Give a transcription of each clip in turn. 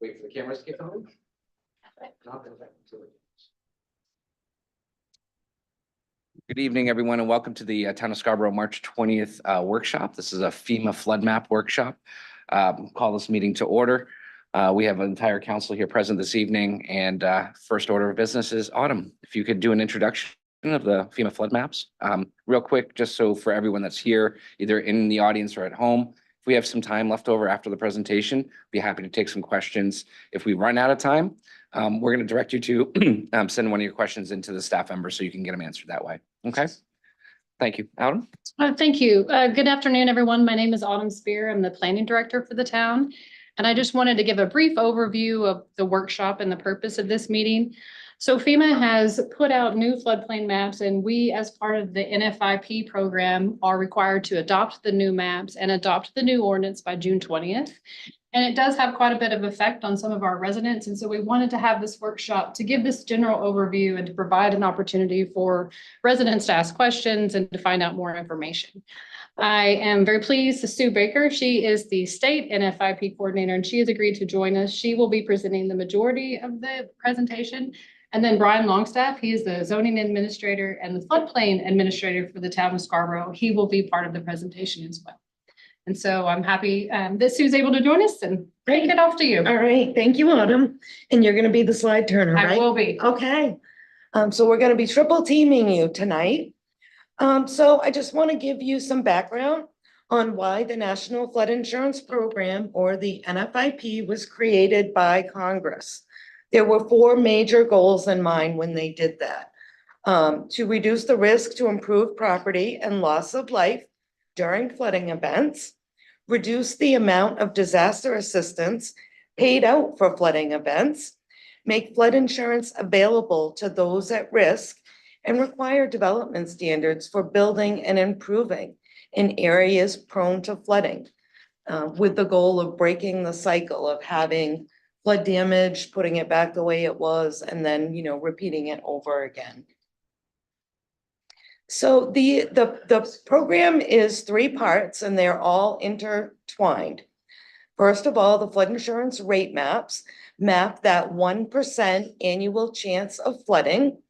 Wait for the cameras to get going. Good evening, everyone, and welcome to the Town of Scarborough March 20th workshop. This is a FEMA flood map workshop. Call this meeting to order. We have an entire council here present this evening, and first order of business is Autumn. If you could do an introduction of the FEMA flood maps, real quick, just so for everyone that's here, either in the audience or at home. If we have some time left over after the presentation, be happy to take some questions. If we run out of time, we're going to direct you to send one of your questions into the staff member so you can get them answered that way. Okay. Thank you. Autumn? Thank you. Good afternoon, everyone. My name is Autumn Spear. I'm the planning director for the town. And I just wanted to give a brief overview of the workshop and the purpose of this meeting. So FEMA has put out new floodplain maps, and we, as part of the NFIP program, are required to adopt the new maps and adopt the new ordinance by June 20th. And it does have quite a bit of effect on some of our residents. And so we wanted to have this workshop to give this general overview and to provide an opportunity for residents to ask questions and to find out more information. I am very pleased to Sue Baker. She is the state NFIP coordinator, and she has agreed to join us. She will be presenting the majority of the presentation. And then Brian Longstaff, he is the zoning administrator and the floodplain administrator for the town of Scarborough. He will be part of the presentation as well. And so I'm happy that Sue's able to join us, and break it off to you. All right, thank you, Autumn. And you're gonna be the slide turner, right? I will be. Okay, so we're gonna be triple teaming you tonight. So I just want to give you some background on why the National Flood Insurance Program, or the NFIP, was created by Congress. There were four major goals in mind when they did that. To reduce the risk to improve property and loss of life during flooding events, reduce the amount of disaster assistance paid out for flooding events, make flood insurance available to those at risk, and require development standards for building and improving in areas prone to flooding, with the goal of breaking the cycle of having flood damage, putting it back the way it was, and then, repeating it over again. So the program is three parts, and they're all intertwined. First of all, the flood insurance rate maps map that 1% annual chance of flooding.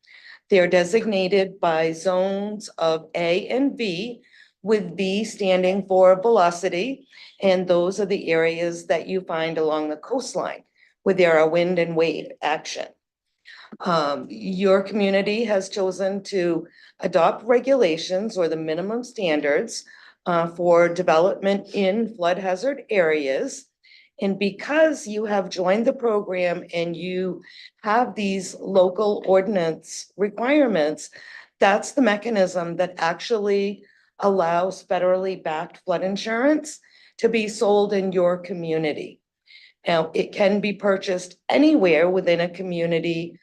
They're designated by zones of A and B, with B standing for velocity. And those are the areas that you find along the coastline where there are wind and wave action. Your community has chosen to adopt regulations or the minimum standards for development in flood hazard areas. And because you have joined the program and you have these local ordinance requirements, that's the mechanism that actually allows federally backed flood insurance to be sold in your community. Now, it can be purchased anywhere within a community,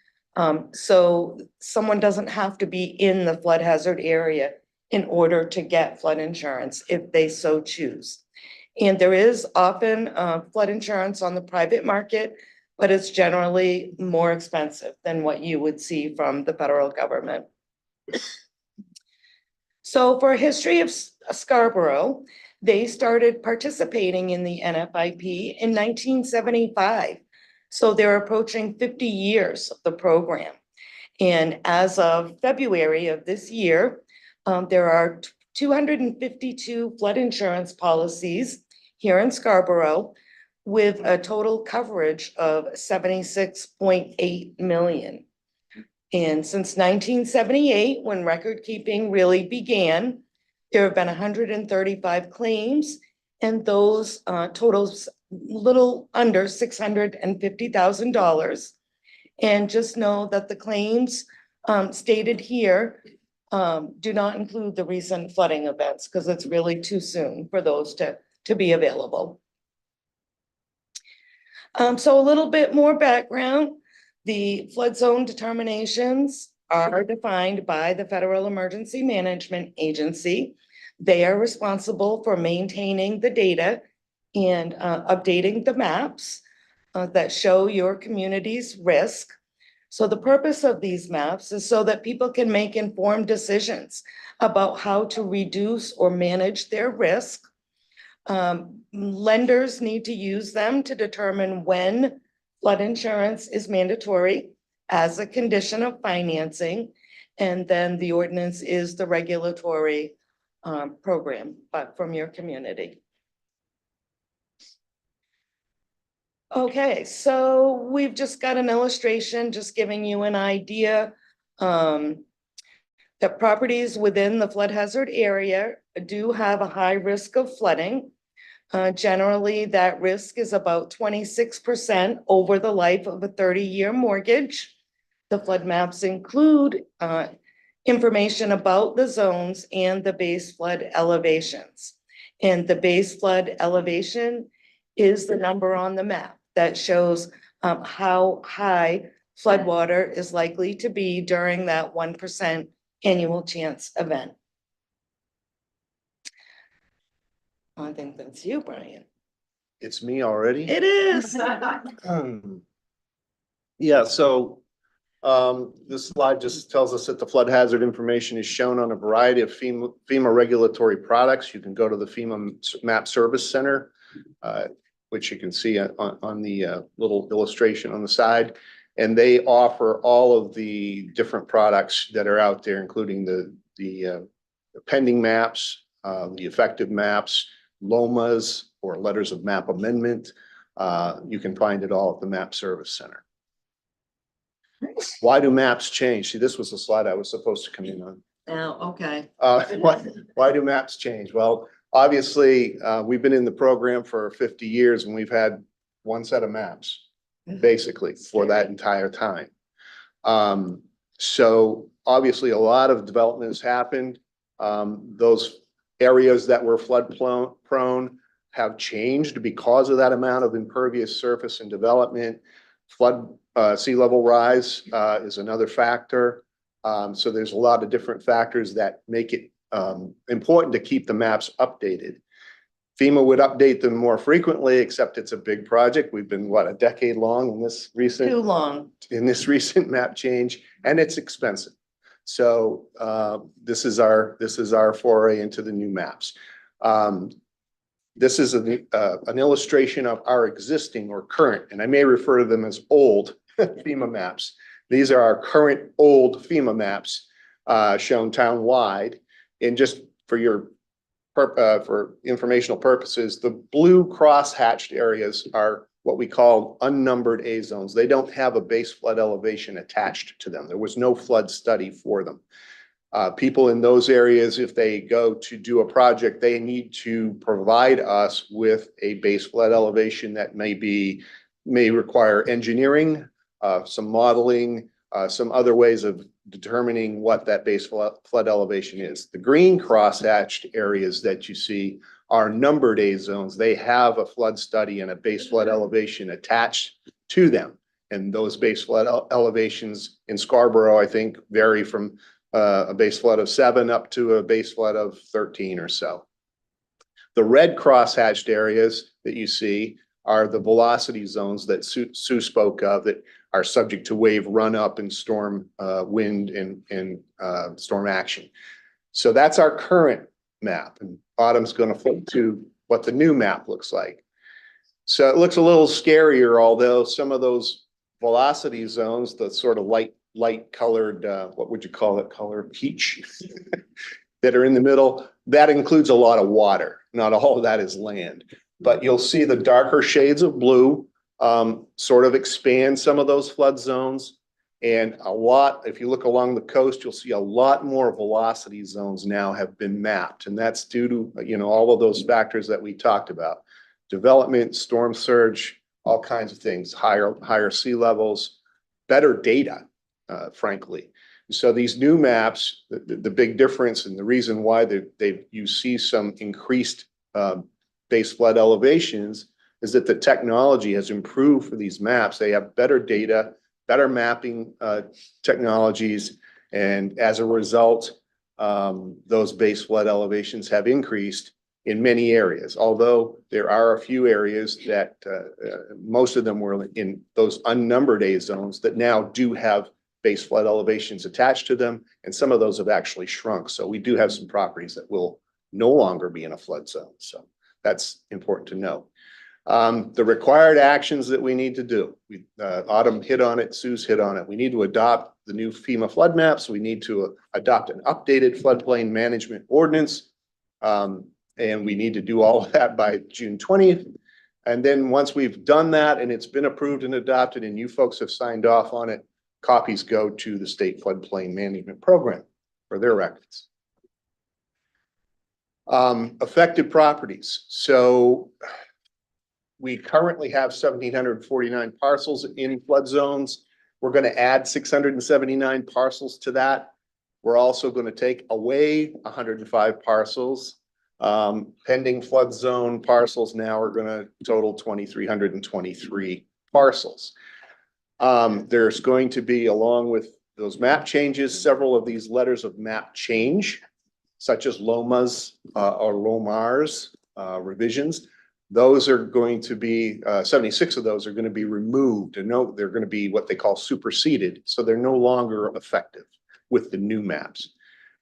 so someone doesn't have to be in the flood hazard area in order to get flood insurance if they so choose. And there is often flood insurance on the private market, but it's generally more expensive than what you would see from the federal government. So for a history of Scarborough, they started participating in the NFIP in 1975. So they're approaching 50 years of the program. And as of February of this year, there are 252 flood insurance policies here in Scarborough, with a total coverage of 76.8 million. And since 1978, when record keeping really began, there have been 135 claims, and those totals little under $650,000. And just know that the claims stated here do not include the recent flooding events, because it's really too soon for those to be available. So a little bit more background. The flood zone determinations are defined by the Federal Emergency Management Agency. They are responsible for maintaining the data and updating the maps that show your community's risk. So the purpose of these maps is so that people can make informed decisions about how to reduce or manage their risk. Lenders need to use them to determine when flood insurance is mandatory as a condition of financing. And then the ordinance is the regulatory program, but from your community. Okay, so we've just got an illustration, just giving you an idea. That properties within the flood hazard area do have a high risk of flooding. Generally, that risk is about 26% over the life of a 30-year mortgage. The flood maps include information about the zones and the base flood elevations. And the base flood elevation is the number on the map that shows how high floodwater is likely to be during that 1% annual chance event. I think that's you, Brian. It's me already? It is. Yeah, so this slide just tells us that the flood hazard information is shown on a variety of FEMA regulatory products. You can go to the FEMA Map Service Center, which you can see on the little illustration on the side. And they offer all of the different products that are out there, including the pending maps, the effective maps, LOMAs, or letters of map amendment. You can find it all at the Map Service Center. Why do maps change? See, this was the slide I was supposed to come in on. Oh, okay. Why do maps change? Well, obviously, we've been in the program for 50 years and we've had one set of maps, basically, for that entire time. So obviously, a lot of development has happened. Those areas that were flood prone have changed because of that amount of impervious surface and development. Flood sea level rise is another factor. So there's a lot of different factors that make it important to keep the maps updated. FEMA would update them more frequently, except it's a big project. We've been, what, a decade long in this recent? Too long. In this recent map change, and it's expensive. So this is our foray into the new maps. This is an illustration of our existing or current, and I may refer to them as old FEMA maps. These are our current old FEMA maps shown town-wide. And just for your for informational purposes, the blue cross-hatched areas are what we call unnumbered A zones. They don't have a base flood elevation attached to them. There was no flood study for them. People in those areas, if they go to do a project, they need to provide us with a base flood elevation that may require engineering, some modeling, some other ways of determining what that base flood elevation is. The green cross-hatched areas that you see are numbered A zones. They have a flood study and a base flood elevation attached to them. And those base flood elevations in Scarborough, I think, vary from a base flood of 7 up to a base flood of 13 or so. The red cross-hatched areas that you see are the velocity zones that Sue spoke of that are subject to wave run up and storm wind and storm action. So that's our current map, and Autumn's going to flip to what the new map looks like. So it looks a little scarier, although some of those velocity zones, the sort of light colored, what would you call it, color peach that are in the middle, that includes a lot of water. Not all of that is land, but you'll see the darker shades of blue sort of expand some of those flood zones. And a lot, if you look along the coast, you'll see a lot more velocity zones now have been mapped. And that's due to, you know, all of those factors that we talked about. Development, storm surge, all kinds of things, higher sea levels, better data, frankly. So these new maps, the big difference and the reason why you see some increased base flood elevations is that the technology has improved for these maps. They have better data, better mapping technologies, and as a result, those base flood elevations have increased in many areas, although there are a few areas that most of them were in those unnumbered A zones that now do have base flood elevations attached to them, and some of those have actually shrunk. So we do have some properties that will no longer be in a flood zone. So that's important to know. The required actions that we need to do, Autumn hit on it, Sue's hit on it. We need to adopt the new FEMA flood maps. We need to adopt an updated floodplain management ordinance. And we need to do all of that by June 20th. And then once we've done that and it's been approved and adopted and you folks have signed off on it, copies go to the state floodplain management program for their records. Affected properties. So we currently have 1,749 parcels in flood zones. We're going to add 679 parcels to that. We're also going to take away 105 parcels. Pending flood zone parcels now are going to total 2,323 parcels. There's going to be, along with those map changes, several of these letters of map change, such as LOMAs or LOMARs revisions. Those are going to be, 76 of those are going to be removed, and no, they're going to be what they call superseded. So they're no longer effective with the new maps.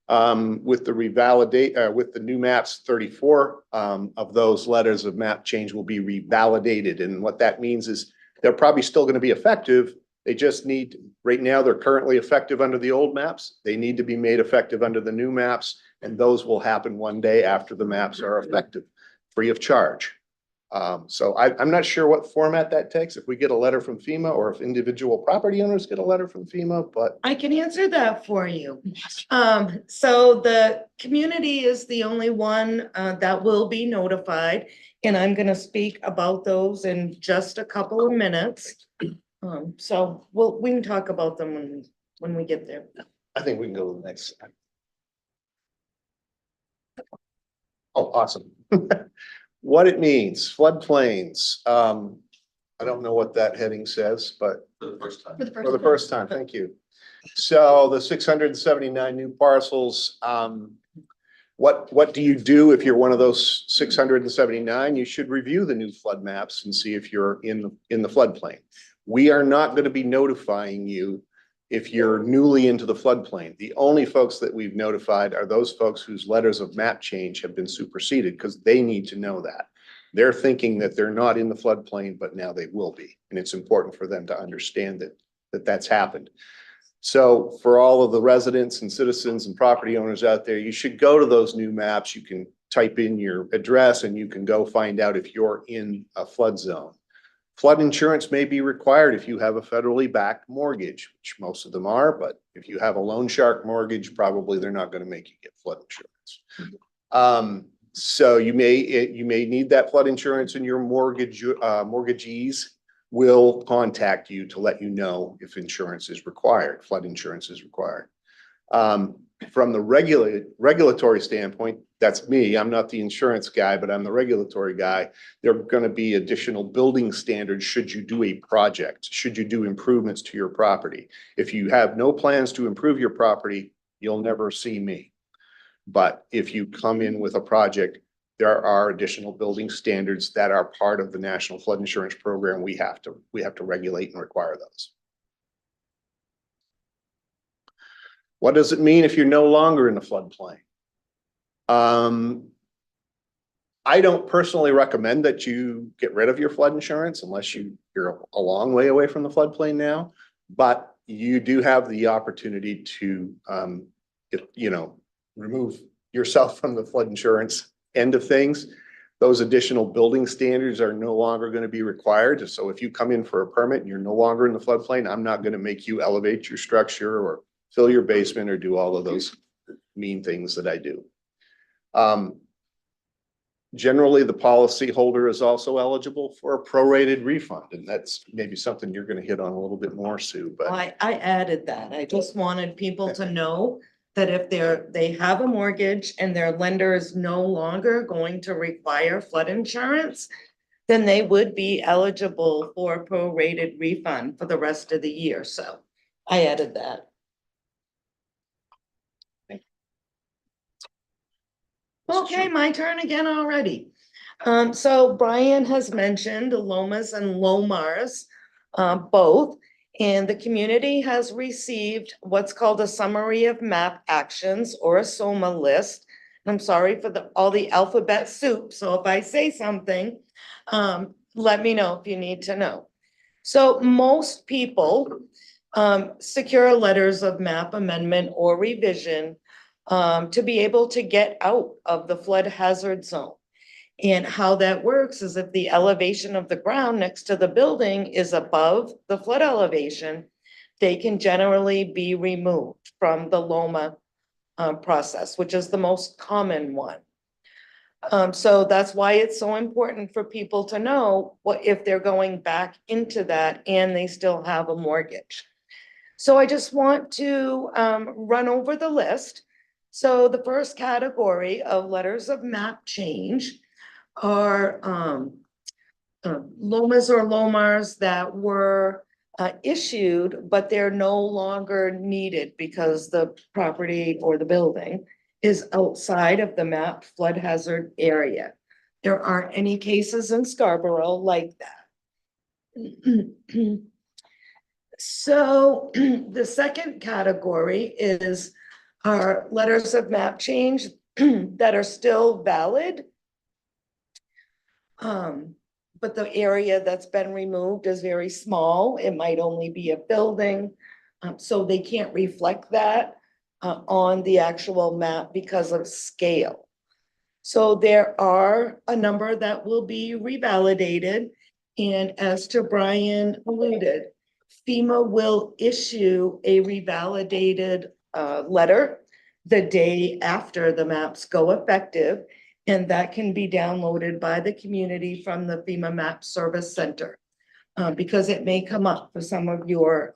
With the new maps, 34 of those letters of map change will be revalidated. And what that means is they're probably still going to be effective. They just need, right now, they're currently effective under the old maps. They need to be made effective under the new maps. And those will happen one day after the maps are effective, free of charge. So I'm not sure what format that takes, if we get a letter from FEMA or if individual property owners get a letter from FEMA, but. I can answer that for you. So the community is the only one that will be notified, and I'm gonna speak about those in just a couple of minutes. So we can talk about them when we get there. I think we can go to the next slide. Oh, awesome. What it means, floodplains. I don't know what that heading says, but For the first time. for the first time, thank you. So the 679 new parcels, what do you do if you're one of those 679? You should review the new flood maps and see if you're in the floodplain. We are not going to be notifying you if you're newly into the floodplain. The only folks that we've notified are those folks whose letters of map change have been superseded, because they need to know that. They're thinking that they're not in the floodplain, but now they will be. And it's important for them to understand that that's happened. So for all of the residents and citizens and property owners out there, you should go to those new maps. You can type in your address and you can go find out if you're in a flood zone. Flood insurance may be required if you have a federally backed mortgage, which most of them are, but if you have a loan shark mortgage, probably they're not going to make you get flood insurance. So you may need that flood insurance, and your mortgagees will contact you to let you know if insurance is required, flood insurance is required. From the regulatory standpoint, that's me. I'm not the insurance guy, but I'm the regulatory guy. There are going to be additional building standards should you do a project, should you do improvements to your property. If you have no plans to improve your property, you'll never see me. But if you come in with a project, there are additional building standards that are part of the National Flood Insurance Program. We have to regulate and require those. What does it mean if you're no longer in the floodplain? I don't personally recommend that you get rid of your flood insurance unless you're a long way away from the floodplain now, but you do have the opportunity to, remove yourself from the flood insurance end of things. Those additional building standards are no longer going to be required. So if you come in for a permit and you're no longer in the floodplain, I'm not going to make you elevate your structure or fill your basement or do all of those mean things that I do. Generally, the policy holder is also eligible for a prorated refund, and that's maybe something you're going to hit on a little bit more, Sue. But I added that. I just wanted people to know that if they have a mortgage and their lender is no longer going to require flood insurance, then they would be eligible for a prorated refund for the rest of the year. So I added that. Okay, my turn again already. So Brian has mentioned Lomas and Lomars, both, and the community has received what's called a summary of map actions, or a SOMA list. I'm sorry for all the alphabet soup, so if I say something, let me know if you need to know. So most people secure letters of map amendment or revision to be able to get out of the flood hazard zone. And how that works is if the elevation of the ground next to the building is above the flood elevation, they can generally be removed from the LOMA process, which is the most common one. So that's why it's so important for people to know what if they're going back into that and they still have a mortgage. So I just want to run over the list. So the first category of letters of map change are LOMAs or LOMARs that were issued, but they're no longer needed because the property or the building is outside of the mapped flood hazard area. There aren't any cases in Scarborough like that. So the second category is our letters of map change that are still valid. But the area that's been removed is very small. It might only be a building. So they can't reflect that on the actual map because of scale. So there are a number that will be revalidated. And as to Brian alluded, FEMA will issue a revalidated letter the day after the maps go effective. And that can be downloaded by the community from the FEMA Map Service Center. Because it may come up for some of your,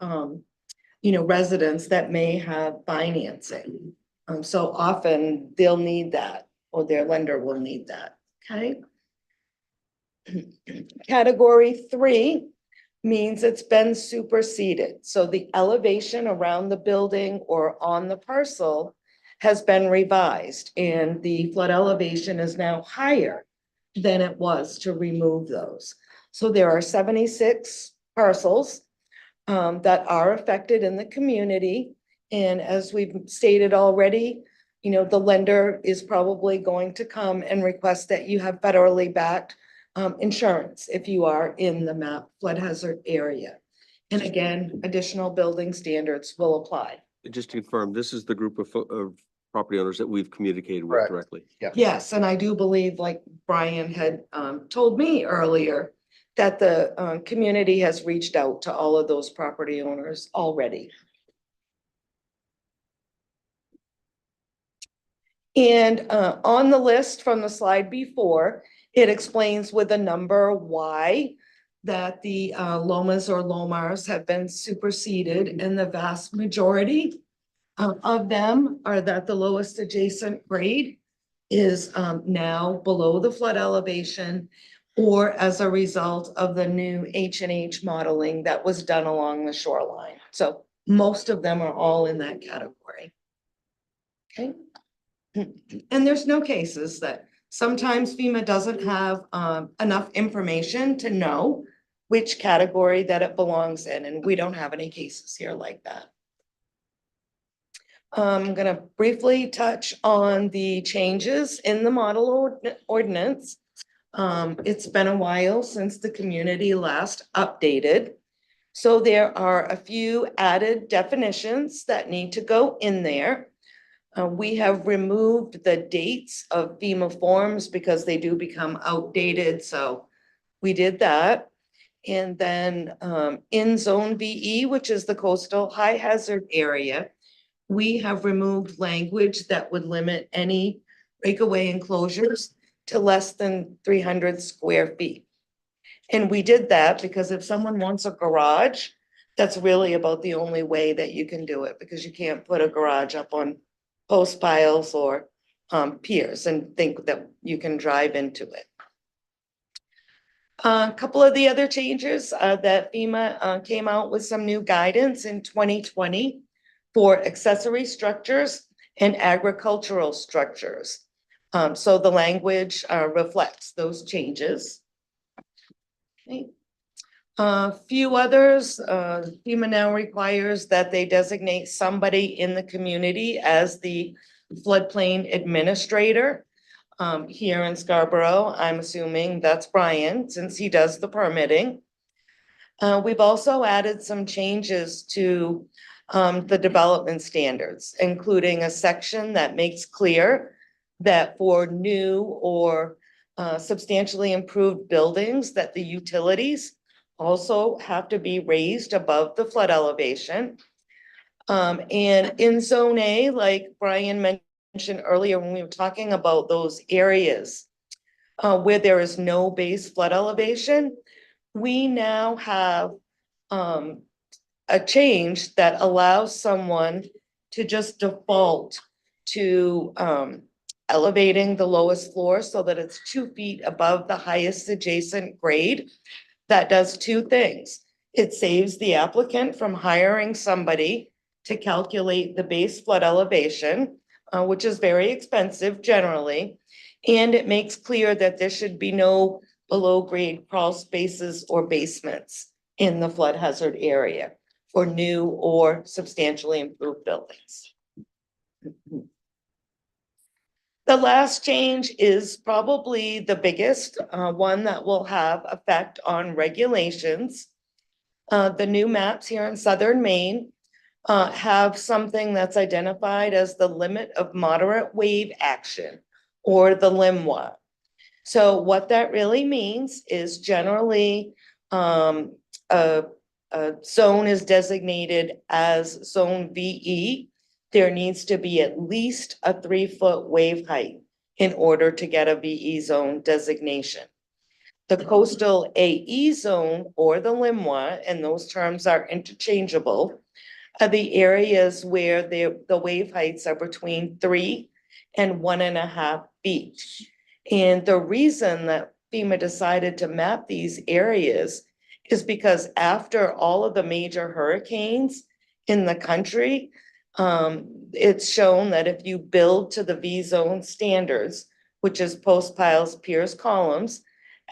residents that may have financing. So often they'll need that, or their lender will need that, okay? Category 3 means it's been superseded. So the elevation around the building or on the parcel has been revised, and the flood elevation is now higher than it was to remove those. So there are 76 parcels that are affected in the community. And as we've stated already, the lender is probably going to come and request that you have federally backed insurance if you are in the MAP flood hazard area. And again, additional building standards will apply. Just to confirm, this is the group of property owners that we've communicated with Correct. directly. Yes, and I do believe, like Brian had told me earlier, that the community has reached out to all of those property owners already. And on the list from the slide before, it explains with a number why that the LOMAs or LOMARs have been superseded, and the vast majority of them are that the lowest adjacent grade is now below the flood elevation, or as a result of the new H&H modeling that was done along the shoreline. So most of them are all in that category. Okay. And there's no cases that sometimes FEMA doesn't have enough information to know which category that it belongs in, and we don't have any cases here like that. I'm gonna briefly touch on the changes in the model ordinance. It's been a while since the community last updated. So there are a few added definitions that need to go in there. We have removed the dates of FEMA forms because they do become outdated, so we did that. And then in Zone VE, which is the coastal high hazard area, we have removed language that would limit any breakaway enclosures to less than 300 square feet. And we did that because if someone wants a garage, that's really about the only way that you can do it, because you can't put a garage up on post piles or piers and think that you can drive into it. A couple of the other changes that FEMA came out with some new guidance in 2020 for accessory structures and agricultural structures. So the language reflects those changes. Okay. A few others, FEMA now requires that they designate somebody in the community as the floodplain administrator. here in Scarborough. I'm assuming that's Brian, since he does the permitting. We've also added some changes to the development standards, including a section that makes clear that for new or substantially improved buildings, that the utilities also have to be raised above the flood elevation. And in zone A, like Brian mentioned earlier, when we were talking about those areas where there is no base flood elevation, we now have a change that allows someone to just default to elevating the lowest floor so that it's 2 feet above the highest adjacent grade. That does two things. It saves the applicant from hiring somebody to calculate the base flood elevation, which is very expensive generally. And it makes clear that there should be no below grade crawl spaces or basements in the flood hazard area for new or substantially improved buildings. The last change is probably the biggest, one that will have effect on regulations. The new maps here in southern Maine have something that's identified as the limit of moderate wave action, or the LIMWA. So what that really means is generally a zone is designated as zone VE. There needs to be at least a 3-foot wave height in order to get a VE zone designation. The coastal AE zone, or the LIMWA, and those terms are interchangeable, are the areas where the wave heights are between 3 and 1.5 feet. And the reason that FEMA decided to map these areas is because after all of the major hurricanes in the country, it's shown that if you build to the V zone standards, which is post piles, piers, columns,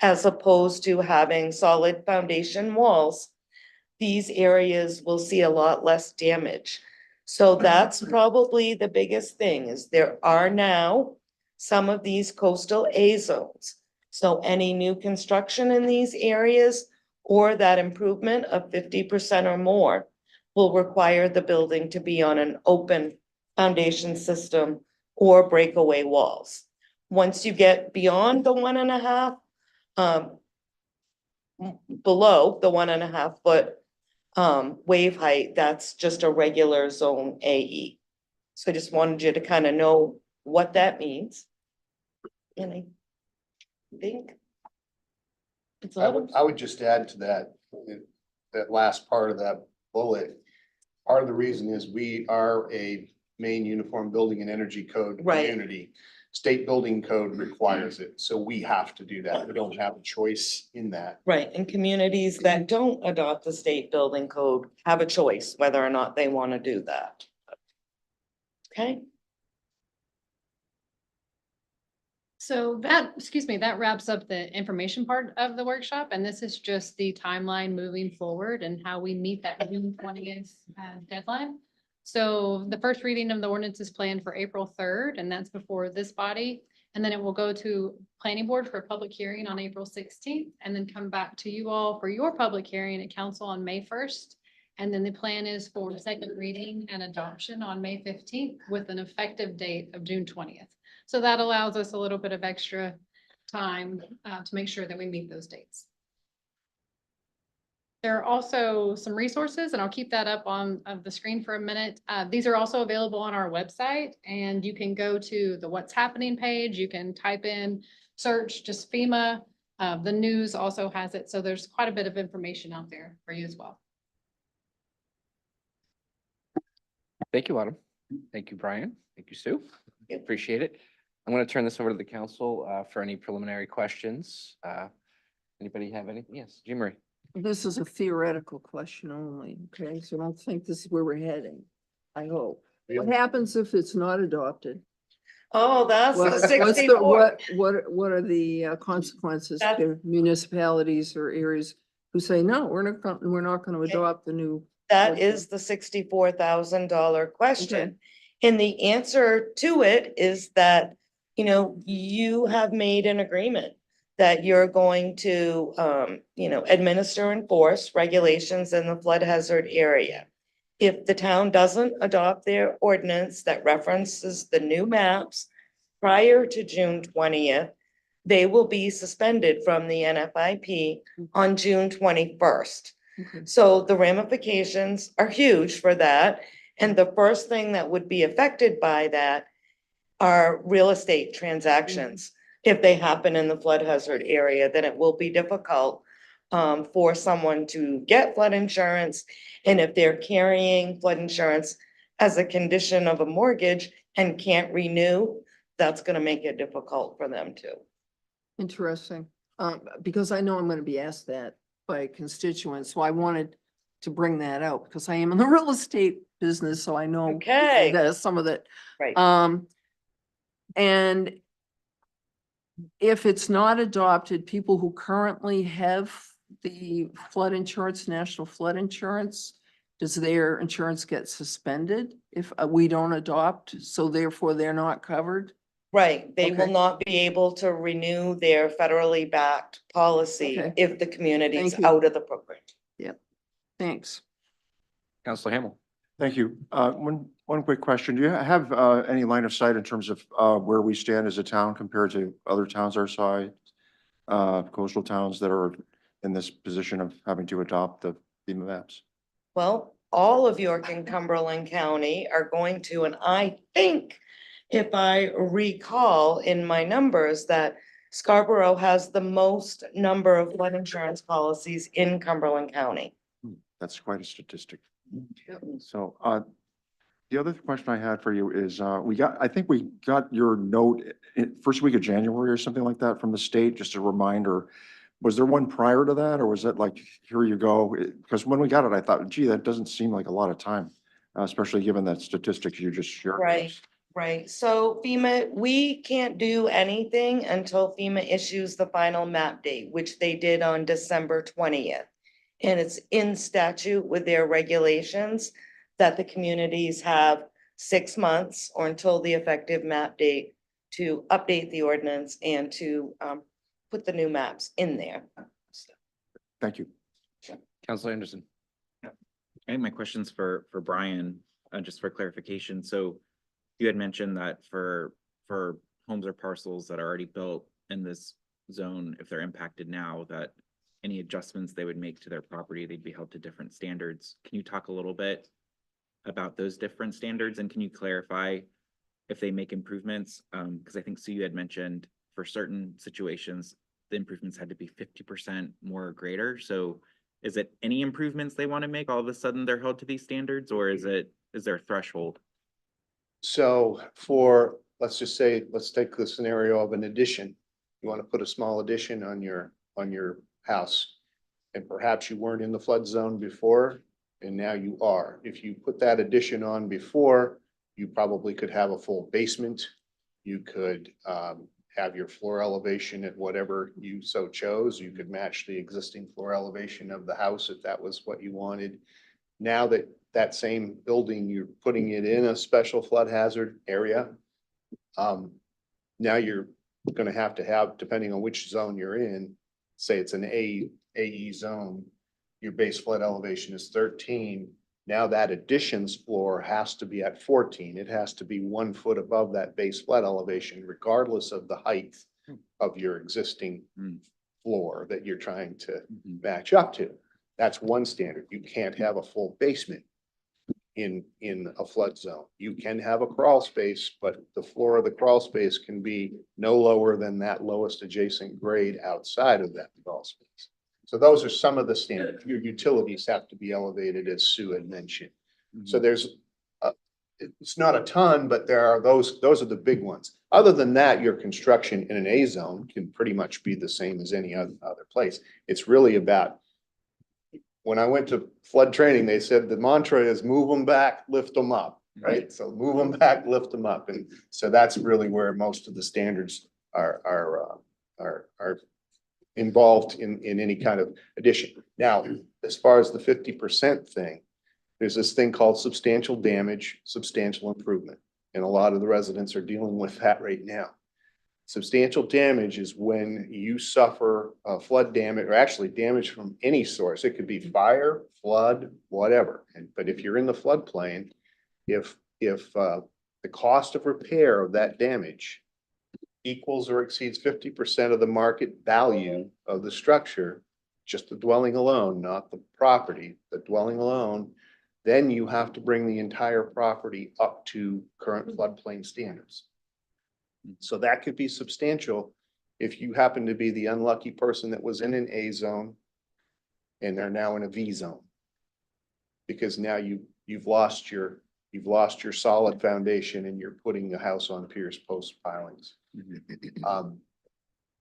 as opposed to having solid foundation walls, these areas will see a lot less damage. So that's probably the biggest thing, is there are now some of these coastal A zones. So any new construction in these areas or that improvement of 50% or more will require the building to be on an open foundation system or breakaway walls. Once you get beyond the 1.5, below the 1.5 foot wave height, that's just a regular zone AE. So I just wanted you to kind of know what that means. And I think it's I would just add to that, that last part of that bullet. Part of the reason is we are a Maine Uniform Building and Energy Code Right. community. State building code requires it, so we have to do that. We don't have a choice in that. right. And communities that don't adopt the state building code have a choice whether or not they want to do that. Okay. So that, excuse me, that wraps up the information part of the workshop, and this is just the timeline moving forward and how we meet that June 20th deadline. So the first reading of the ordinance is planned for April 3rd, and that's before this body. And then it will go to planning board for a public hearing on April 16th, and then come back to you all for your public hearing at council on May 1st. And then the plan is for second reading and adoption on May 15th with an effective date of June 20th. So that allows us a little bit of extra time to make sure that we meet those dates. There are also some resources, and I'll keep that up on the screen for a minute. These are also available on our website, and you can go to the What's Happening page. You can type in, search just FEMA. The news also has it. So there's quite a bit of information out there for you as well. Thank you, Autumn. Thank you, Brian. Thank you, Sue. Appreciate it. I'm going to turn this over to the council for any preliminary questions. Anybody have anything? Yes, Jean Marie. This is a theoretical question only, okay? So I don't think this is where we're heading, I hope. What happens if it's not adopted? Oh, that's What- the what's 64. What are the consequences That's- to municipalities or areas who say, no, we're not gonna adopt the new? That Okay. is the $64,000 question. And the answer to it is that you have made an agreement that you're going to, administer and enforce regulations in the flood hazard area. If the town doesn't adopt their ordinance that references the new maps prior to June 20th, they will be suspended from the NFIP on June 21st. Okay. So the ramifications are huge for that. And the first thing that would be affected by that are real estate transactions. If they happen in the flood hazard area, then it will be difficult for someone to get flood insurance. And if they're carrying flood insurance as a condition of a mortgage and can't renew, that's gonna make it difficult for them too. Interesting, because I know I'm gonna be asked that by constituents, so I wanted to bring that out because I am in the real estate business, so I know Okay. that some of it. Right. And if it's not adopted, people who currently have the flood insurance, national flood insurance, does their insurance get suspended if we don't adopt? So therefore they're not covered? Right, they will Okay. not be able to renew their federally backed policy Okay. if the community's Thank you. out of the program. Thanks. Counselor Hamel. Thank you. One quick question. Do you have any line of sight in terms of where we stand as a town compared to other towns our size? Coastal towns that are in this position of having to adopt the FEMA maps? Well, all of York and Cumberland County are going to, and I think if I recall in my numbers that Scarborough has the most number of flood insurance policies in Cumberland County. That's quite a statistic. So, the other question I had for you is, I think we got your note first week of January or something like that from the state, just a reminder. Was there one prior to that, or was it like, here you go? Because when we got it, I thought, gee, that doesn't seem like a lot of time, especially given that statistics you just shared. with Right. us. Right, so FEMA, we can't do anything until FEMA issues the final map date, which they did on December 20th. And it's in statute with their regulations that the communities have 6 months or until the effective map date to update the ordinance and to put the new maps in there. Thank you. Counselor Anderson. I think my question's for Brian, just for clarification. So you had mentioned that for homes or parcels that are already built in this zone, if they're impacted now, that any adjustments they would make to their property, they'd be held to different standards. Can you talk a little bit about those different standards? And can you clarify if they make improvements? Because I think Sue, you had mentioned for certain situations, the improvements had to be 50% more or greater. So is it any improvements they want to make, all of a sudden they're held to these standards, or is there a threshold? So let's just say, let's take the scenario of an addition. You want to put a small addition on your house. And perhaps you weren't in the flood zone before, and now you are. If you put that addition on before, you probably could have a full basement. You could have your floor elevation at whatever you so chose. You could match the existing floor elevation of the house if that was what you wanted. Now that same building, you're putting it in a special flood hazard area. Now you're gonna have, depending on which zone you're in, say it's an AE zone, your base flood elevation is 13. Now that additions floor has to be at 14. It has to be 1 foot above that base flood elevation, regardless of the height of your existing floor that you're trying to match up to. That's one standard. You can't have a full basement in a flood zone. You can have a crawl space, but the floor of the crawl space can be no lower than that lowest adjacent grade outside of that crawl space. So those are some of the standards. Your utilities have to be elevated, as Sue had mentioned. So it's not a ton, but there are those are the big ones. Other than that, your construction in an A zone can pretty much be the same as any other place. It's really about, when I went to flood training, they said the mantra is move them back, lift them up, right? So move them back, lift them up. And so that's really where most of the standards are involved in any kind of addition. Now, as far as the 50% thing, there's this thing called substantial damage, substantial improvement. And a lot of the residents are dealing with that right now. Substantial damage is when you suffer flood damage, or actually damage from any source. It could be fire, flood, whatever. But if you're in the floodplain, if the cost of repair of that damage equals or exceeds 50% of the market value of the structure, just the dwelling alone, not the property, the dwelling alone, then you have to bring the entire property up to current floodplain standards. So that could be substantial if you happen to be the unlucky person that was in an A zone and they're now in a V zone. Because now you've lost your solid foundation and you're putting the house on piers, post pilings.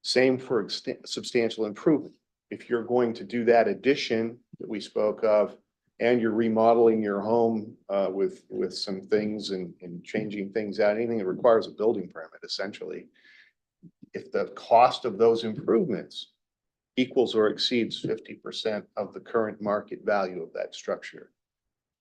Same for substantial improvement. If you're going to do that addition that we spoke of, and you're remodeling your home with some things and changing things out, anything that requires a building permit, essentially. If the cost of those improvements equals or exceeds 50% of the current market value of that structure,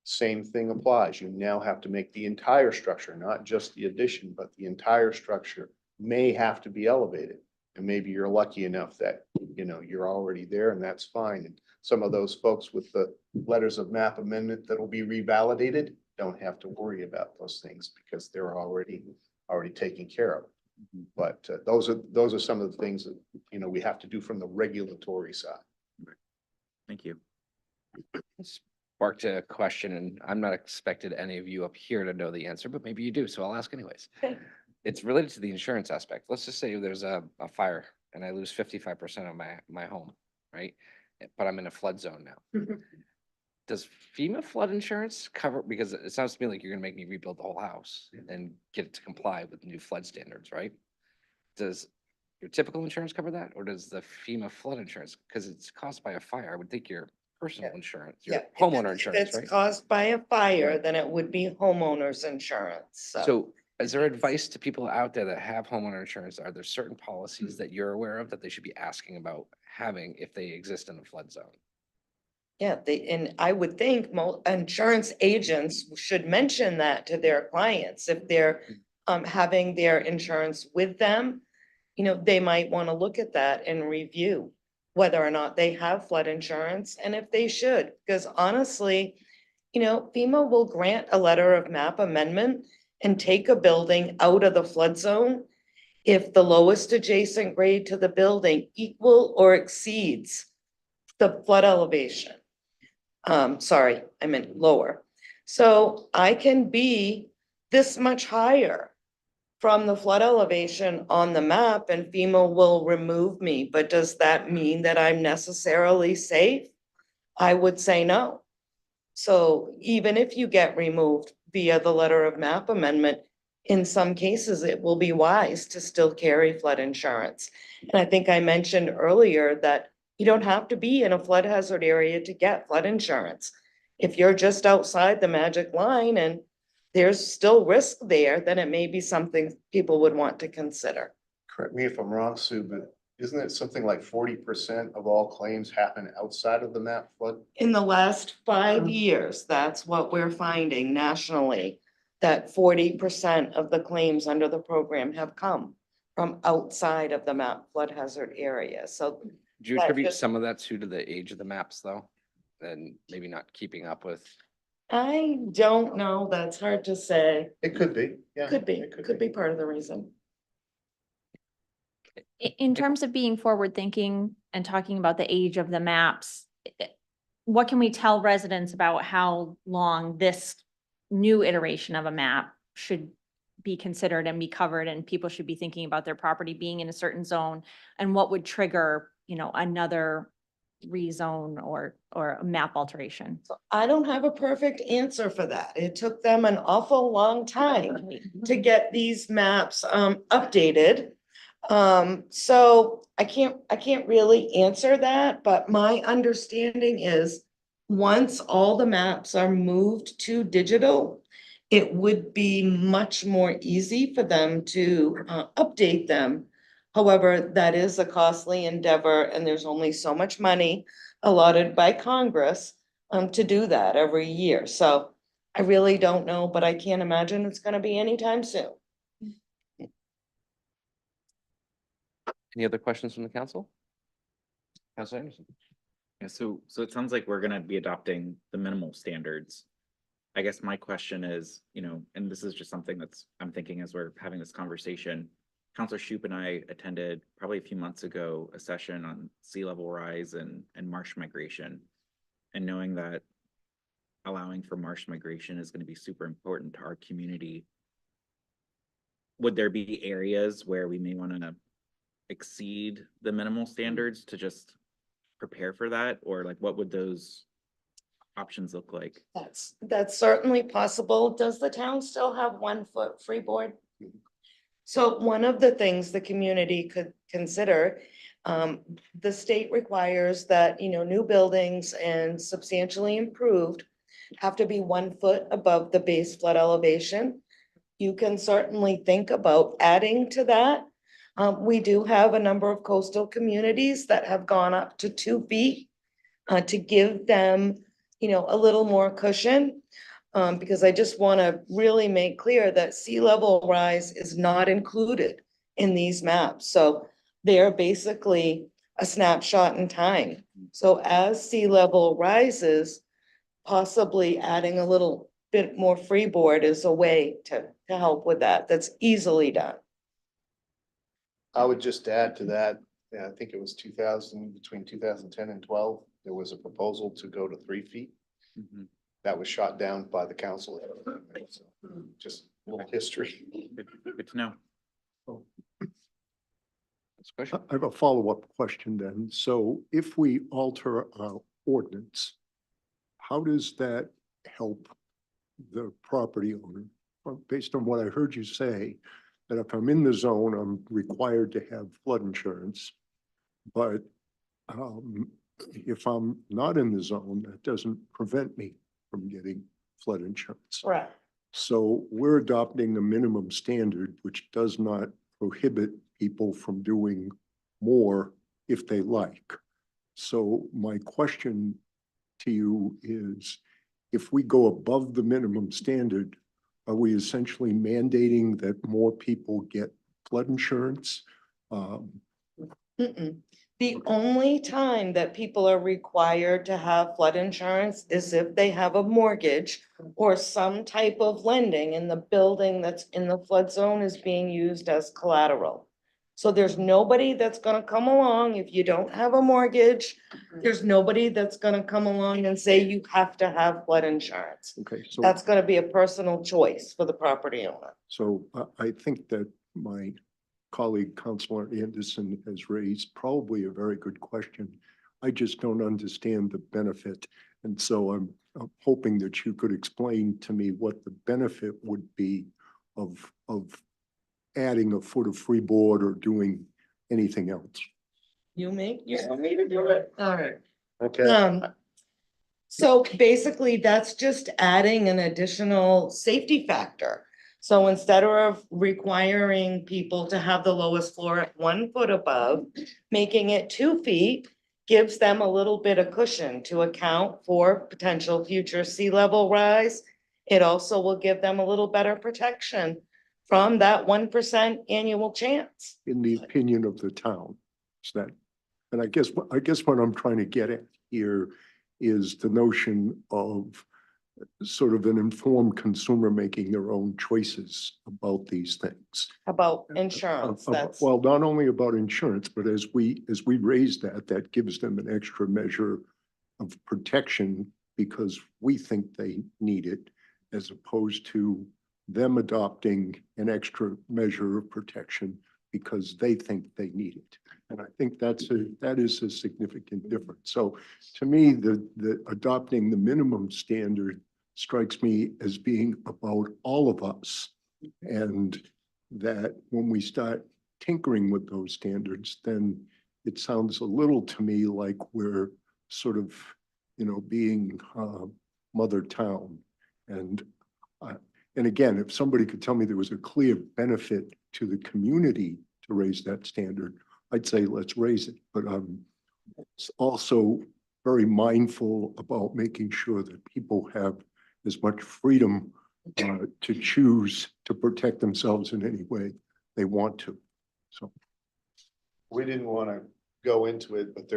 same thing applies. You now have to make the entire structure, not just the addition, but the entire structure may have to be elevated. And maybe you're lucky enough that, you know, you're already there and that's fine. And some of those folks with the letters of map amendment that will be revalidated don't have to worry about those things because they're already taken care of. But those are some of the things that, you know, we have to do from the regulatory side. Thank you. Sparked a question, and I'm not expected any of you up here to know the answer, but maybe you do, so I'll ask anyways. Okay. It's related to the insurance aspect. Let's just say there's a fire and I lose 55% of my home, right? But I'm in a flood zone now. Does FEMA flood insurance cover, because it sounds to me like you're gonna make me rebuild the whole house and get it to comply with new flood standards, right? Does your typical insurance cover that, or does the FEMA flood insurance, because it's caused by a fire, I would think your personal Yeah. insurance, your Yeah, if homeowner it's- insurance, If right? it's caused by a fire, Right. then it would be homeowner's insurance, So is there advice to people out there that have homeowner insurance? Are there certain policies that you're aware of that they should be asking about having if they exist in a flood zone? Yeah, and I would think insurance agents should mention that to their clients if they're having their insurance with them. You know, they might want to look at that and review whether or not they have flood insurance and if they should, because honestly, you know, FEMA will grant a letter of map amendment and take a building out of the flood zone if the lowest adjacent grade to the building equal or exceeds the flood elevation. Sorry, I meant lower. So I can be this much higher from the flood elevation on the map and FEMA will remove me. But does that mean that I'm necessarily safe? I would say no. So even if you get removed via the letter of map amendment, in some cases, it will be wise to still carry flood insurance. And I think I mentioned earlier that you don't have to be in a flood hazard area to get flood insurance. If you're just outside the magic line and there's still risk there, then it may be something people would want to consider. Correct me if I'm wrong, Sue, but isn't it something like 40% of all claims happen outside of the map flood? In the last 5 years, that's what we're finding nationally, that 40% of the claims under the program have come from outside of the map flood hazard area. So Do you That attribute just- some of that to the age of the maps though? And maybe not keeping up with, I don't know, that's hard to say. It could be, yeah. Could be, it could be part of the reason. In terms of being forward thinking and talking about the age of the maps, what can we tell residents about how long this new iteration of a map should be considered and be covered, and people should be thinking about their property being in a certain zone, and what would trigger, you know, another rezone or a map alteration? So I don't have a perfect answer for that. It took them an awful long time to get these maps updated. So I can't really answer that, but my understanding is once all the maps are moved to digital, it would be much more easy for them to update them. However, that is a costly endeavor and there's only so much money allotted by Congress to do that every year. So I really don't know, but I can't imagine it's gonna be anytime soon. Any other questions from the council? Councilor Anderson? Yeah, so it sounds like we're gonna be adopting the minimal standards. I guess my question is, and this is just something I'm thinking as we're having this conversation. Counselor Shoup and I attended probably a few months ago, a session on sea level rise and marsh migration. And knowing that allowing for marsh migration is gonna be super important to our community. Would there be areas where we may wanna exceed the minimal standards to just prepare for that? Or like, what would those options look like? That's certainly possible. Does the town still have 1 foot freeboard? So one of the things the community could consider, the state requires that, new buildings and substantially improved have to be 1 foot above the base flood elevation. You can certainly think about adding to that. We do have a number of coastal communities that have gone up to 2 feet to give them, a little more cushion. Because I just want to really make clear that sea level rise is not included in these maps. So they're basically a snapshot in time. So as sea level rises, possibly adding a little bit more freeboard is a way to help with that. That's easily done. I would just add to that, I think it was between 2010 and 12, there was a proposal to go to 3 feet. Mhm. That was shot down by the council. So, just a little history. Good to know. Next question? I have a follow-up question then. So if we alter our ordinance, how does that help the property owner? Well, based on what I heard you say, that if I'm in the zone, I'm required to have flood insurance. But if I'm not in the zone, that doesn't prevent me from getting flood insurance. Right. So we're adopting a minimum standard, which does not prohibit people from doing more if they like. So my question to you is, if we go above the minimum standard, are we essentially mandating that more people get flood insurance? The only time that people are required to have flood insurance is if they have a mortgage or some type of lending and the building that's in the flood zone is being used as collateral. So there's nobody that's gonna come along if you don't have a mortgage. There's nobody that's gonna come along and say you have to have flood insurance. Okay, so. That's gonna be a personal choice for the property owner. So I think that my colleague, Councilor Anderson, has raised probably a very good question. I just don't understand the benefit. And so I'm hoping that you could explain to me what the benefit would be of adding a foot of freeboard or doing anything else. You want me to do it? All right. Okay. So basically, that's just adding an additional safety factor. So instead of requiring people to have the lowest floor at 1 foot above, making it 2 feet gives them a little bit of cushion to account for potential future sea level rise. It also will give them a little better protection from that 1% annual chance. In the opinion of the town, is that, and I guess what I'm trying to get at here is the notion of sort of an informed consumer making their own choices about these things. About insurance, that's. Well, not only about insurance, but as we raise that, that gives them an extra measure of protection because we think they need it, as opposed to them adopting an extra measure of protection because they think they need it. And I think that is a significant difference. So to me, the adopting the minimum standard strikes me as being about all of us. And that when we start tinkering with those standards, then it sounds a little to me like we're sort of, being mother town. And again, if somebody could tell me there was a clear benefit to the community to raise that standard, I'd say let's raise it. But I'm also very mindful about making sure that people have as much freedom to choose to protect themselves in any way they want to. So. we didn't want to go into it, but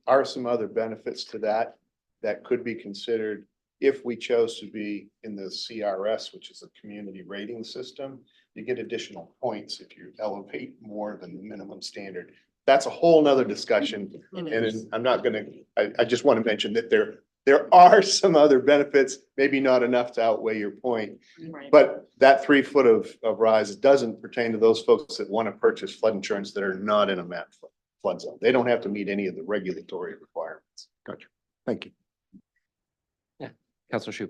are some other benefits to that that could be considered if we chose to be in the CRS, which is a community rating system. You get additional points if you elevate more than the minimum standard. That's a whole nother discussion. And I'm not gonna, I just want to mention that there are some other benefits, maybe not enough to outweigh your point. Right. But that 3 foot of rise doesn't pertain to those folks that want to purchase flood insurance that are not in a map flood zone. They don't have to meet any of the regulatory requirements. Gotcha. Thank you. Counselor Shu.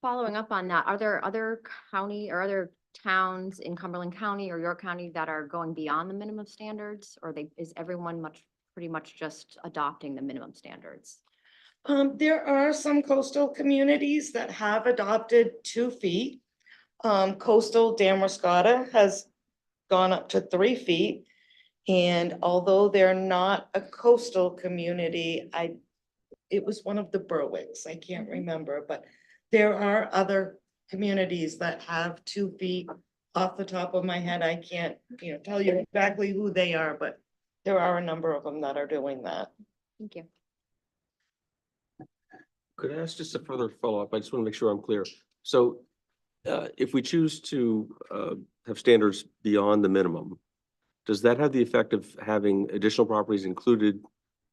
Following up on that, are there other county or other towns in Cumberland County or York County that are going beyond the minimum standards? Or is everyone pretty much just adopting the minimum standards? There are some coastal communities that have adopted 2 feet. Coastal Damascotta has gone up to 3 feet. And although they're not a coastal community, it was one of the Berwicks, I can't remember, but there are other communities that have 2 feet. Off the top of my head, I can't, tell you exactly who they are, but there are a number of them that are doing that. Thank you. Could I ask just a further follow-up? I just want to make sure I'm clear. So if we choose to have standards beyond the minimum, does that have the effect of having additional properties included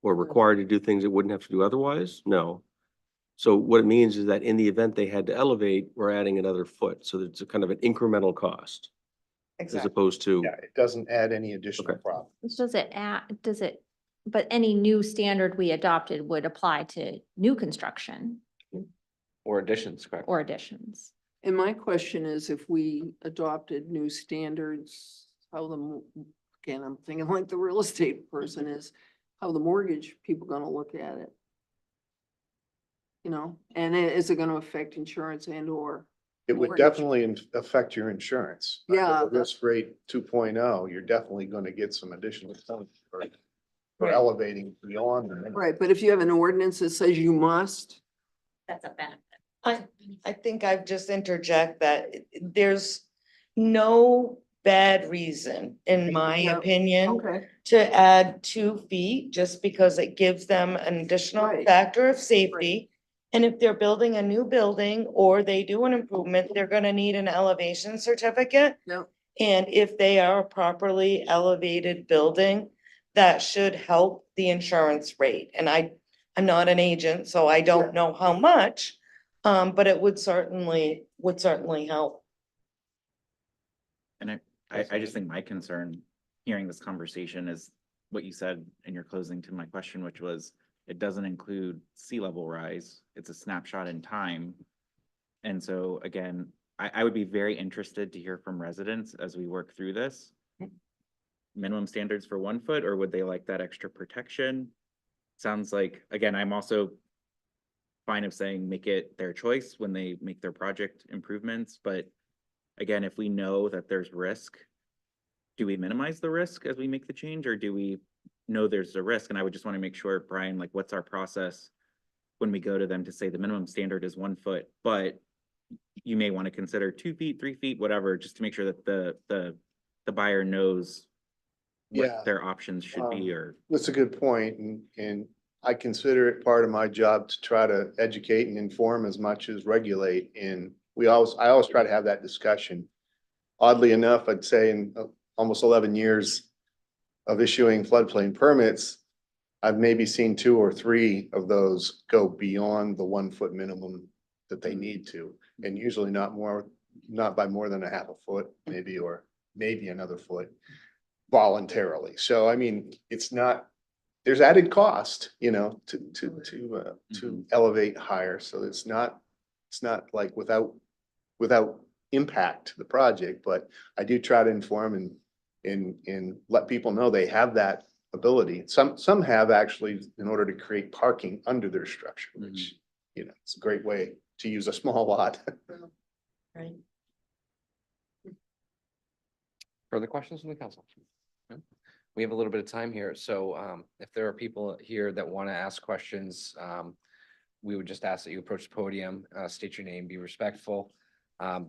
or required to do things it wouldn't have to do otherwise? No. So what it means is that in the event they had to elevate, we're adding another foot. So it's a kind of an incremental cost as Exactly. opposed to, Yeah, it doesn't add any additional Okay. problem. But any new standard we adopted would apply to new construction Or additions, correct? or additions. And my question is, if we adopted new standards, again, I'm thinking like the real estate person is, how the mortgage people gonna look at it? And is it gonna affect insurance and or? It would Mortgage. definitely affect your insurance. Yeah, Under Risk rate 2.0, you're definitely going to get some additional funds for Right. elevating beyond the minimum. Right, but if you have an ordinance that says you must, That's a benefit. I think I've just interject that there's no bad reason, in my Yeah. opinion, okay, to add 2 feet just because it gives them an additional Right. factor of safety. And if they're building a new building or they do an improvement, they're gonna need an elevation certificate. no, And if they are a properly elevated building, that should help the insurance rate. And I'm not an agent, so I don't know how much. But it would certainly help. And I just think my concern, hearing this conversation, is what you said in your closing to my question, which was, it doesn't include sea level rise. It's a snapshot in time. And so again, I would be very interested to hear from residents as we work through this. Minimum standards for 1 foot, or would they like that extra protection? Sounds like, again, I'm also fine of saying make it their choice when they make their project improvements, but again, if we know that there's risk, do we minimize the risk as we make the change, or do we know there's a risk? And I would just want to make sure, Brian, like, what's our process when we go to them to say the minimum standard is 1 foot, but you may want to consider 2 feet, 3 feet, whatever, just to make sure that the buyer knows Yeah. what their options should be, or. That's a good point, and I consider it part of my job to try to educate and inform as much as regulate. And I always try to have that discussion. Oddly enough, I'd say in almost 11 years of issuing floodplain permits, I've maybe seen 2 or 3 of those go beyond the 1 foot minimum that they need to. And usually not by more than a half a foot, maybe, or maybe another foot voluntarily. So I mean, there's added cost, to elevate higher. So it's not like without impact to the project, but I do try to inform and let people know they have that ability. Some have actually, in order to create parking under their structure, which, it's a great way to use a small lot. Right. Further questions from the council? No? We have a little bit of time here, so if there are people here that want to ask questions, we would just ask that you approach the podium, state your name, be respectful,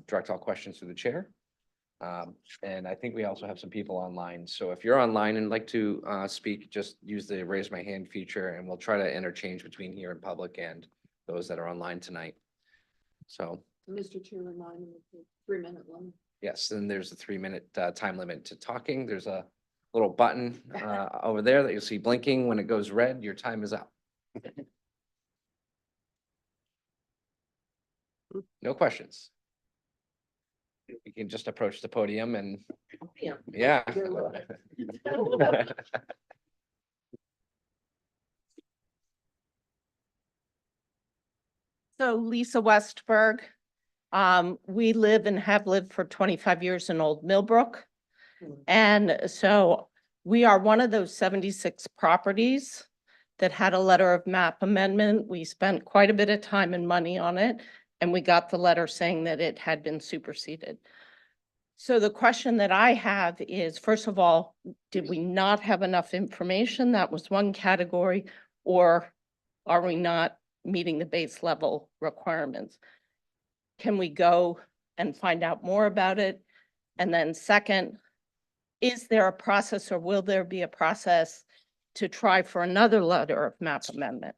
direct all questions through the chair. And I think we also have some people online. So if you're online and like to speak, just use the raise my hand feature and we'll try to interchange between here in public and those that are online tonight. So Mr. Chair, remind me of the 3-minute limit. yes, then there's a 3-minute time limit to talking. There's a little button over there that you'll see blinking. When it goes red, your time is up. No questions. You can just approach the podium and, yeah. So Lisa Westberg, we live and have lived for 25 years in Old Millbrook. And so we are one of those 76 properties that had a letter of map amendment. We spent quite a bit of time and money on it, and we got the letter saying that it had been superseded. So the question that I have is, first of all, did we not have enough information? That was one category, or are we not meeting the base level requirements? Can we go and find out more about it? And then second, is there a process or will there be a process to try for another letter of map amendment?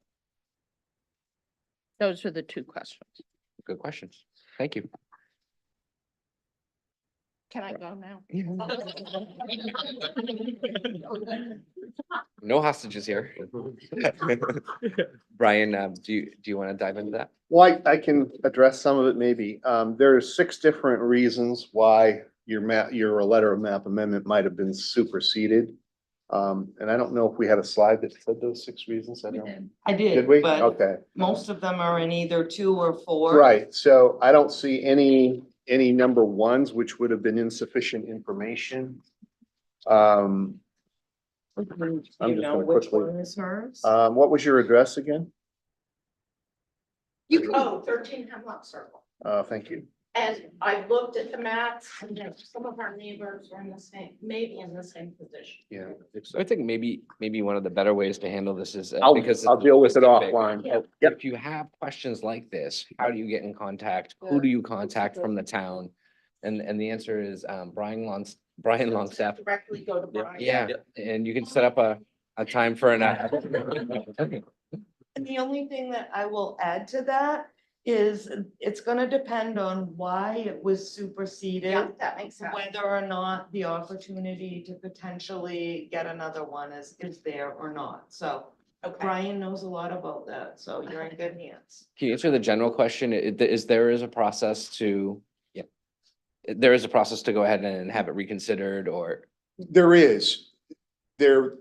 Those are the two questions. Good questions. Thank you. Can I go now? No hostages here. Brian, do you want to dive into that? Well, I can address some of it maybe. There's 6 different reasons why your letter of map amendment might have been superseded. And I don't know if we had a slide that said those 6 reasons. I don't. I Did we? but Okay. most of them are in either 2 or 4. Right, so I don't see any number ones, which would have been insufficient information. I'm You just know gonna which quickly- one is hers? What was your address again? You go 13 Hemlock Circle. Thank you. And I looked at the maps, and some of our neighbors are in the same, maybe in the same position. Yeah. So I think maybe one of the better ways to handle this is because I'll deal with it specific. offline. Yeah. Yep. If you have questions like this, how do you get in contact? Who do you contact from the town? And the answer is Brian Longstaff. Directly go to Brian. Yeah, and you can set up a time for an. And the only thing that I will add to that is it's gonna depend on why it was superseded. Yeah, that makes sense. Whether or not the opportunity to potentially get another one is there or not. So Okay. Brian knows a lot about that, so you're in good hands. Can you answer the general question? There is a process to, yeah. There is a process to go ahead and have it reconsidered or, There is. I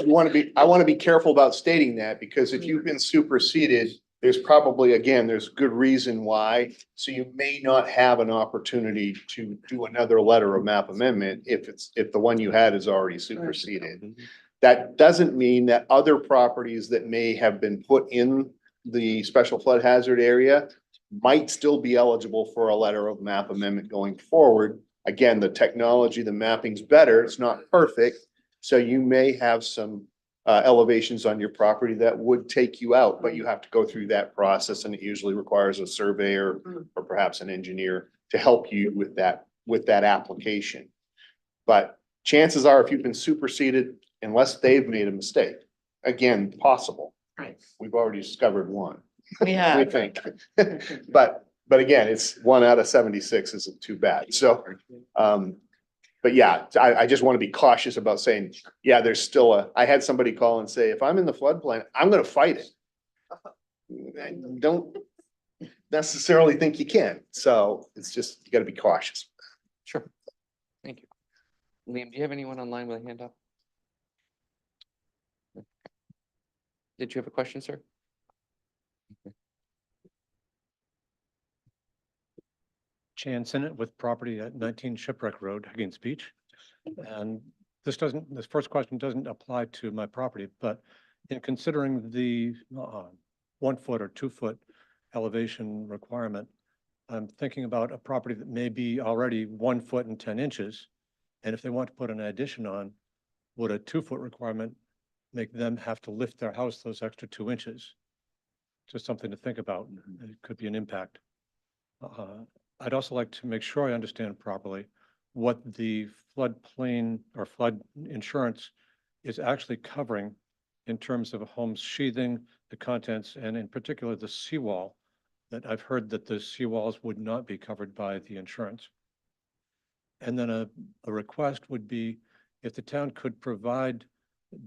want to be careful about stating that because if you've been superseded, there's probably, again, there's good reason why. So you may not have an opportunity to do another letter of map amendment if the one you had is already superseded. That doesn't mean that other properties that may have been put in the special flood hazard area might still be eligible for a letter of map amendment going forward. Again, the technology, the mapping's better. It's not perfect. So you may have some elevations on your property that would take you out, but you have to go through that process and it usually requires a surveyor or perhaps an engineer to help you with that application. But chances are, if you've been superseded, unless they've made a mistake, again, possible. Right. We've already discovered one, We we have. think. But again, it's 1 out of 76 isn't too bad. So, but yeah, I just want to be cautious about saying, yeah, there's still I had somebody call and say, if I'm in the floodplain, I'm gonna fight it. I don't necessarily think you can. So it's just, you gotta be cautious. sure. Thank you. Liam, do you have anyone online with a hand up? Did you have a question, sir? Chan Sinnott with property at 19 Shipwreck Road, Higgins Beach. And this first question doesn't apply to my property, but in considering the 1 foot or 2 foot elevation requirement, I'm thinking about a property that may be already 1 foot and 10 inches. And if they want to put an addition on, would a 2 foot requirement make them have to lift their house those extra 2 inches? Just something to think about. It could be an impact. I'd also like to make sure I understand properly. what the floodplain or flood insurance is actually covering in terms of a home's sheathing, the contents, and in particular the seawall, that I've heard that the seawalls would not be covered by the insurance. And then a request would be if the town could provide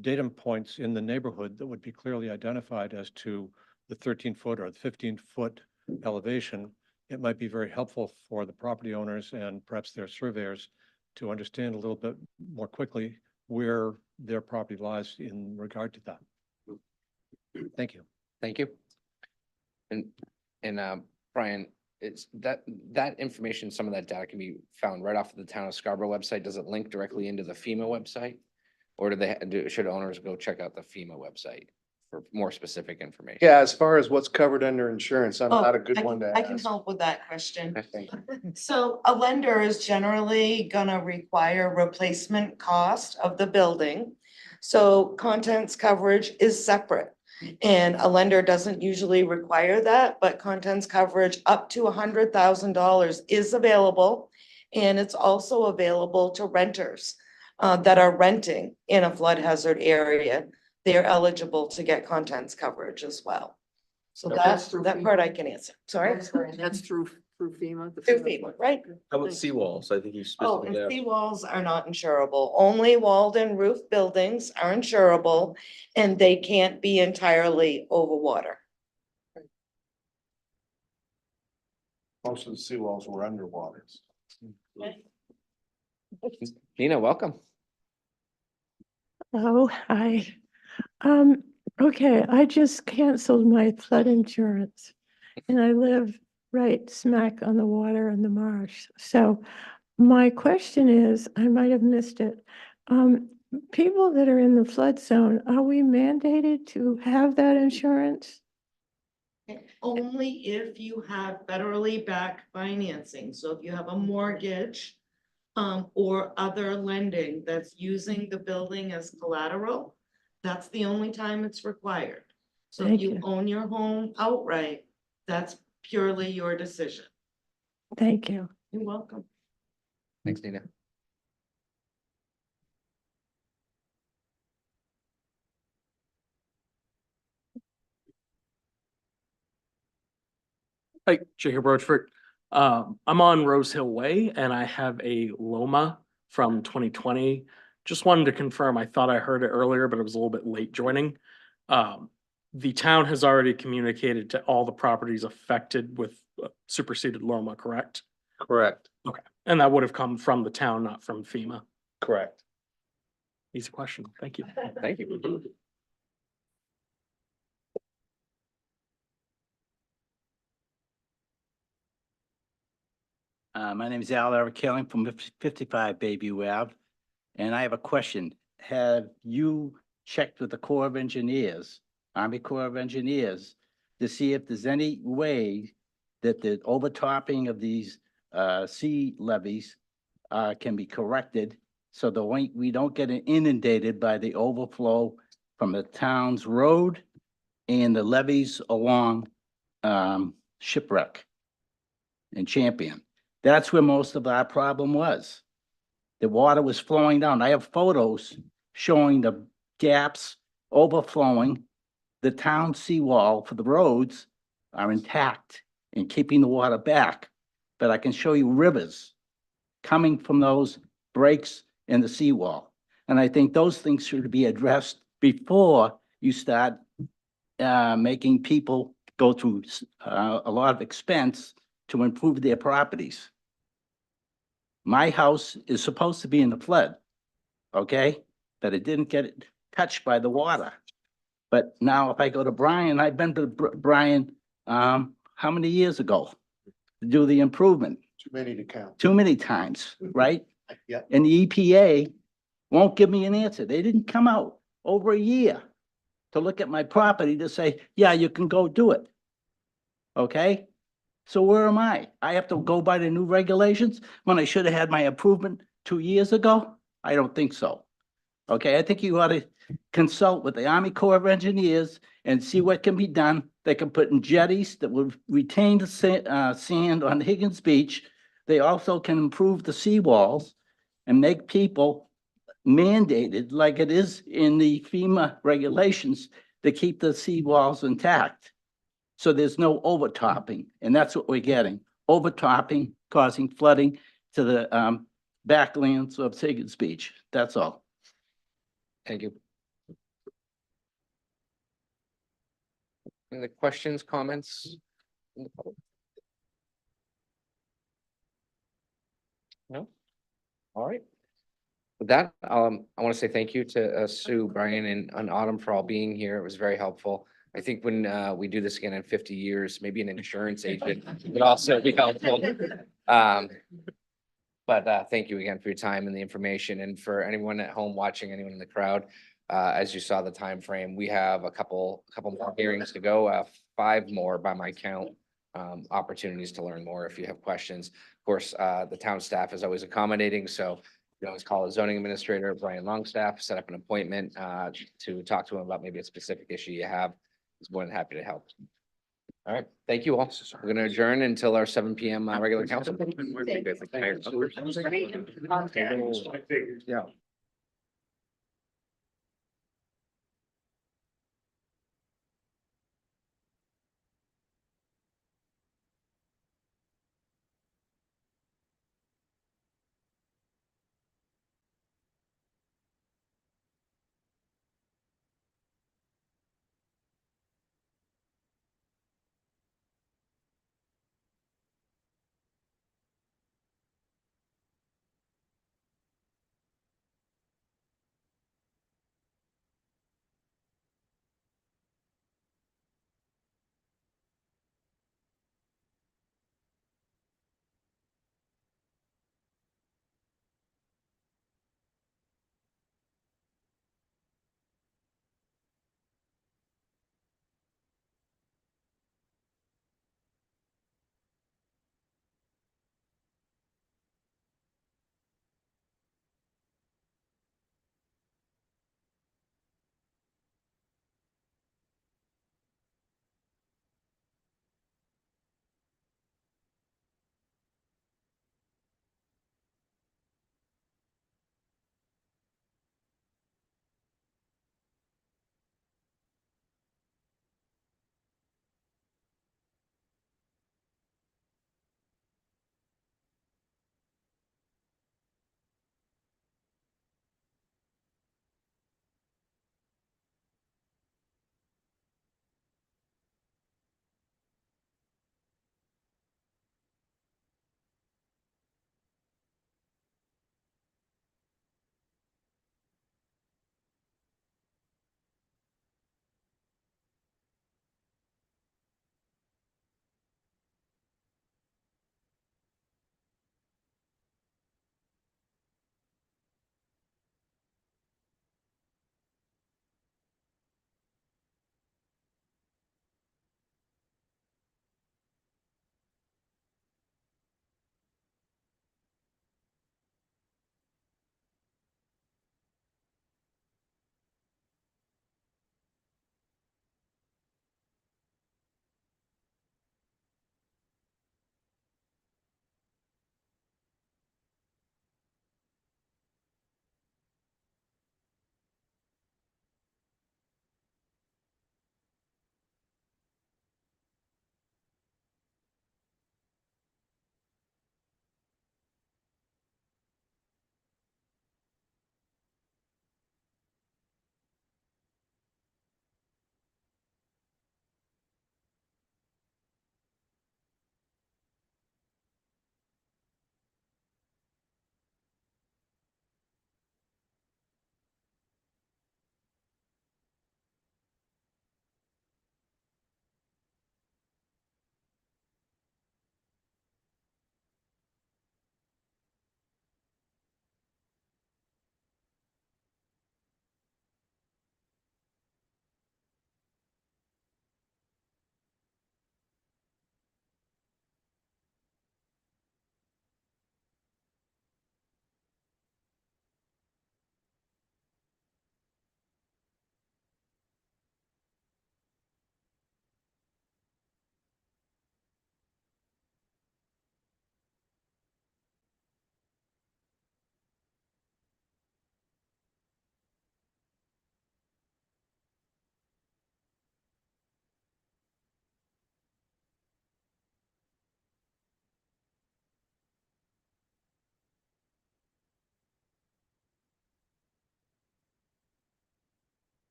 datum points in the neighborhood that would be clearly identified as to the 13-foot or the 15-foot elevation, it might be very helpful for the property owners and perhaps their surveyors to understand a little bit more quickly where their property lies in regard to that. Thank you. Thank you. And Brian, it's that information, some of that data can be found right off of the Town of Scarborough website. Does it link directly into the FEMA website? Or should owners go check out the FEMA website for more specific information? Yeah, as far as what's covered under insurance, I'm not a good one to I can ask. help with that question. I think. So a lender is generally gonna require replacement cost of the building. So contents coverage is separate. And a lender doesn't usually require that, but contents coverage up to $100,000 is available. And it's also available to renters that are renting in a flood hazard area. They're eligible to get contents coverage as well. So That's through that FEMA? part I can answer. Sorry? And that's through FEMA? the Through FEMA, right? How about Thanks. seawalls? I think you Oh, and specifically asked. seawalls are not insurable. Only walled and roof buildings are insurable and they can't be entirely over water. Most of the seawalls were underwater. Nina, welcome. Oh, hi. Okay, I just canceled my flood insurance and I live right smack on the water in the marsh. So my question is, I might have missed it. People that are in the flood zone, are we mandated to have that insurance? Only if you have federally backed financing. So if you have a mortgage or other lending that's using the building as collateral, that's the only time it's required. So if Thank you you. own your home outright, that's purely your decision. Thank you. You're welcome. Thanks, Nina. Hi, Jacob Roachford. I'm on Rose Hill Way and I have a Loma from 2020. Just wanted to confirm, I thought I heard it earlier, but it was a little bit late joining. The town has already communicated to all the properties affected with superseded Loma, correct? Correct, Okay, and that would have come from the town, not from FEMA. correct. Easy question. Thank you. Thank you. My name is Al Eric Kelly from 55 Bayview Ave, and I have a question. Have you checked with the Corps of Engineers, Army Corps of Engineers, to see if there's any way that the overtopping of these sea levees can be corrected so that we don't get inundated by the overflow from the town's road and the levees along Shipwreck and Champion? That's where most of our problem was. The water was flowing down. I have photos showing the gaps overflowing. The town seawall for the roads are intact and keeping the water back. But I can show you rivers coming from those breaks in the seawall. And I think those things should be addressed before you start making people go through a lot of expense to improve their properties. My house is supposed to be in the flood, okay? But it didn't get touched by the water. But now if I go to Brian, I've been to Brian, how many years ago? To do the improvement, Too many to count. too many times, right? Yeah. And the EPA won't give me an answer. They didn't come out over a year to look at my property to say, yeah, you can go do it. Okay? So where am I? I have to go by the new regulations when I should have had my improvement 2 years ago? I don't think so. Okay, I think you ought to consult with the Army Corps of Engineers and see what can be done. They can put in jetties that will retain the sand on Higgins Beach. They also can improve the seawalls and make people mandated like it is in the FEMA regulations to keep the seawalls intact. So there's no overtopping, and that's what we're getting. Overtopping causing flooding to the backlands of Higgins Beach. That's all. Thank you. Any questions, comments? from the public? No? All right. With that, I want to say thank you to Sue, Brian, and Autumn for all being here. It was very helpful. I think when we do this again in 50 years, maybe an insurance agent would also be helpful. But thank you again for your time and the information, and for anyone at home watching, anyone in the crowd. As you saw the time frame, we have a couple more hearings to go, 5 more by my count. Opportunities to learn more if you have questions. Of course, the town staff is always accommodating, so you can always call a zoning administrator, Brian Longstaff, set up an appointment to talk to him about maybe a specific issue you have. He's more than happy to help. All right, thank you all. We're gonna adjourn until our 7 PM regular council. Yeah.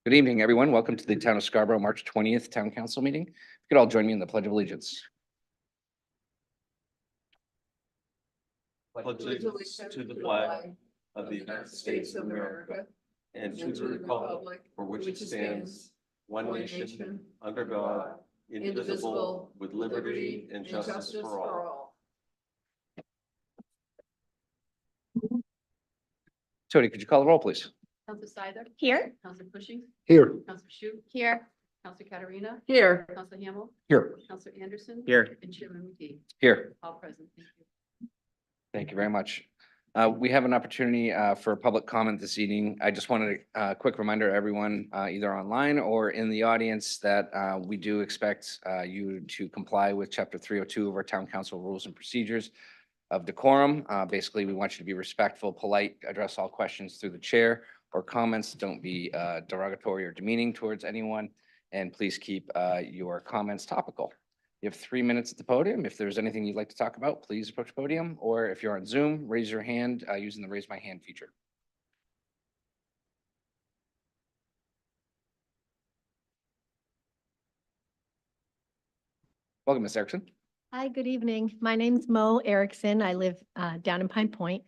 Good evening, everyone. Welcome to the Town of Scarborough, March 20th Town Council meeting. If you could all join me in the Pledge of Allegiance. Pledge allegiance to the flag of the United States of America and to the republic for which it stands, one nation, under God, indivisible, with liberty and justice for all. Tony, could you call the roll, please? Counselor Sider. Here. Counselor Cushing. Here. Counselor Shu. Here. Counselor Katarina. Here. Counselor Hamel. Here. Counselor Anderson. Here. And Chairman McGee. Here. All present. Thank you. Thank you very much. We have an opportunity for public comment this evening. I just wanted a quick reminder to everyone, either online or in the audience, that we do expect you to comply with Chapter 302 of our Town Council Rules and Procedures of Decorum. Basically, we want you to be respectful, polite, address all questions through the chair or comments. Don't be derogatory or demeaning towards anyone, and please keep your comments topical. You have 3 minutes at the podium. If there's anything you'd like to talk about, please approach the podium, or if you're on Zoom, raise your hand using the raise my hand feature. Welcome, Ms. Erickson. Hi, good evening. My name's Mo Erickson. I live down in Pine Point.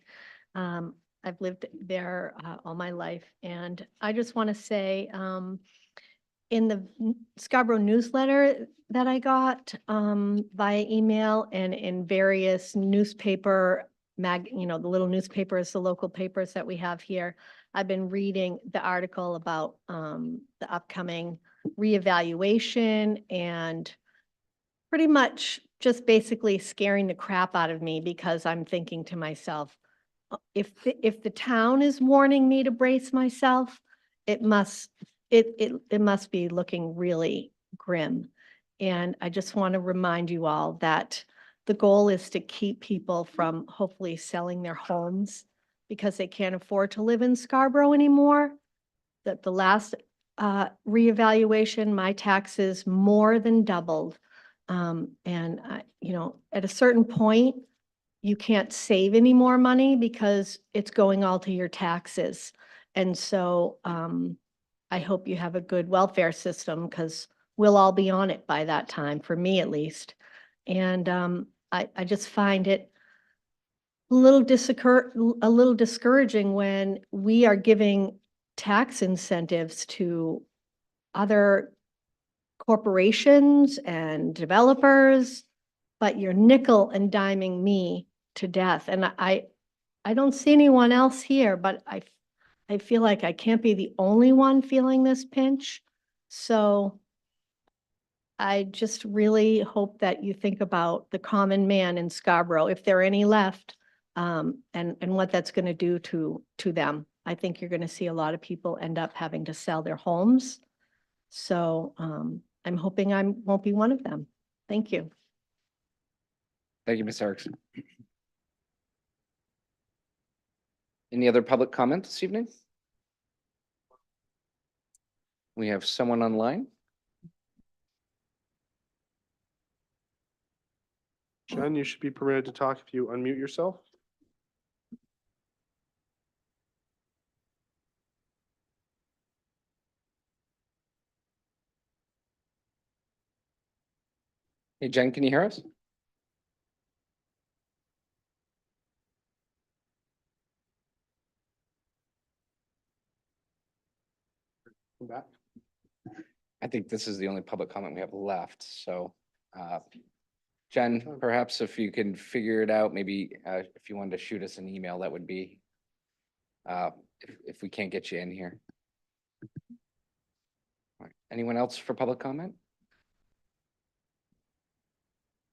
I've lived there all my life, and I just want to say, in the Scarborough newsletter that I got via email and in various newspaper the little newspapers, the local papers that we have here, I've been reading the article about the upcoming reevaluation, and pretty much just basically scaring the crap out of me, because I'm thinking to myself, if the town is warning me to brace myself, it must be looking really grim. And I just want to remind you all that the goal is to keep people from hopefully selling their homes because they can't afford to live in Scarborough anymore. That the last reevaluation, my taxes more than doubled. And at a certain point, you can't save any more money because it's going all to your taxes. And so I hope you have a good welfare system, because we'll all be on it by that time, for me at least. And I just find it a little discouraging when we are giving tax incentives to other corporations and developers, but you're nickel and diming me to death. And I don't see anyone else here, but I feel like I can't be the only one feeling this pinch. So I just really hope that you think about the common man in Scarborough, if there are any left, and what that's going to do to them. I think you're going to see a lot of people end up having to sell their homes. So I'm hoping I won't be one of them. Thank you. Thank you, Ms. Erickson. Any other public comment this evening? We have someone online. Jen, you should be permitted to talk if you unmute yourself. Hey, Jen, can you hear us? Come back. I think this is the only public comment we have left, so Jen, perhaps if you can figure it out, maybe if you wanted to shoot us an email, that would be if we can't get you in here. All right. Anyone else for public comment?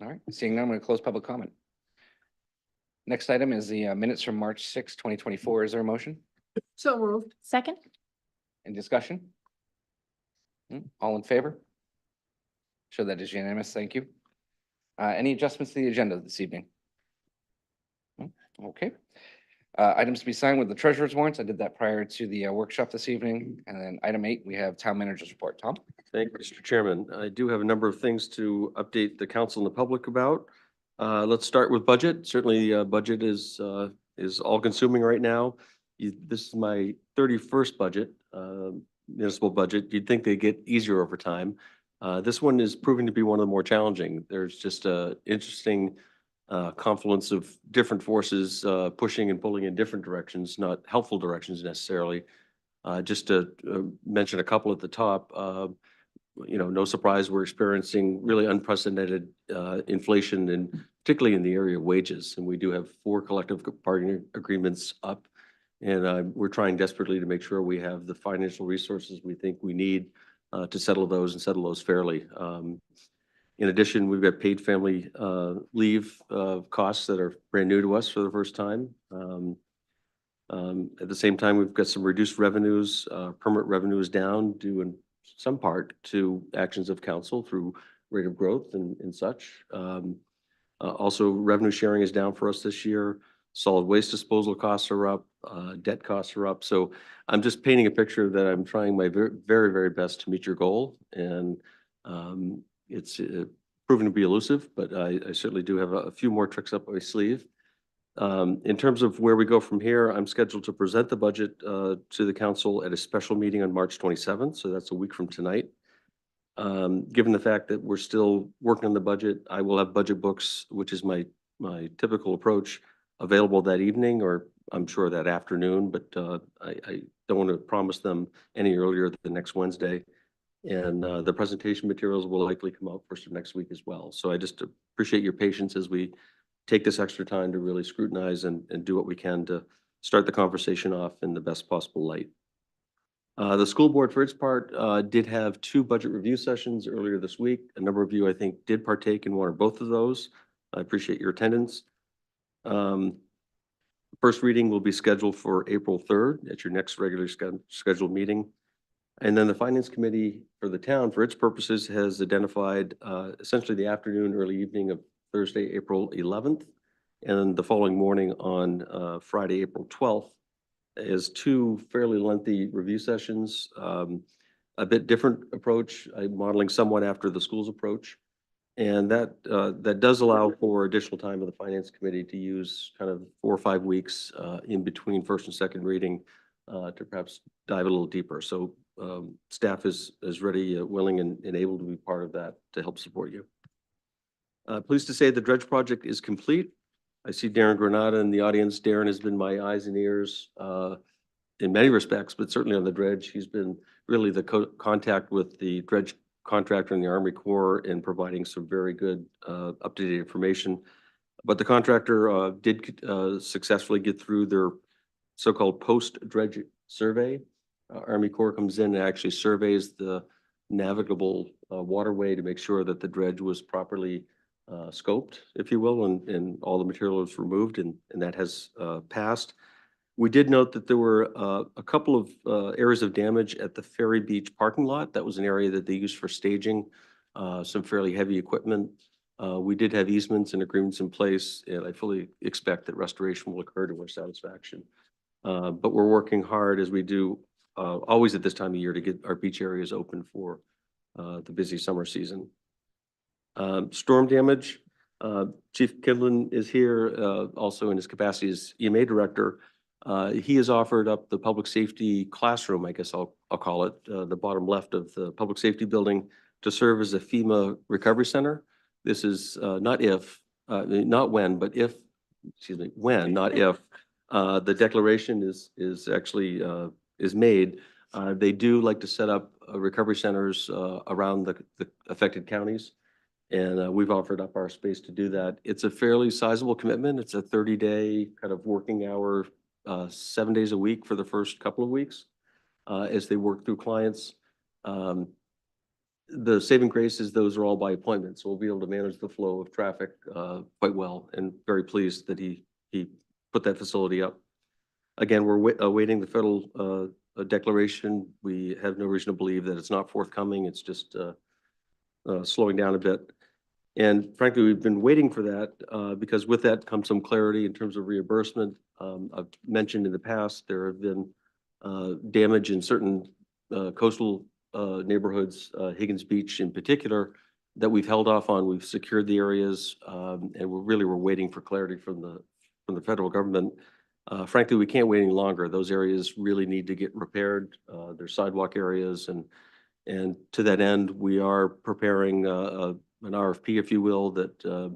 All right, seeing none, I'm going to close public comment. Next item is the minutes from March 6, 2024. Is there a motion? So moved. Second. Any discussion? All in favor? Show that is unanimous. Thank you. Any adjustments to the agenda this evening? Okay. Items to be signed with the treasurer's warrants. I did that prior to the workshop this evening. And then item 8, we have town manager's report. Tom? Thank you, Mr. Chairman. I do have a number of things to update the council and the public about. Let's start with budget. Certainly, budget is all consuming right now. This is my 31st budget. municipal budget. You'd think they get easier over time. This one is proving to be one of the more challenging. There's just a interesting confluence of different forces pushing and pulling in different directions, not helpful directions necessarily. Just to mention a couple at the top, no surprise, we're experiencing really unprecedented inflation, and particularly in the area of wages. And we do have 4 collective bargaining agreements up. And we're trying desperately to make sure we have the financial resources we think we need to settle those fairly. In addition, we've got paid family leave costs that are brand new to us for the first time. At the same time, we've got some reduced revenues. Permit revenue is down due in some part to actions of council through rate of growth and such. Also, revenue sharing is down for us this year. Solid waste disposal costs are up, debt costs are up. So I'm just painting a picture that I'm trying my very, very, very best to meet your goal. And it's proven to be elusive, but I certainly do have a few more tricks up my sleeve. In terms of where we go from here, I'm scheduled to present the budget to the council at a special meeting on March 27th. So that's a week from tonight. Given the fact that we're still working on the budget, I will have budget books, which is my typical approach, available that evening, or I'm sure that afternoon, but I don't want to promise them any earlier than next Wednesday. And the presentation materials will likely come out first of next week as well. So I just appreciate your patience as we take this extra time to really scrutinize and do what we can to start the conversation off in the best possible light. The school board, for its part, did have 2 budget review sessions earlier this week. A number of you, I think, did partake in one or both of those. I appreciate your attendance. First reading will be scheduled for April 3rd at your next regularly scheduled meeting. And then the Finance Committee for the town, for its purposes, has identified essentially the afternoon, early evening of Thursday, April 11th, and the following morning on Friday, April 12th, as 2 fairly lengthy review sessions. A bit different approach, modeling somewhat after the school's approach. And that does allow for additional time of the Finance Committee to use kind of 4 or 5 weeks in between first and second reading to perhaps dive a little deeper. So staff is ready, willing, and able to be part of that to help support you. Pleased to say the dredge project is complete. I see Darren Granada in the audience. Darren has been my eyes and ears in many respects, but certainly on the dredge. He's been really the contact with the dredge contractor in the Army Corps in providing some very good up-to-date information. But the contractor did successfully get through their so-called post-dredge survey. Army Corps comes in and actually surveys the navigable waterway to make sure that the dredge was properly scoped, if you will, and all the material was removed, and that has passed. We did note that there were a couple of areas of damage at the Ferry Beach parking lot. That was an area that they used for staging some fairly heavy equipment. We did have easements and agreements in place, and I fully expect that restoration will occur to our satisfaction. But we're working hard, as we do always at this time of year, to get our beach areas open for the busy summer season. Storm damage. Chief Kidlin is here also in his capacity as EMA director. He has offered up the public safety classroom, I guess I'll call it, the bottom left of the public safety building, to serve as a FEMA recovery center. This is not when, but if, excuse me, when, not if, the declaration is actually is made. They do like to set up recovery centers around the affected counties. And we've offered up our space to do that. It's a fairly sizable commitment. It's a 30-day kind of working hour, 7 days a week for the first couple of weeks as they work through clients. The saving grace is those are all by appointment, so we'll be able to manage the flow of traffic quite well, and very pleased that he put that facility up. Again, we're awaiting the federal declaration. We have no reason to believe that it's not forthcoming. It's just slowing down a bit. And frankly, we've been waiting for that because with that comes some clarity in terms of reimbursement. I've mentioned in the past, there have been damage in certain coastal neighborhoods, Higgins Beach in particular, that we've held off on. We've secured the areas and we're waiting for clarity from the federal government. Frankly, we can't wait any longer. Those areas really need to get repaired. They're sidewalk areas, and to that end, we are preparing an RFP, if you will, that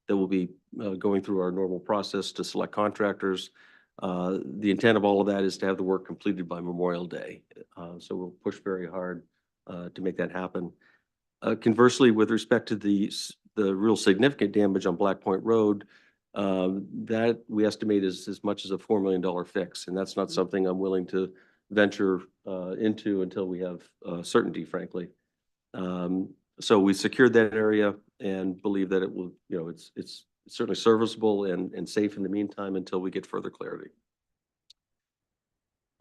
will be going through our normal process to select contractors. The intent of all of that is to have the work completed by Memorial Day. So we'll push very hard to make that happen. Conversely, with respect to the real significant damage on Black Point Road, that we estimate is as much as a $4 million fix, and that's not something I'm willing to venture into until we have certainty, frankly. So we secured that area and believe that it will, it's certainly serviceable and safe in the meantime until we get further clarity.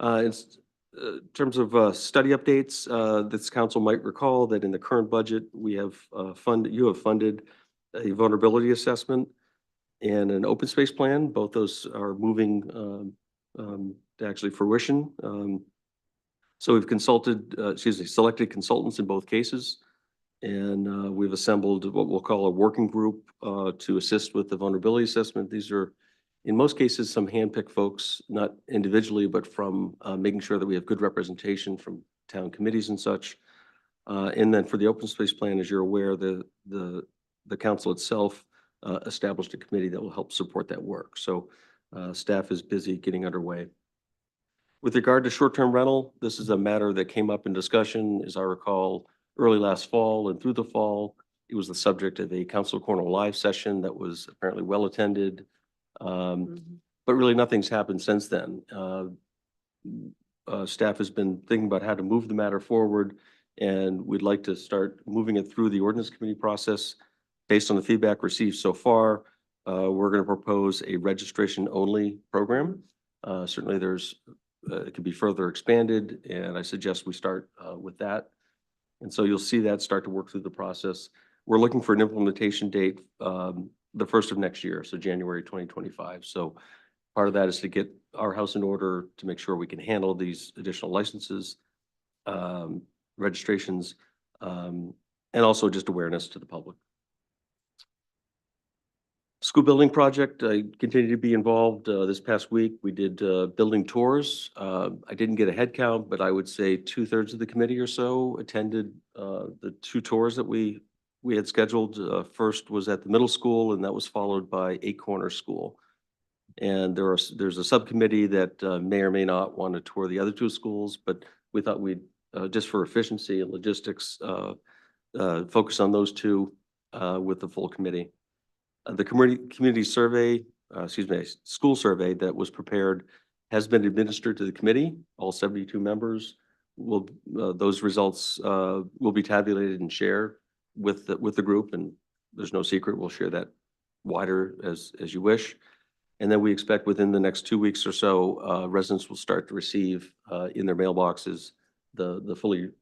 In terms of study updates, this council might recall that in the current budget, we have you have funded a vulnerability assessment and an open space plan. Both those are moving to actually fruition. So we've selected consultants in both cases. And we've assembled what we'll call a working group to assist with the vulnerability assessment. These are, in most cases, some handpicked folks, not individually, but from making sure that we have good representation from town committees and such. And then for the open space plan, as you're aware, the council itself established a committee that will help support that work. So staff is busy getting underway. With regard to short-term rental, this is a matter that came up in discussion, as I recall, early last fall and through the fall. It was the subject of a Council Corner Live session that was apparently well attended. But really nothing's happened since then. Staff has been thinking about how to move the matter forward, and we'd like to start moving it through the ordinance committee process. Based on the feedback received so far, we're going to propose a registration-only program. Certainly it could be further expanded, and I suggest we start with that. And so you'll see that start to work through the process. We're looking for an implementation date, the first of next year, so January 2025. So part of that is to get our house in order to make sure we can handle these additional licenses, registrations, and also just awareness to the public. School building project, I continue to be involved. This past week, we did building tours. I didn't get a head count, but I would say 2/3 of the committee or so attended the 2 tours that we had scheduled. First was at the middle school, and that was followed by Eight Corners School. And there's a subcommittee that may or may not want to tour the other 2 schools, but we thought we'd, just for efficiency and logistics, focus on those 2 with the full committee. The community survey, school survey that was prepared has been administered to the committee. All 72 members those results will be tabulated and shared with the group, and there's no secret. We'll share that wider as you wish. And then we expect within the next 2 weeks or so, residents will start to receive in their mailboxes the fully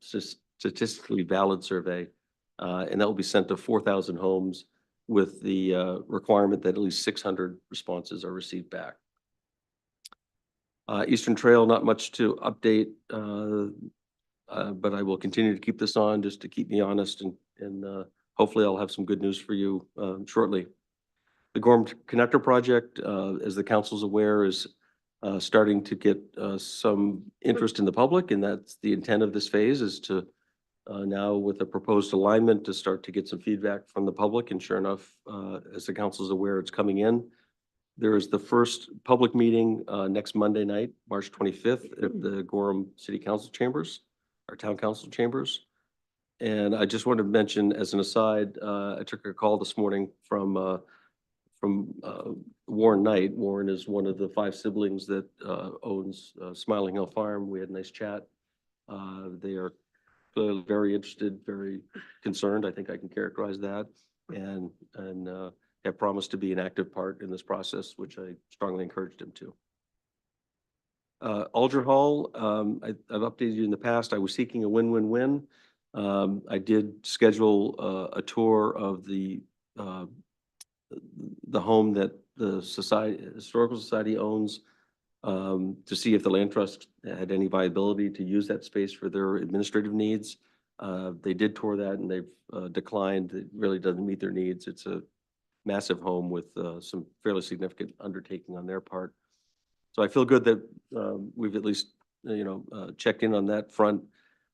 statistically valid survey, and that will be sent to 4,000 homes, with the requirement that at least 600 responses are received back. Eastern Trail, not much to update, but I will continue to keep this on just to keep me honest, and hopefully I'll have some good news for you shortly. The Gorham Connector project, as the council's aware, is starting to get some interest in the public, and that's the intent of this phase, is to now with a proposed alignment to start to get some feedback from the public. And sure enough, as the council is aware, it's coming in. There is the first public meeting next Monday night, March 25th, at the Gorham City Council chambers, our town council chambers. And I just wanted to mention as an aside, I took a call this morning from Warren Knight. Warren is one of the 5 siblings that owns Smiling Hill Farm. We had a nice chat. They are clearly very interested, very concerned. I think I can characterize that, and have promised to be an active part in this process, which I strongly encouraged him to. Alger Hall, I've updated you in the past. I was seeking a win-win-win. I did schedule a tour of the home that the Historical Society owns, to see if the land trust had any viability to use that space for their administrative needs. They did tour that, and they've declined. It really doesn't meet their needs. It's a massive home with some fairly significant undertaking on their part. So I feel good that we've at least, checked in on that front.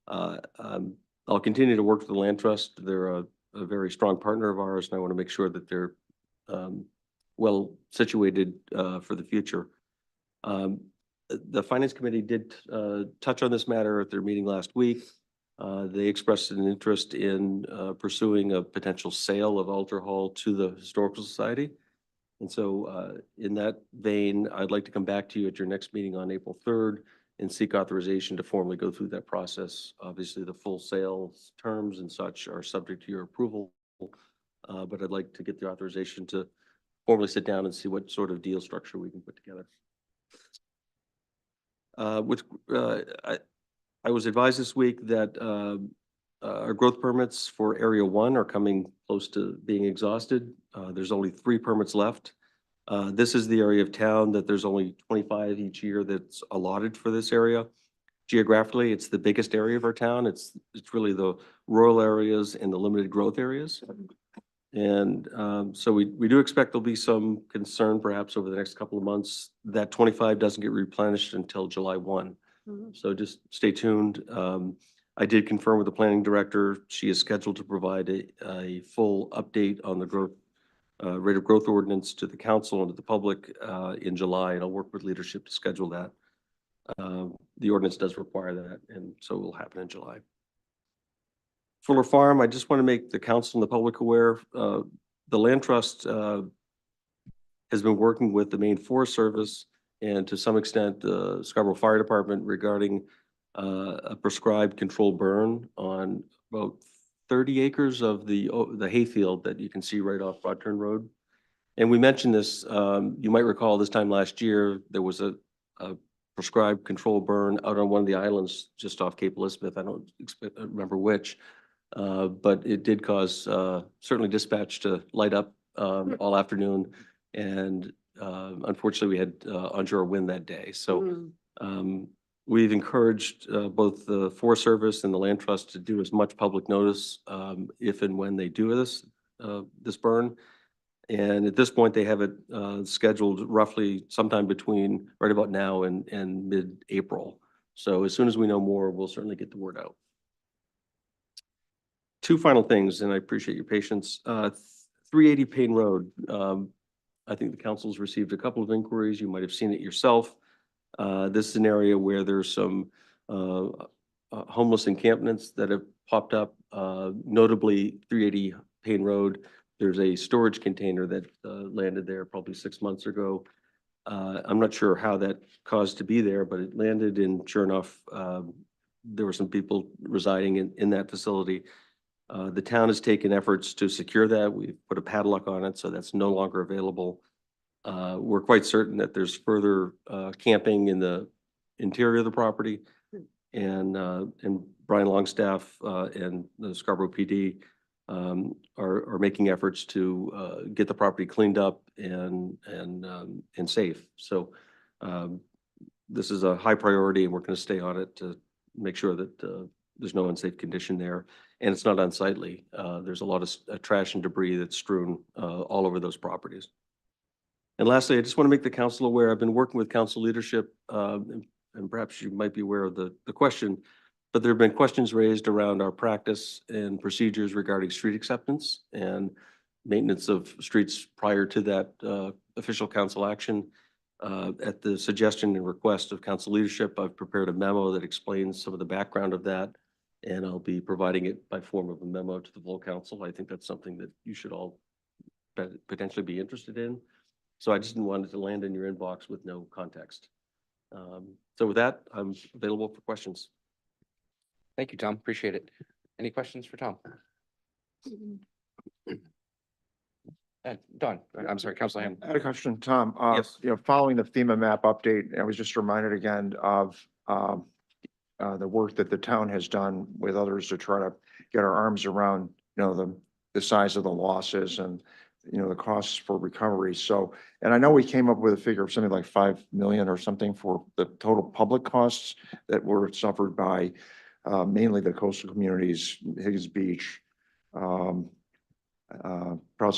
I'll continue to work with the Land Trust. They're a very strong partner of ours, and I want to make sure that they're well situated for the future. The Finance Committee did touch on this matter at their meeting last week. They expressed an interest in pursuing a potential sale of Alter Hall to the Historical Society. And so in that vein, I'd like to come back to you at your next meeting on April 3rd and seek authorization to formally go through that process. Obviously, the full sales terms and such are subject to your approval. But I'd like to get the authorization to formally sit down and see what sort of deal structure we can put together. I was advised this week that our growth permits for Area 1 are coming close to being exhausted. There's only 3 permits left. This is the area of town that there's only 25 each year that's allotted for this area. Geographically, it's the biggest area of our town. It's really the rural areas and the limited growth areas. And so we do expect there'll be some concern perhaps over the next couple of months that 25 doesn't get replenished until July 1. So just stay tuned. I did confirm with the planning director. She is scheduled to provide a full update on the growth rate of growth ordinance to the council and to the public in July, and I'll work with leadership to schedule that. The ordinance does require that, and so it will happen in July. Fuller Farm, I just want to make the council and the public aware, the Land Trust has been working with the Maine Forest Service and to some extent Scarborough Fire Department regarding a prescribed controlled burn on about 30 acres of the hayfield that you can see right off Broad Turn Road. And we mentioned this, you might recall this time last year, there was a prescribed controlled burn out on one of the islands just off Cape Elizabeth. I don't remember which, but it did cause certainly dispatch to light up all afternoon. And unfortunately, we had onshore wind that day. So we've encouraged both the Forest Service and the Land Trust to do as much public notice if and when they do this burn. And at this point, they have it scheduled roughly sometime between right about now and mid-April. So as soon as we know more, we'll certainly get the word out. 2 final things, and I appreciate your patience. 380 Payne Road. I think the council's received a couple of inquiries. You might have seen it yourself. This is an area where there's some homeless encampments that have popped up, notably 380 Payne Road. There's a storage container that landed there probably 6 months ago. I'm not sure how that caused to be there, but it landed, and sure enough, there were some people residing in that facility. The town has taken efforts to secure that. We've put a padlock on it, so that's no longer available. We're quite certain that there's further camping in the interior of the property, and Brian Longstaff and the Scarborough PD are making efforts to get the property cleaned up and safe. So this is a high priority, and we're going to stay on it to make sure that there's no unsafe condition there, and it's not unsightly. There's a lot of trash and debris that's strewn all over those properties. And lastly, I just want to make the council aware, I've been working with council leadership, and perhaps you might be aware of the question, but there have been questions raised around our practice and procedures regarding street acceptance and maintenance of streets prior to that official council action. At the suggestion and request of council leadership, I've prepared a memo that explains some of the background of that, and I'll be providing it by form of a memo to the full council. I think that's something that you should all potentially be interested in. So I just didn't want it to land in your inbox with no context. So with that, I'm available for questions. Thank you, Tom. Appreciate it. Any questions for Tom? Don, I'm sorry, Councilor Ham. I had a question, Tom. Yes. Following the FEMA map update, I was just reminded again of the work that the town has done with others to try to get our arms around, the size of the losses and, the costs for recovery. So, and I know we came up with a figure of something like 5 million or something for the total public costs that were suffered by mainly the coastal communities, Higgins Beach, Prouts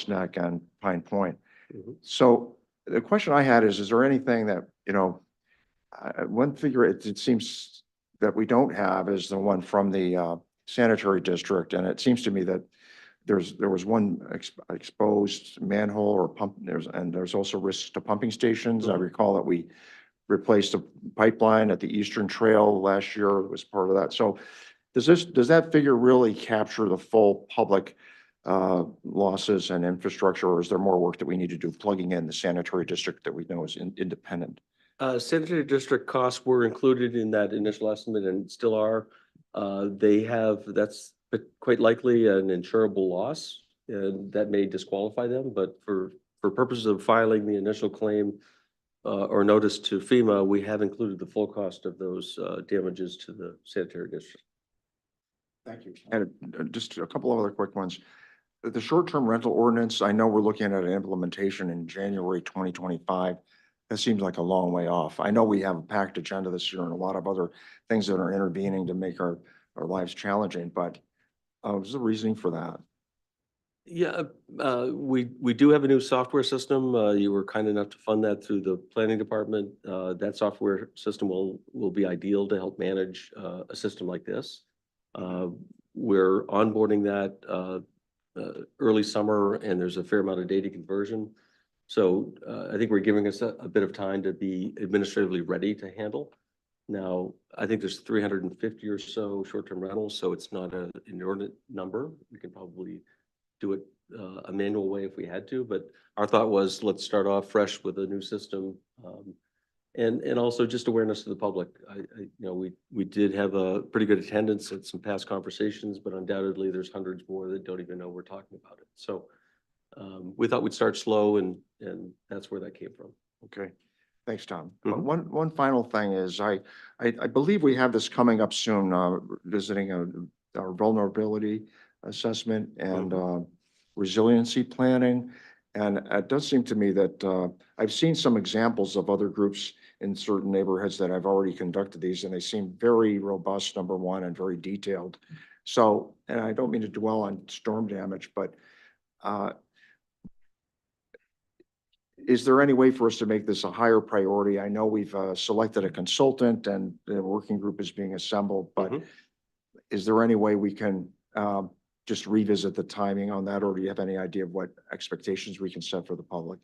Neck and Pine Point. So the question I had is there anything that, One figure it seems that we don't have is the one from the sanitary district. And it seems to me that there was one exposed manhole or pump, there's also risks to pumping stations. I recall that we replaced a pipeline at the Eastern Trail last year. It was part of that. So does that figure really capture the full public losses and infrastructure, or is there more work that we need to do plugging in the sanitary district that we know is independent? Sanitary district costs were included in that initial estimate and still are. They have, that's quite likely an insurable loss, and that may disqualify them, but for purposes of filing the initial claim or notice to FEMA, we have included the full cost of those damages to the sanitary district. Thank you. And just a couple of other quick ones. The short-term rental ordinance, I know we're looking at an implementation in January 2025. That seems like a long way off. I know we have a packed agenda this year and a lot of other things that are intervening to make our lives challenging, but what's the reasoning for that? Yeah, we do have a new software system. You were kind enough to fund that through the planning department. That software system will be ideal to help manage a system like this. We're onboarding that early summer, and there's a fair amount of data conversion. So I think we're giving us a bit of time to be administratively ready to handle. Now, I think there's 350 or so short-term rentals, so it's not an inordinate number. We can probably do it a manual way if we had to, but our thought was let's start off fresh with a new system. And also just awareness to the public. We did have a pretty good attendance at some past conversations, but undoubtedly there's hundreds more that don't even know we're talking about it. So we thought we'd start slow, and that's where that came from. Okay, thanks, Tom. Mhm. One final thing is I believe we have this coming up soon, visiting our vulnerability assessment and resiliency planning. And it does seem to me that I've seen some examples of other groups in certain neighborhoods that I've already conducted these, and they seem very robust, number one, and very detailed. So, and I don't mean to dwell on storm damage, but is there any way for us to make this a higher priority? I know we've selected a consultant and the working group is being assembled, but is there any way we can just revisit the timing on that, or do you have any idea of what expectations we can set for the public?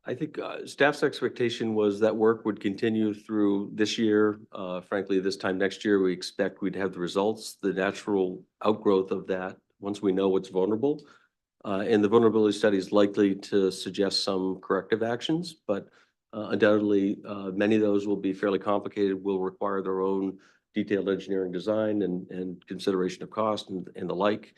I think staff's expectation was that work would continue through this year. Frankly, this time next year, we expect we'd have the results, the natural outgrowth of that once we know what's vulnerable. And the vulnerability study is likely to suggest some corrective actions, but undoubtedly, many of those will be fairly complicated, will require their own detailed engineering design and consideration of cost and the like.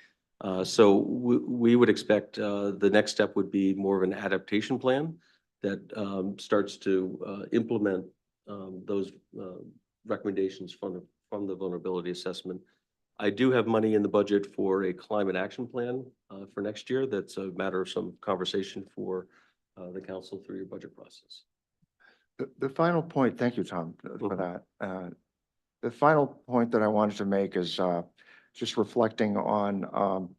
So we would expect the next step would be more of an adaptation plan that starts to implement those recommendations from the vulnerability assessment. I do have money in the budget for a climate action plan for next year. That's a matter of some conversation for the council through your budget process. The final point, thank you, Tom, for that. The final point that I wanted to make is just reflecting on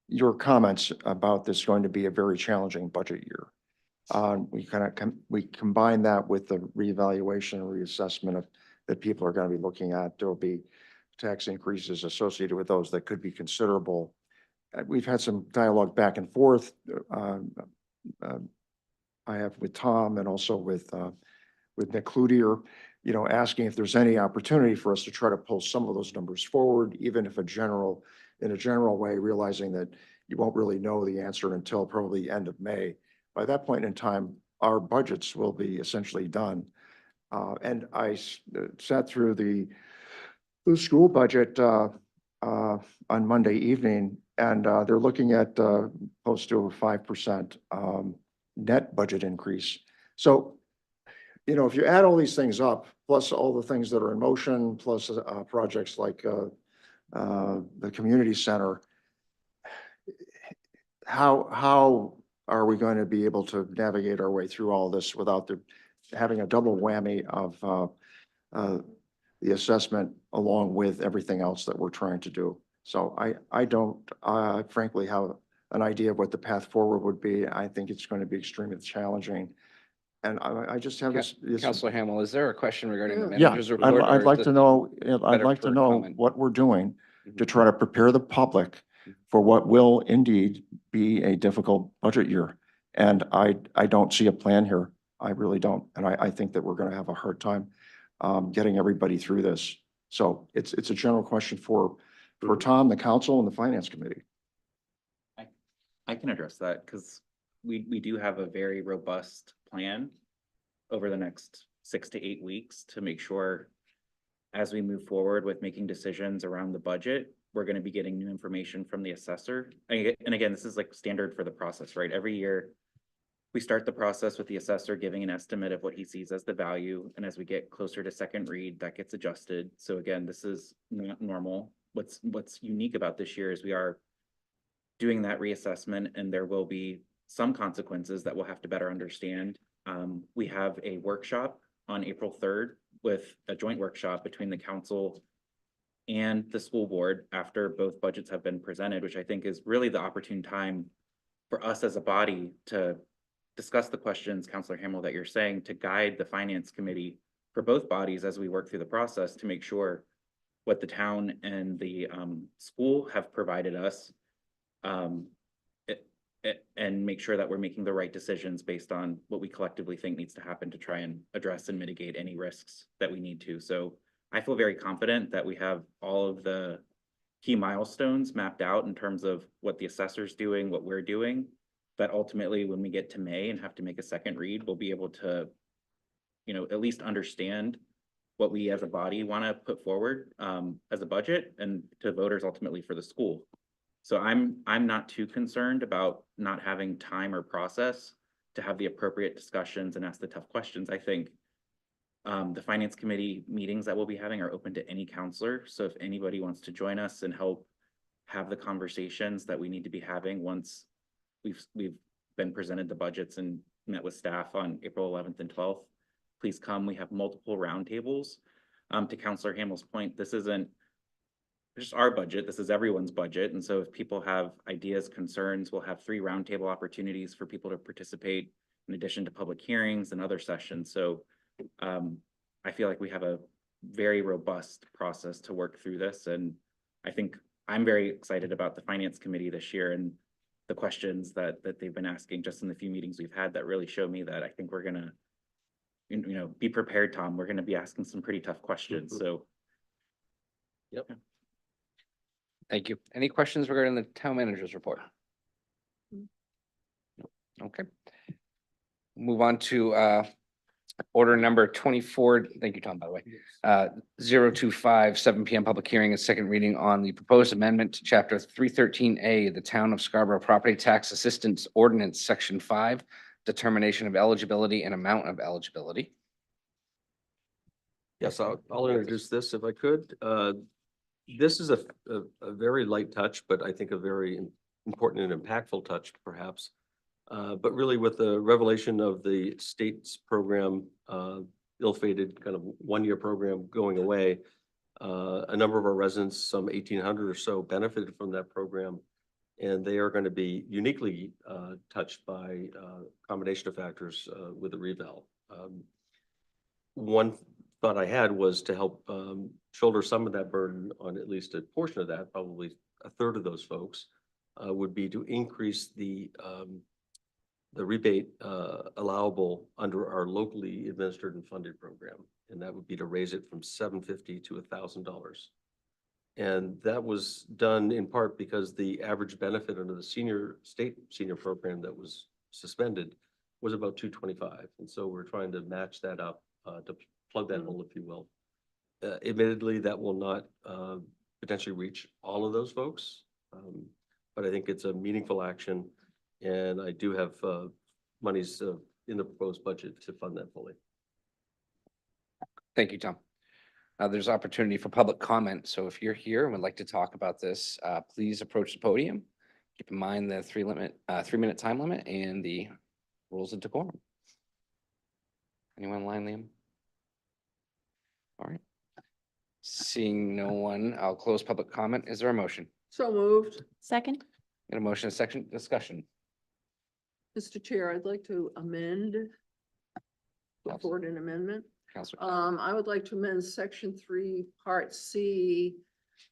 your comments about this going to be a very challenging budget year. We combine that with the reevaluation and reassessment that people are going to be looking at. There will be tax increases associated with those that could be considerable. We've had some dialogue back and forth. I have with Tom and also with Nick Cloutier, asking if there's any opportunity for us to try to pull some of those numbers forward, even if in a general way, realizing that you won't really know the answer until probably end of May. By that point in time, our budgets will be essentially done. And I sat through the school budget on Monday evening, and they're looking at close to a 5% net budget increase. So, if you add all these things up, plus all the things that are in motion, plus projects like the community center, how are we going to be able to navigate our way through all this without having a double whammy of the assessment along with everything else that we're trying to do? So I don't frankly have an idea of what the path forward would be. I think it's going to be extremely challenging. And I just have this. Counselor Hamel, is there a question regarding the Yeah, manager's report? or I'd is like to this know, I'd better like to for know comment? what we're doing to Mhm. try to prepare the public for what will indeed be a difficult budget year. And I don't see a plan here. I really don't. And I think that we're going to have a hard time getting everybody through this. So it's a general question for Tom, the council, and the finance committee. I can address that because we do have a very robust plan over the next 6 to 8 weeks to make sure as we move forward with making decisions around the budget, we're going to be getting new information from the assessor. And again, this is like standard for the process, right? Every year we start the process with the assessor giving an estimate of what he sees as the value. And as we get closer to second read, that gets adjusted. So again, this is not normal. What's unique about this year is we are doing that reassessment, and there will be some consequences that we'll have to better understand. We have a workshop on April 3rd with a joint workshop between the council and the school board after both budgets have been presented, which I think is really the opportune time for us as a body to discuss the questions, Counselor Hamel, that you're saying, to guide the finance committee for both bodies as we work through the process to make sure what the town and the school have provided us and make sure that we're making the right decisions based on what we collectively think needs to happen to try and address and mitigate any risks that we need to. So I feel very confident that we have all of the key milestones mapped out in terms of what the assessor's doing, what we're doing, that ultimately when we get to May and have to make a second read, we'll be able to, you know, at least understand what we as a body want to put forward as a budget and to voters ultimately for the school. So I'm not too concerned about not having time or process to have the appropriate discussions and ask the tough questions. I think the finance committee meetings that we'll be having are open to any counselor. So if anybody wants to join us and help have the conversations that we need to be having once we've been presented the budgets and met with staff on April 11th and 12th, please come. We have multiple roundtables. To Counselor Hamel's point, this isn't just our budget, this is everyone's budget. And so if people have ideas, concerns, we'll have 3 roundtable opportunities for people to participate in addition to public hearings and other sessions. So I feel like we have a very robust process to work through this. And I think I'm very excited about the finance committee this year and the questions that they've been asking just in the few meetings we've had that really show me that I think we're gonna, you know, be prepared, Tom. We're gonna be asking some pretty tough questions. So. Yep. Thank you. Any questions regarding the town manager's report? Okay. Move on to order number 24. Thank you, Tom, by the way. 025, 7 PM public hearing and second reading on the proposed amendment to chapter 313A, the Town of Scarborough Property Tax Assistance Ordinance, Section 5, determination of eligibility and amount of eligibility. Yes, I'll introduce this if I could. This is a very light touch, but I think a very important and impactful touch perhaps. But really with the revelation of the state's program, ill-fated kind of one-year program going away, a number of our residents, some 1,800 or so, benefited from that program. And they are going to be uniquely touched by a combination of factors with the reval. One thought I had was to help shoulder some of that burden on at least a portion of that, probably a third of those folks, would be to increase the rebate allowable under our locally administered and funded program. And that would be to raise it from $750 to $1,000. And that was done in part because the average benefit under the state senior program that was suspended was about $225. And so we're trying to match that up to plug that hole, if you will. Admittedly, that will not potentially reach all of those folks, but I think it's a meaningful action, and I do have monies in the proposed budget to fund that fully. Thank you, Tom. There's opportunity for public comment. So if you're here and would like to talk about this, please approach the podium. Keep in mind the 3-minute time limit and the rules of decorum. Anyone in line, Liam? All right. Seeing no one, I'll close public comment. Is there a motion? So moved. Second? Get a motion, a section discussion. Mr. Chair, I'd like to amend put Council- forward an amendment. Counselor. I would like to amend section 3, part C,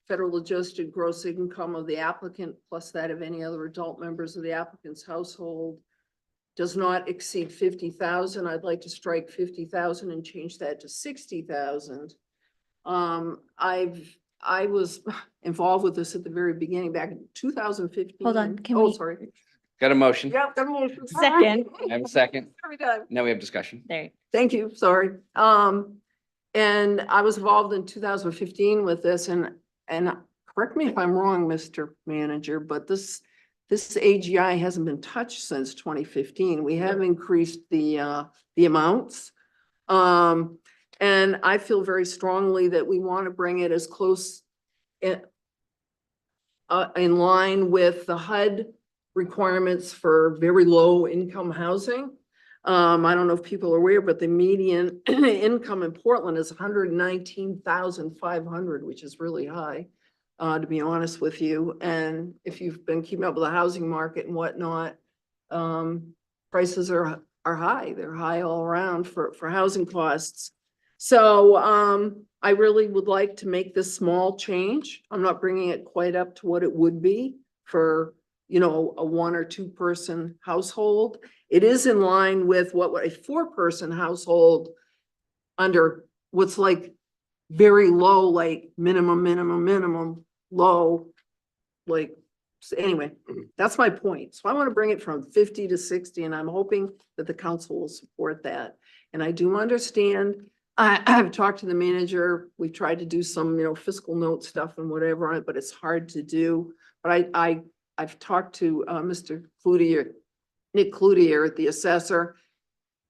federal adjusted gross income of the applicant plus that of any other adult members of the applicant's household does not exceed 50,000. I'd like to strike 50,000 and change that to 60,000. I was involved with this at the very beginning, back in 2015. Hold on, can Oh, we- sorry. Got a motion? Yeah, got a motion. Second. I have a second. Every time. Now we have discussion. There. Thank you, sorry. And I was involved in 2015 with this and correct me if I'm wrong, Mr. Manager, but this AGI hasn't been touched since 2015. We have increased the amounts. And I feel very strongly that we want to bring it as close in line with the HUD requirements for very low income housing. I don't know if people are aware, but the median income in Portland is 119,500, which is really high, to be honest with you. And if you've been keeping up with the housing market and whatnot, prices are high. They're high all around for housing costs. So, I really would like to make this small change. I'm not bringing it quite up to what it would be for, you know, a 1 or 2 person household. It is in line with what a 4-person household under what's like very low, like minimum, low, like, so anyway, that's my point. So I want to bring it from 50 to 60, and I'm hoping that the council will support that. And I do understand, I've talked to the manager, we've tried to do some, you know, fiscal note stuff and whatever, but it's hard to do. But I've talked to Mr. Cloutier, Nick Cloutier, the assessor.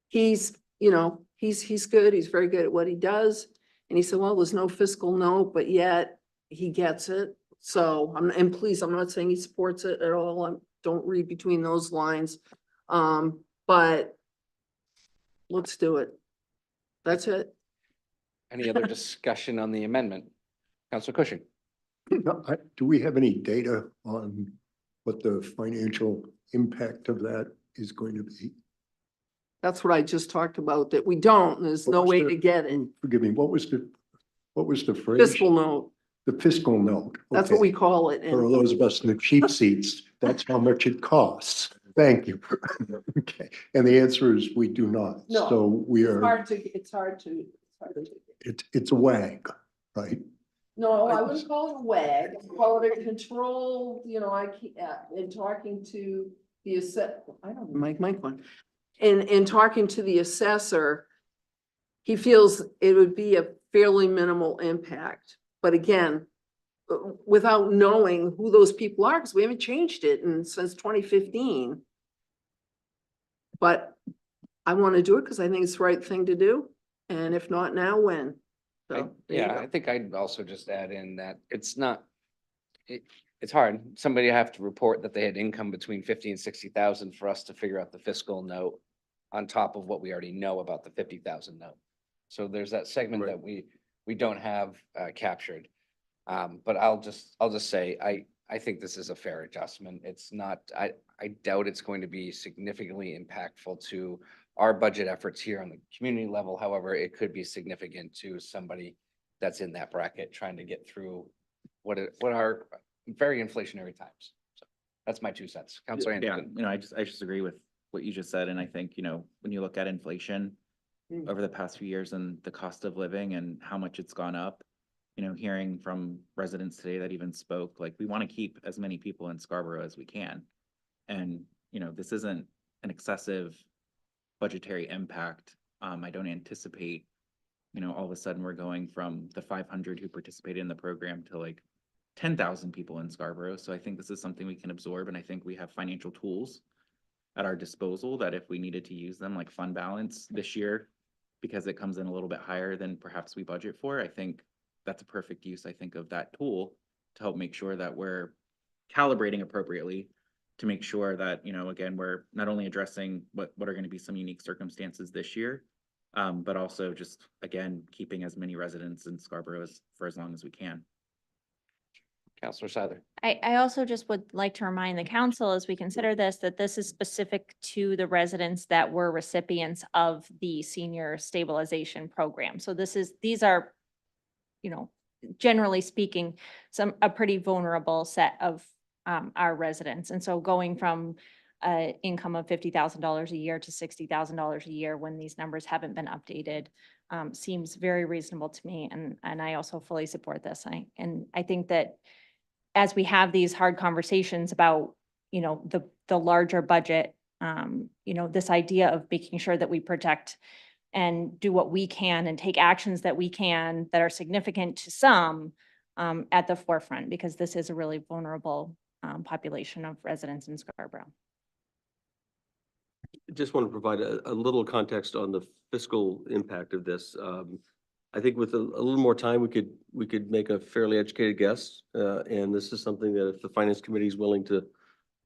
He's, you know, he's good. He's very good at what he does. And he said, well, there's no fiscal note, but yet he gets it. So and please, I'm not saying he supports it at all. Don't read between those lines. But let's do it. That's it. Any other discussion on the amendment? Counselor Cushing? Do we have any data on what the financial impact of that is going to be? That's what I just talked about, that we don't, and there's no way to get it. Forgive me, what was the phrase? Fiscal note, The fiscal note. that's what Okay. we call it. For And those of us in the cheap seats, that's how much it costs. Thank you. Okay, and the answer is we do not. No, So we it's are, hard to. it's a wag, right? No, I wouldn't call it a wag, I'd call it a control, you know, in talking to the I don't, mic one. In talking to the assessor, he feels it would be a fairly minimal impact. But again, without knowing who those people are, because we haven't changed it since 2015. But I want to do it because I think it's the right thing to do. And if not now, when? So, there you Yeah, go. I think I'd also just add in that it's not, it's hard. Somebody have to report that they had income between 50 and 60,000 for us to figure out the fiscal note on top of what we already know about the 50,000 note. So there's that segment that we don't have captured. But I'll just say, I think this is a fair adjustment. It's not, I doubt it's going to be significantly impactful to our budget efforts here on the community level. However, it could be significant to somebody that's in that bracket trying to get through what are very inflationary times. So that's my 2 cents. Counselor Yeah, Anderson. you know, I just agree with what you just said. And I think, you know, when you look at inflation over the past few years and the cost of living and how much it's gone up, you know, hearing from residents today that even spoke, like, we want to keep as many people in Scarborough as we can. And, you know, this isn't an excessive budgetary impact. I don't anticipate, you know, all of a sudden we're going from the 500 who participated in the program to like 10,000 people in Scarborough. So I think this is something we can absorb. And I think we have financial tools at our disposal that if we needed to use them, like fund balance this year, because it comes in a little bit higher than perhaps we budget for, I think that's a perfect use, I think, of that tool to help make sure that we're calibrating appropriately to make sure that, you know, again, we're not only addressing what are going to be some unique circumstances this year, but also just, again, keeping as many residents in Scarborough for as long as we can. Counselor Seiler. I also just would like to remind the council as we consider this, that this is specific to the residents that were recipients of the senior stabilization program. So these are, you know, generally speaking, a pretty vulnerable set of our residents. And so going from income of $50,000 a year to $60,000 a year when these numbers haven't been updated seems very reasonable to me. And I also fully support this. I think that as we have these hard conversations about, you know, the larger budget, you know, this idea of making sure that we protect and do what we can and take actions that we can that are significant to some at the forefront, because this is a really vulnerable population of residents in Scarborough. Just want to provide a little context on the fiscal impact of this. I think with a little more time, we could make a fairly educated guess. And this is something that if the finance committee is willing to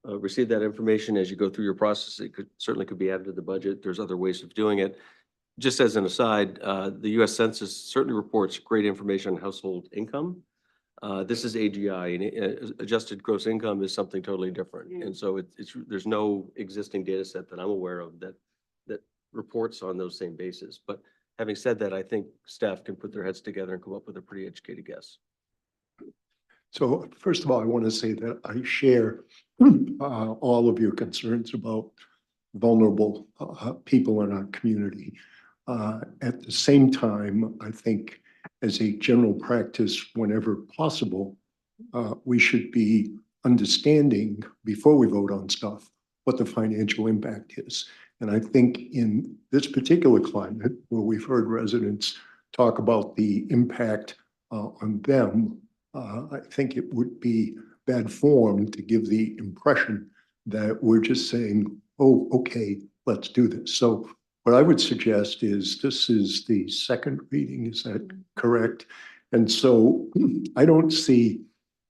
receive that information as you go through your process, it certainly could be added to the budget. There's other ways of doing it. Just as an aside, the US Census certainly reports great information on household income. This is AGI, and adjusted gross income is something totally different. And so there's no existing data set that I'm aware of that reports on those same bases. But having said that, I think staff can put their heads together and come up with a pretty educated guess. So first of all, I want to say that I share all of your concerns about vulnerable people in our community. At the same time, I think as a general practice, whenever possible, we should be understanding before we vote on stuff, what the financial impact is. And I think in this particular climate, where we've heard residents talk about the impact on them, I think it would be bad form to give the impression that we're just saying, oh, okay, let's do this. So what I would suggest is this is the second reading, is that correct? And so I don't see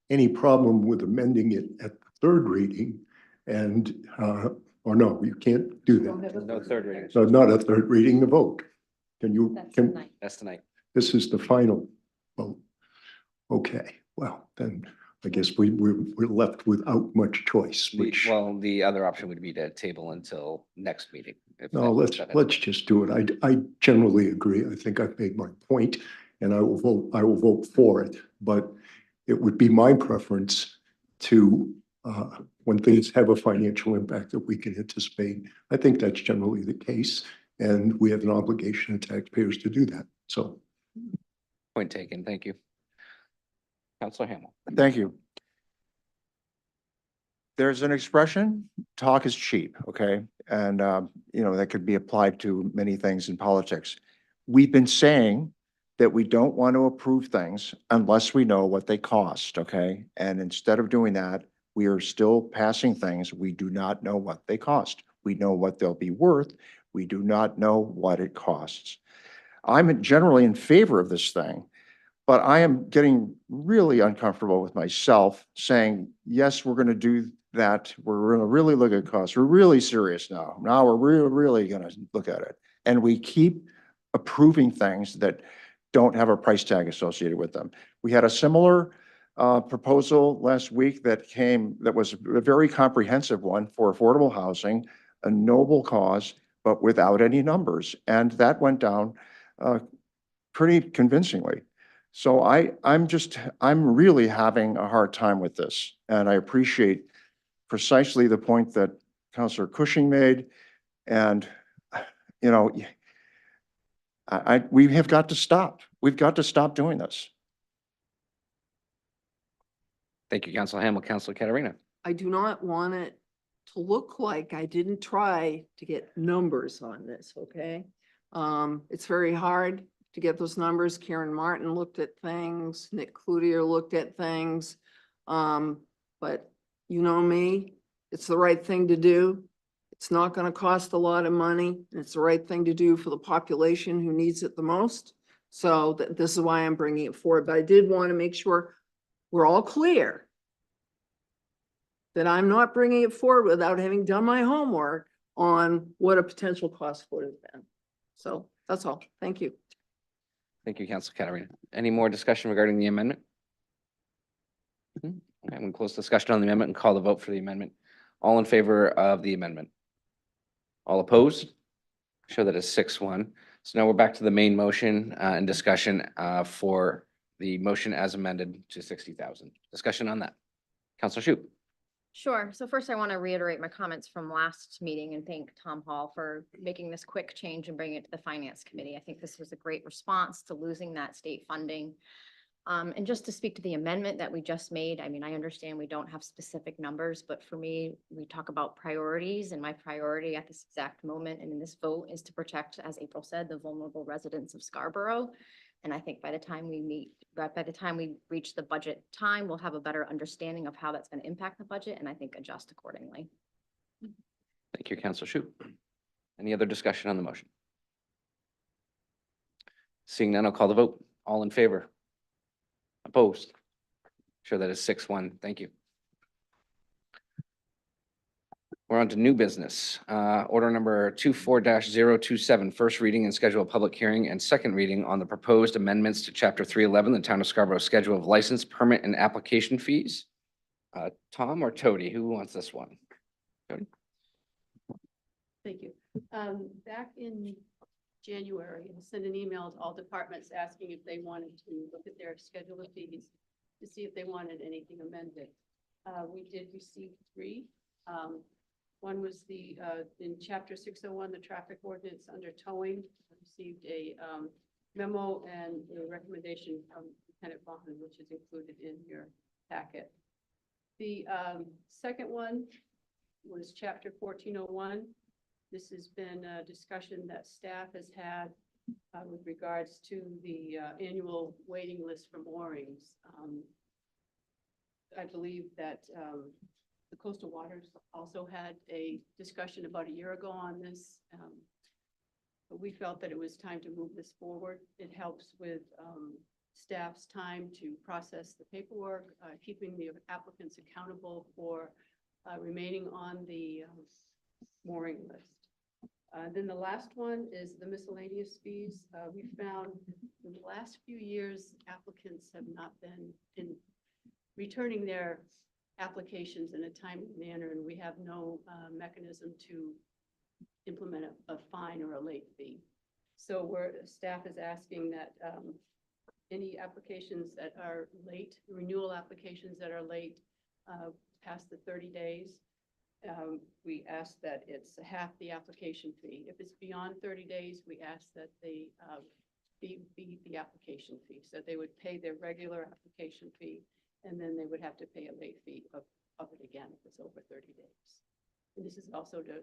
any problem with amending it at the third reading. And, or no, you can't do that. No third reading. So not a third reading, the vote. Can you, That's tonight. this is the final vote. Okay, well, then I guess we're left without much choice, which. Well, the other option would be to table until next meeting. No, let's just do it. I generally agree. I think I've made my point, and I will vote for it. But it would be my preference to, when things have a financial impact that we can anticipate. I think that's generally the case, and we have an obligation to taxpayers to do that. So. Point taken. Thank you. Counselor Hamel. Thank you. There's an expression, talk is cheap, okay? And, you know, that could be applied to many things in politics. We've been saying that we don't want to approve things unless we know what they cost, okay? And instead of doing that, we are still passing things. We do not know what they cost. We know what they'll be worth. We do not know what it costs. I'm generally in favor of this thing, but I am getting really uncomfortable with myself saying, yes, we're going to do that. We're going to really look at costs. We're really serious now. Now we're really going to look at it. And we keep approving things that don't have a price tag associated with them. We had a similar proposal last week that was a very comprehensive one for affordable housing, a noble cause, but without any numbers. And that went down pretty convincingly. So I'm really having a hard time with this. And I appreciate precisely the point that Councillor Cushing made. And, you know, we have got to stop. We've got to stop doing this. Thank you, Counselor Hamel. Counselor Katarina. I do not want it to look like I didn't try to get numbers on this, okay? It's very hard to get those numbers. Karen Martin looked at things, Nick Cloutier looked at things. But you know me, it's the right thing to do. It's not going to cost a lot of money. And it's the right thing to do for the population who needs it the most. So this is why I'm bringing it forward. But I did want to make sure we're all clear that I'm not bringing it forward without having done my homework on what a potential cost would have been. So that's all. Thank you. Thank you, Counselor Katarina. Any more discussion regarding the amendment? Okay, I'm going to close discussion on the amendment and call the vote for the amendment. All in favor of the amendment? All opposed? Show that as 6-1. So now we're back to the main motion and discussion for the motion as amended to 60,000. Discussion on that. Counselor Shu. Sure. So first I want to reiterate my comments from last meeting and thank Tom Hall for making this quick change and bringing it to the Finance Committee. I think this was a great response to losing that state funding. And just to speak to the amendment that we just made, I mean, I understand we don't have specific numbers, but for me, we talk about priorities, and my priority at this exact moment and in this vote is to protect, as April said, the vulnerable residents of Scarborough. And I think by the time we meet, by the time we reach the budget time, we'll have a better understanding of how that's going to impact the budget, and I think adjust accordingly. Thank you, Counselor Shu. Any other discussion on the motion? Seeing none, I'll call the vote. All in favor? Opposed? Sure that is 6-1. Thank you. We're on to new business. Order number 24-027, first reading and schedule a public hearing and second reading on the proposed amendments to Chapter 311, the Town of Scarborough Schedule of License, Permit, and Application Fees. Tom or Tody, who wants this one? Tody? Thank you. Back in January, I sent an email to all departments asking if they wanted to look at their schedule of fees to see if they wanted anything amended. We did receive 3. One was the, in Chapter 601, the traffic ordinance under towing, I received a memo and a recommendation from Lieutenant Bond, which is included in your packet. The second one was Chapter 1401. This has been a discussion that staff has had with regards to the annual waiting list for moorings. I believe that the Coastal Waters also had a discussion about a year ago on this. But we felt that it was time to move this forward. It helps with staff's time to process the paperwork, keeping the applicants accountable for remaining on the mooring list. Then the last one is the miscellaneous fees. We found in the last few years, applicants have not been in returning their applications in a timely manner, and we have no mechanism to implement a fine or a late fee. So staff is asking that any applications that are late, renewal applications that are late past the 30 days, we ask that it's half the application fee. If it's beyond 30 days, we ask that they be the application fee. So they would pay their regular application fee, and then they would have to pay a late fee of it again if it's over 30 days. And this is also to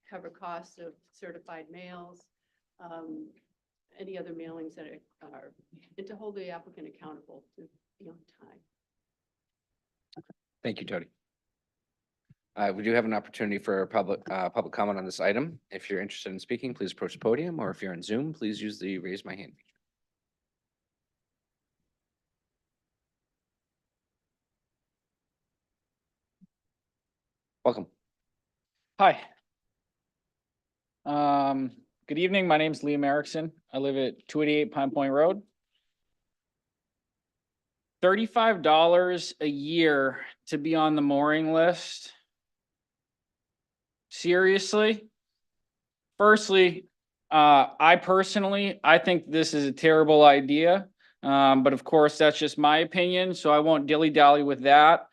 cover costs of certified mails, any other mailings that are, and to hold the applicant accountable to be on time. Thank you, Tody. We do have an opportunity for public comment on this item. If you're interested in speaking, please approach the podium, or if you're on Zoom, please use the raise my hand feature. Welcome. Hi. Good evening. My name's Liam Erickson. I live at 288 Pine Point Road. $35 a year to be on the mooring list. Seriously? Firstly, I think this is a terrible idea. But of course, that's just my opinion, so I won't dilly-dally with that.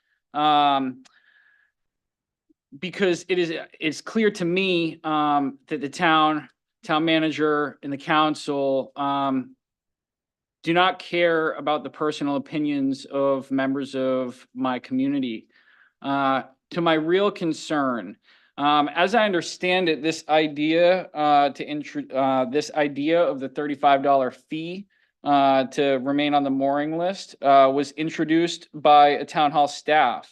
Because it's clear to me that the town manager and the council do not care about the personal opinions of members of my community. To my real concern, as I understand it, this idea of the $35 fee to remain on the mooring list was introduced by a town hall staff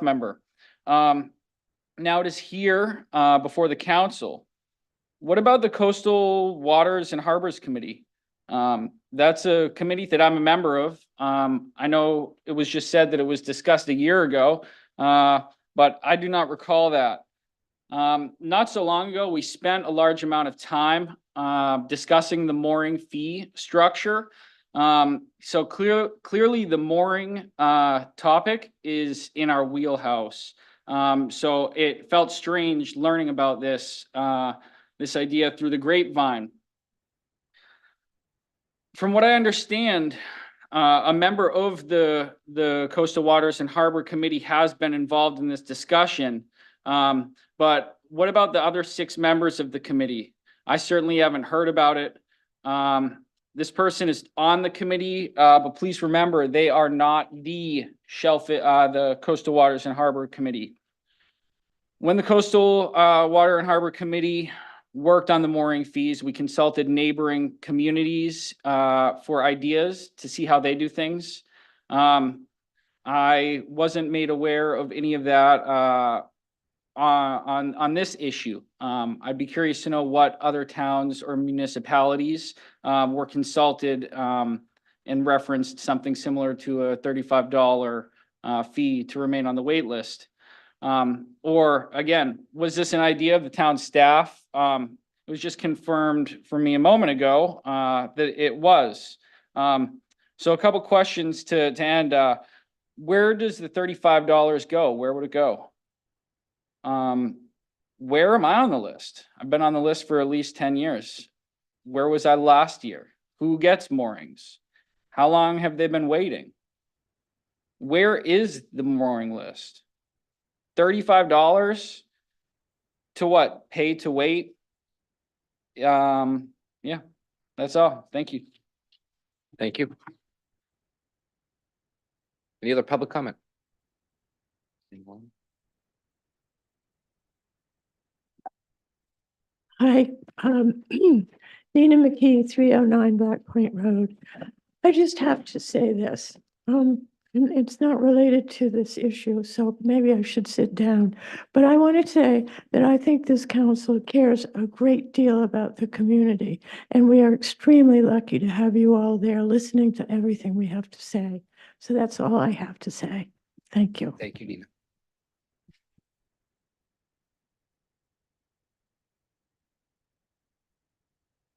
member. Now it is here before the council. What about the Coastal Waters and Harbors Committee? That's a committee that I'm a member of. I know it was just said that it was discussed a year ago, but I do not recall that. Not so long ago, we spent a large amount of time discussing the mooring fee structure. So clearly the mooring, topic is in our wheelhouse. So it felt strange learning about this, this idea through the grapevine. From what I understand, a member of the Coastal Waters and Harbor Committee has been involved in this discussion. But what about the other 6 members of the committee? I certainly haven't heard about it. This person is on the committee, but please remember, they are not the the Coastal Waters and Harbor Committee. When the Coastal Water and Harbor Committee worked on the mooring fees, we consulted neighboring communities for ideas to see how they do things. I wasn't made aware of any of that on this issue. I'd be curious to know what other towns or municipalities were consulted and referenced something similar to a $35 fee to remain on the wait list. Or again, was this an idea of the town staff? It was just confirmed for me a moment ago that it was. So a couple questions to end. Where does the $35 go? Where would it go? Where am I on the list? I've been on the list for at least 10 years. Where was I last year? Who gets moorings? How long have they been waiting? Where is the mooring list? $35 to what? Pay to wait? Yeah, that's all. Thank you. Thank you. Any other public comment? Anyone? Hi, Nina McKee, 309 Black Point Road. I just have to say this. And it's not related to this issue, so maybe I should sit down. But I want to say that I think this council cares a great deal about the community, and we are extremely lucky to have you all there listening to everything we have to say. So that's all I have to say. Thank you. Thank you, Nina.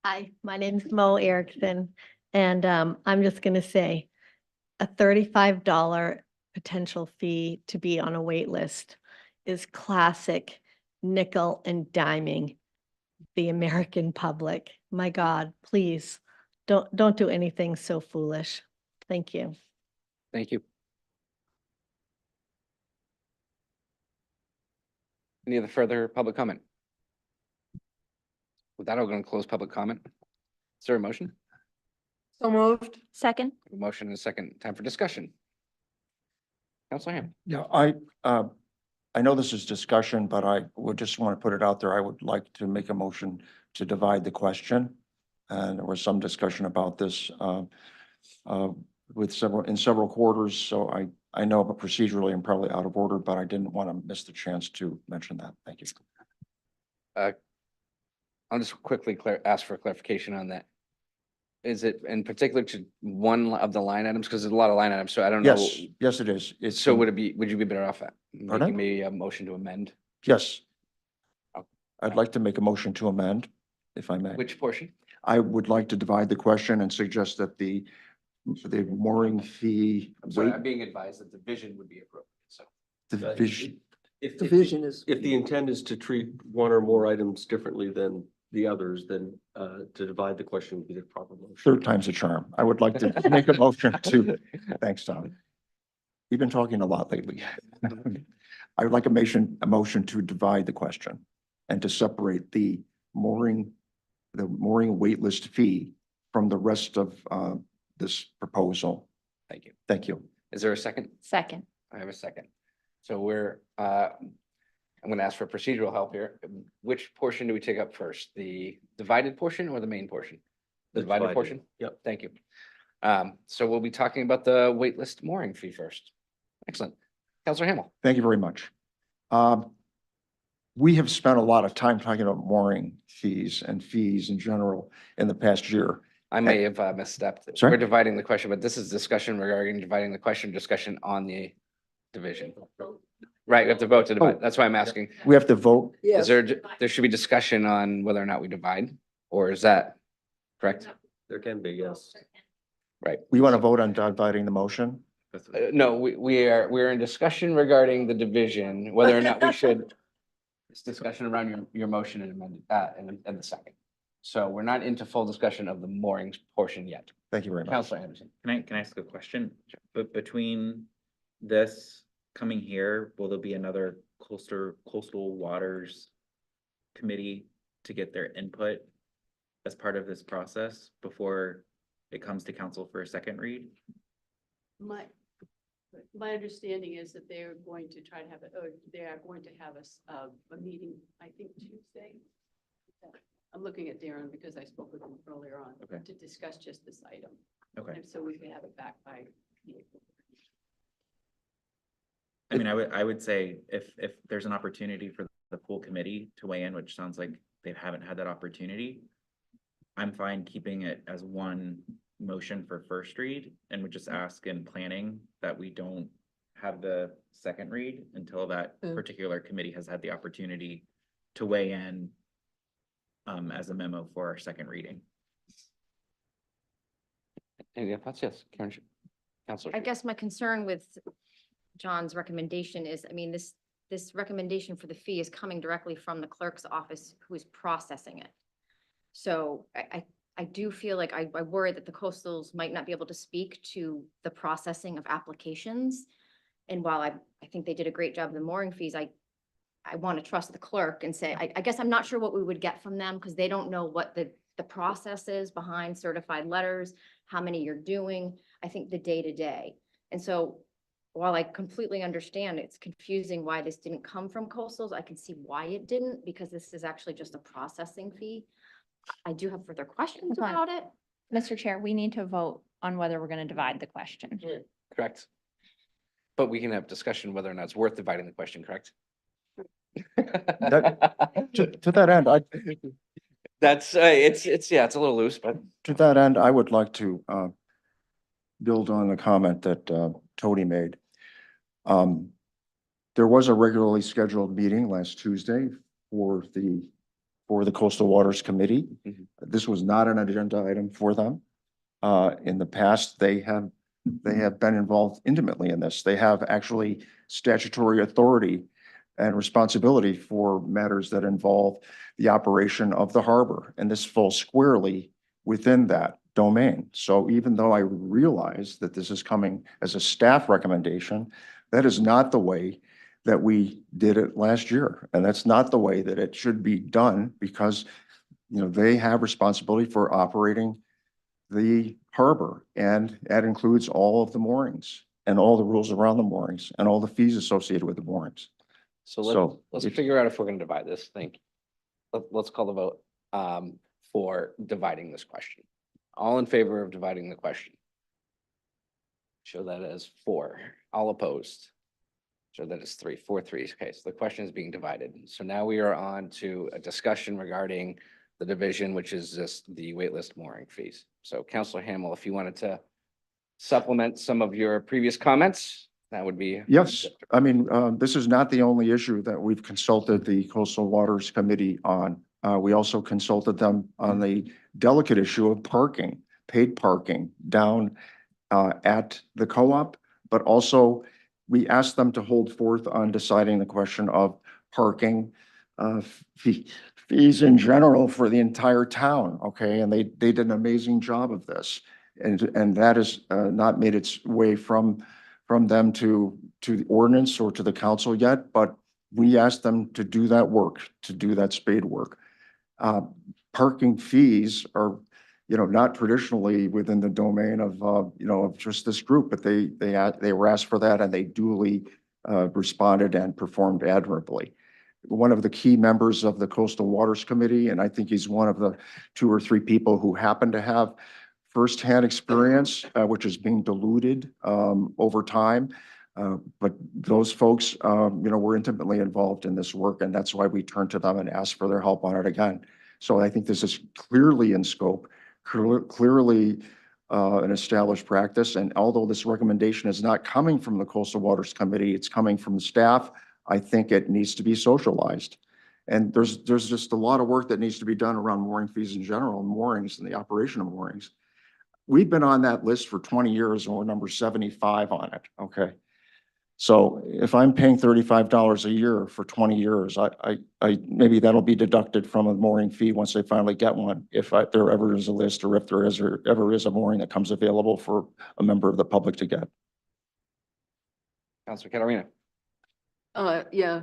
Hi, my name's Mo Erickson, and I'm just gonna say a $35 potential fee to be on a wait list is classic nickel and diming the American public. My God, please don't do anything so foolish. Thank you. Thank you. Any other further public comment? With that, I'm going to close public comment. Is there a motion? So moved. Second. A motion and a second. Time for discussion. Councilor Ham. Yeah, I know this is discussion, but I would just want to put it out there. I would like to make a motion to divide the question. And there was some discussion about this with several quarters. So I know procedurally I'm probably out of order, but I didn't want to miss the chance to mention that. Thank you. I'll just quickly ask for clarification on that. Is it in particular to one of the line items? Because there's a lot of line items, so I don't know. Yes, it is. It's So would you be better off at Pardon? making maybe a motion to amend? Yes. Okay. I'd like to make a motion to amend, if I may. Which portion? I would like to divide the question and suggest that the mooring fee. I'm sorry, I'm being advised that the vision would be appropriate, so. Division. If is. If the intent is to treat one or more items differently than the others, then to divide the question would be the proper motion. Third time's a charm. I would like to make a motion to, thanks, Tom. We've been talking a lot lately. I would like a motion to divide the question and to separate the mooring waitlist fee from the rest of this proposal. Thank you. Thank you. Is there a second? Second. I have a second. So I'm going to ask for procedural help here. Which portion do we take up first? The divided portion or the main portion? The divided portion? Yep. Thank you. So we'll be talking about the waitlist mooring fee first. Excellent. Councilor Hamel. Thank you very much. We have spent a lot of time talking about mooring fees and fees in general in the past year. I may have misstepped. Sorry? We're dividing the question, but this is discussion regarding dividing the question, discussion on the division. Right, we have to vote to divide. That's why I'm asking. We have to vote. Is there should be discussion on whether or not we divide, or is that correct? There can be, yes. Right. We want to vote on dividing the motion? No, we're in discussion regarding the division, whether or not we should. It's discussion around your motion and amended, and the second. So we're not into full discussion of the moorings portion yet. Thank you very much. Counselor Anderson. Can I ask a question? But between this coming here, will there be another coastal waters committee to get their input as part of this process before it comes to council for a second read? My understanding is that they're going to try to have, they are going to have a meeting, I think Tuesday. I'm looking at Darren because I spoke with him earlier on. Okay. To discuss just this item. Okay. And so we can have it back by. I mean, I would say if there's an opportunity for the full committee to weigh in, which sounds like they haven't had that opportunity, I'm fine keeping it as one motion for first read and would just ask in planning that we don't have the second read until that particular committee has had the opportunity to weigh in as a memo for our second reading. Any thoughts? Yes, Karen. Counselor. I guess my concern with John's recommendation is, I mean, this recommendation for the fee is coming directly from the clerk's office who is processing it. So I do feel like I worry that the coastals might not be able to speak to the processing of applications. And while I think they did a great job of the mooring fees, I want to trust the clerk and say, I guess I'm not sure what we would get from them because they don't know what the process is behind certified letters, how many you're doing, I think the day-to-day. And so while I completely understand it's confusing why this didn't come from coastals, I can see why it didn't, because this is actually just a processing fee. I do have further questions Hold on. about it. Mr. Chair, we need to vote on whether we're going to divide the question. Correct. But we can have discussion whether or not it's worth dividing the question, correct? To that end, That's, it's a little loose, but. to that end, I would like to build on the comment that Tony made. There was a regularly scheduled meeting last Tuesday for the Coastal Waters Committee. Mhm. This was not an agenda item for them. In the past, they have been involved intimately in this. They have actually statutory authority and responsibility for matters that involve the operation of the harbor, and this falls squarely within that domain. So even though I realize that this is coming as a staff recommendation, that is not the way that we did it last year. And that's not the way that it should be done because, you know, they have responsibility for operating the harbor, and that includes all of the moorings and all the rules around the moorings and all the fees associated with the moorings. So let's if- figure out if we're gonna divide this thing. Let's call the vote for dividing this question. All in favor of dividing the question? Show that as 4. All opposed? Show that as 3. 4-3. Okay, so the question is being divided. So now we are on to a discussion regarding the division, which is just the waitlist mooring fees. So Counselor Hamel, if you wanted to supplement some of your previous comments, that would be. Yes, I mean, this is not the only issue that we've consulted the Coastal Waters Committee on. We also consulted them on the delicate issue of parking, paid parking down at the co-op, but also we asked them to hold forth on deciding the question of parking fees in general for the entire town, okay? And they did an amazing job of this. And that has not made its way from them to the ordinance or to the council yet, but we asked them to do that work, to do that spade work. Parking fees are, you know, not traditionally within the domain of, you know, of just this group, but they were asked for that and they duly responded and performed admirably. One of the key members of the Coastal Waters Committee, and I think he's one of the 2 or 3 people who happen to have firsthand experience, which is being diluted over time. But those folks, you know, were intimately involved in this work, and that's why we turned to them and asked for their help on it again. So I think this is clearly in scope, clearly an established practice. And although this recommendation is not coming from the Coastal Waters Committee, it's coming from the staff, I think it needs to be socialized. And there's just a lot of work that needs to be done around mooring fees in general, and moorings and the operation of moorings. we've been on that list for 20 years and we're number 75 on it, okay? So if I'm paying $35 a year for 20 years, maybe that'll be deducted from a mooring fee once they finally get one. If there ever is a list or if there ever is a mooring that comes available for a member of the public to get. Counselor Catarina. Yeah,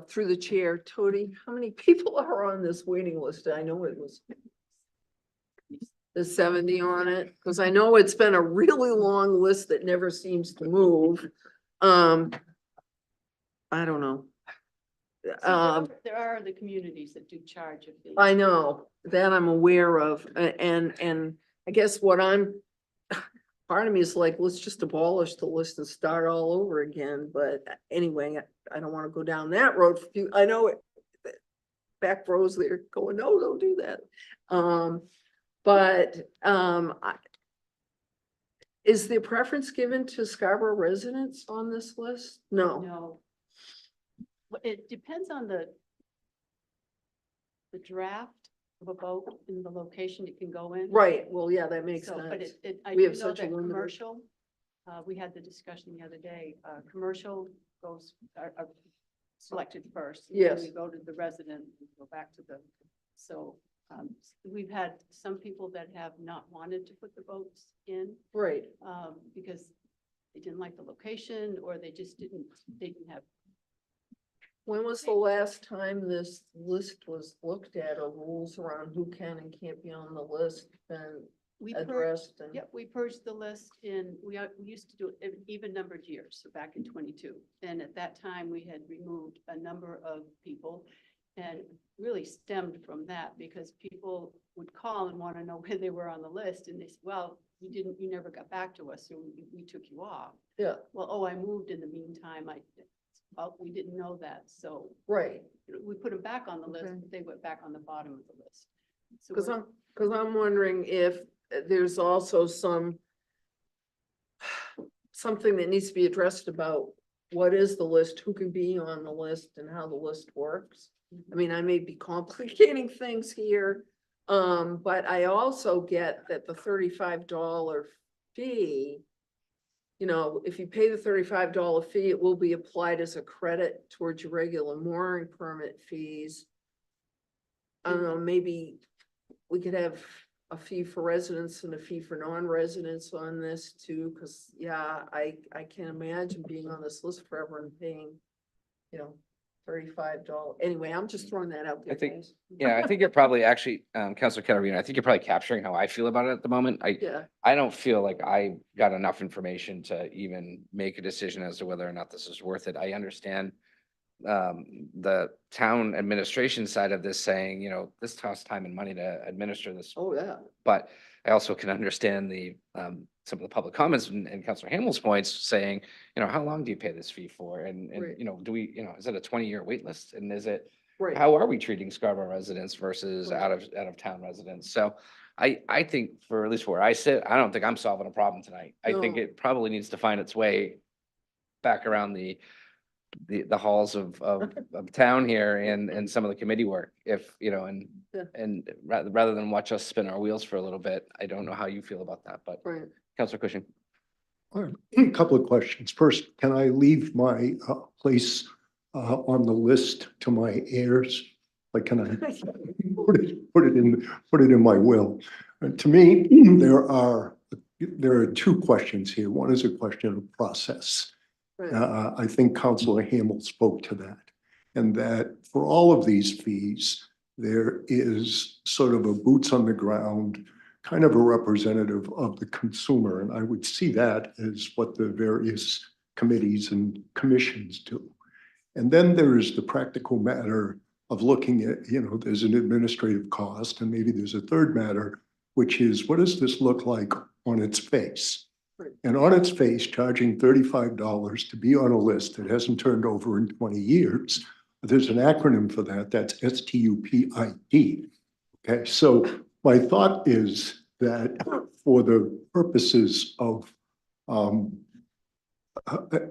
through the chair, Tony, how many people are on this waiting list? I know it was there's 70 on it, because I know it's been a really long list that never seems to move. I don't know. There are the communities that do charge a fee. I know that I'm aware of, and I guess what part of me is like, let's just abolish the list and start all over again. But anyway, I don't want to go down that road. I know it, back rows there going, no, don't do that. Is the preference given to Scarborough residents on this list? No. No. Well, it depends on the draft of a boat and the location it can go in. Right, well, yeah, that makes So, but sense. I We do have know such a that limited. commercial, we had the discussion the other day, commercial goes, are selected first. and then Yes. We go to the resident, we go back to so, we've had some people that have not wanted to put the boats in, Right. because they didn't like the location, or they just didn't have. When was the last time this list was looked at, or rules around who can and can't be on the list been We addressed? purged, yep, we purged the list we used to do it in even numbered years, so back in 22. And at that time, we had removed a number of people, and really stemmed from that because people would call and want to know where they were on the list, and they said, well, you never got back to us, so we took you off. Yeah, Well, oh, I moved in the meantime, well, we didn't know that, so right. we put them back on the list, Okay. but they went back on the bottom of the list. So Because we're- I'm wondering if there's also something that needs to be addressed about what is the list, who can be on the list, and how the list works. I mean, I may be complicating things here, but I also get that the $35 fee, you know, if you pay the $35 fee, it will be applied as a credit towards your regular mooring permit fees. I don't know, maybe we could have a fee for residents and a fee for non-residents on this too, because yeah, I can't imagine being on this list forever and paying, you know, $35. Anyway, I'm just throwing that out there. I think- guys. Yeah, I think you're probably actually, Counselor Catarina, I think you're probably capturing how I feel about it at the moment. Yeah, I don't feel like I got enough information to even make a decision as to whether or not this is worth it. I understand the town administration side of this saying, you know, this costs time and money to administer this. oh, yeah. But I also can understand the some of the public comments and Counselor Hamill's points saying, you know, how long do you pay this fee for? And Right. you know, do we, you know, is it a 20-year wait list? And is it, Right. how are we treating Scarborough residents versus Right. out of town residents? So I think for at least where I sit, I don't think I'm solving a problem tonight. I think No. it probably needs to find its way back around the halls of town here and some of the committee work, if, you know, Yeah. and rather than watch us spin our wheels for a little bit. I don't know how you feel about that, but Right. Counselor Cushing. All right, a couple of questions. First, can I leave my place on the list to my heirs? Like, can I put it in my will? To me, there are two questions here. One is a question of process. Right. I think Councilor Hamel spoke to that. And that for all of these fees, there is sort of a boots on the ground, kind of a representative of the consumer. And I would see that as what the various committees and commissions do. And then there is the practical matter of looking at, you know, there's an administrative cost, and maybe there's a third matter, which is what does this look like on its face? Right. And on its face, charging $35 to be on a list that hasn't turned over in 20 years, there's an acronym for that, that's STUPID. Okay, so my thought is that for the purposes of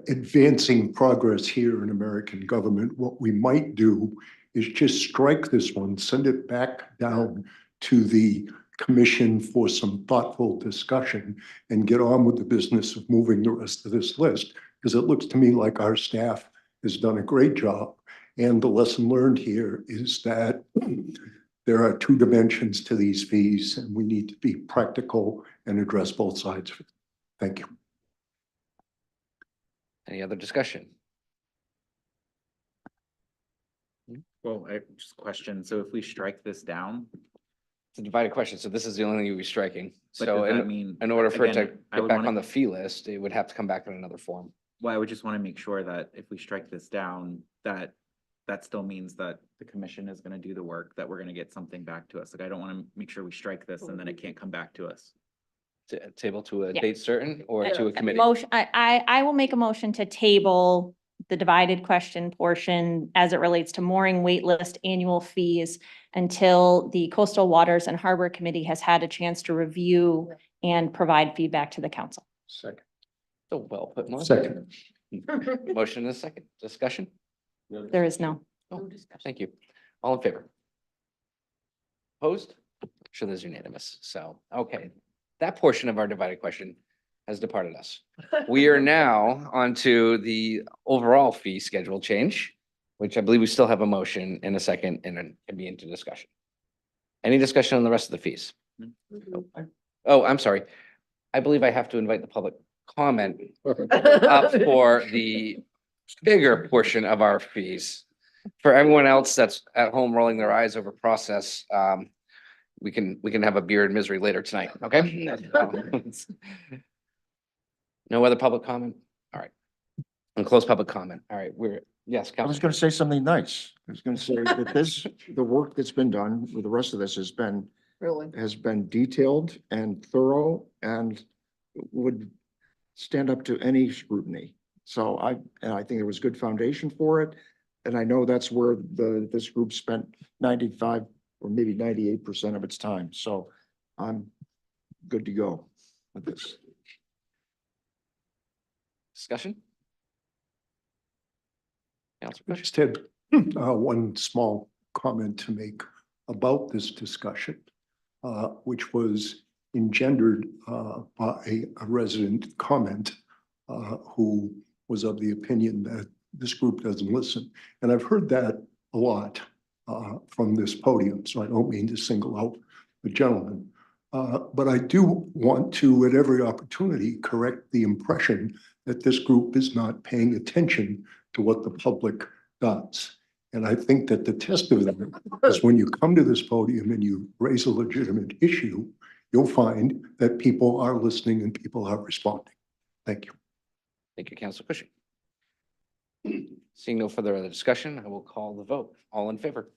advancing progress here in American government, what we might do is just strike this one, send it back down to the commission for some thoughtful discussion and get on with the business of moving the rest of this list. Because it looks to me like our staff has done a great job. And the lesson learned here is that there are two dimensions to these fees, and we need to be practical and address both sides of it. Thank you. Any other discussion? Well, I just question, so if we strike this down, It's a divided question, so this is the only thing you'll be striking. but So does that in, mean? in order for it to again, I get would back wanna- on the fee list, it would have to come back in another form. Well, I would just want to make sure that if we strike this down, that still means that the commission is going to do the work, that we're going to get something back to us. Like, I don't want to make sure we strike this and then it can't come back to us. Table to a Yeah. date certain or to a committee? Motion, I will make a motion to table the divided question portion as it relates to mooring waitlist annual fees until the Coastal Waters and Harbor Committee has had a chance to review and provide feedback to the council. Second. So well put. Melissa. Second. Motion and a second. Discussion? There is no. Oh, thank you. All in favor? Opposed? Sure, there's unanimous. So, okay. That portion of our divided question has departed us. We are now on to the overall fee schedule change, which I believe we still have a motion in a second and then can be into discussion. Any discussion on the rest of the fees? Oh, I'm sorry. I believe I have to invite the public comment up for the bigger portion of our fees. For everyone else that's at home rolling their eyes over process, we can have a beer and misery later tonight, okay? No other public comment? All right. And close public comment. All right, yes, I was Councilman. gonna say something nice. I was gonna say that the work that's been done with the rest of this has been detailed and thorough and would stand up to any scrutiny. So I think there was good foundation for it. And I know that's where this group spent 95 or maybe 98% of its time. So I'm good to go with this. Discussion? I Councilman. just had one small comment to make about this discussion, which was engendered by a resident comment who was of the opinion that this group doesn't listen. And I've heard that a lot from this podium, so I don't mean to single out the gentleman. But I do want to, at every opportunity, correct the impression that this group is not paying attention to what the public does. And I think that the test of that is when you come to this podium and you raise a legitimate issue, you'll find that people are listening and people are responding. Thank you. Thank you, Councilor Cushing. Seeing no further other discussion, I will call the vote. All in favor?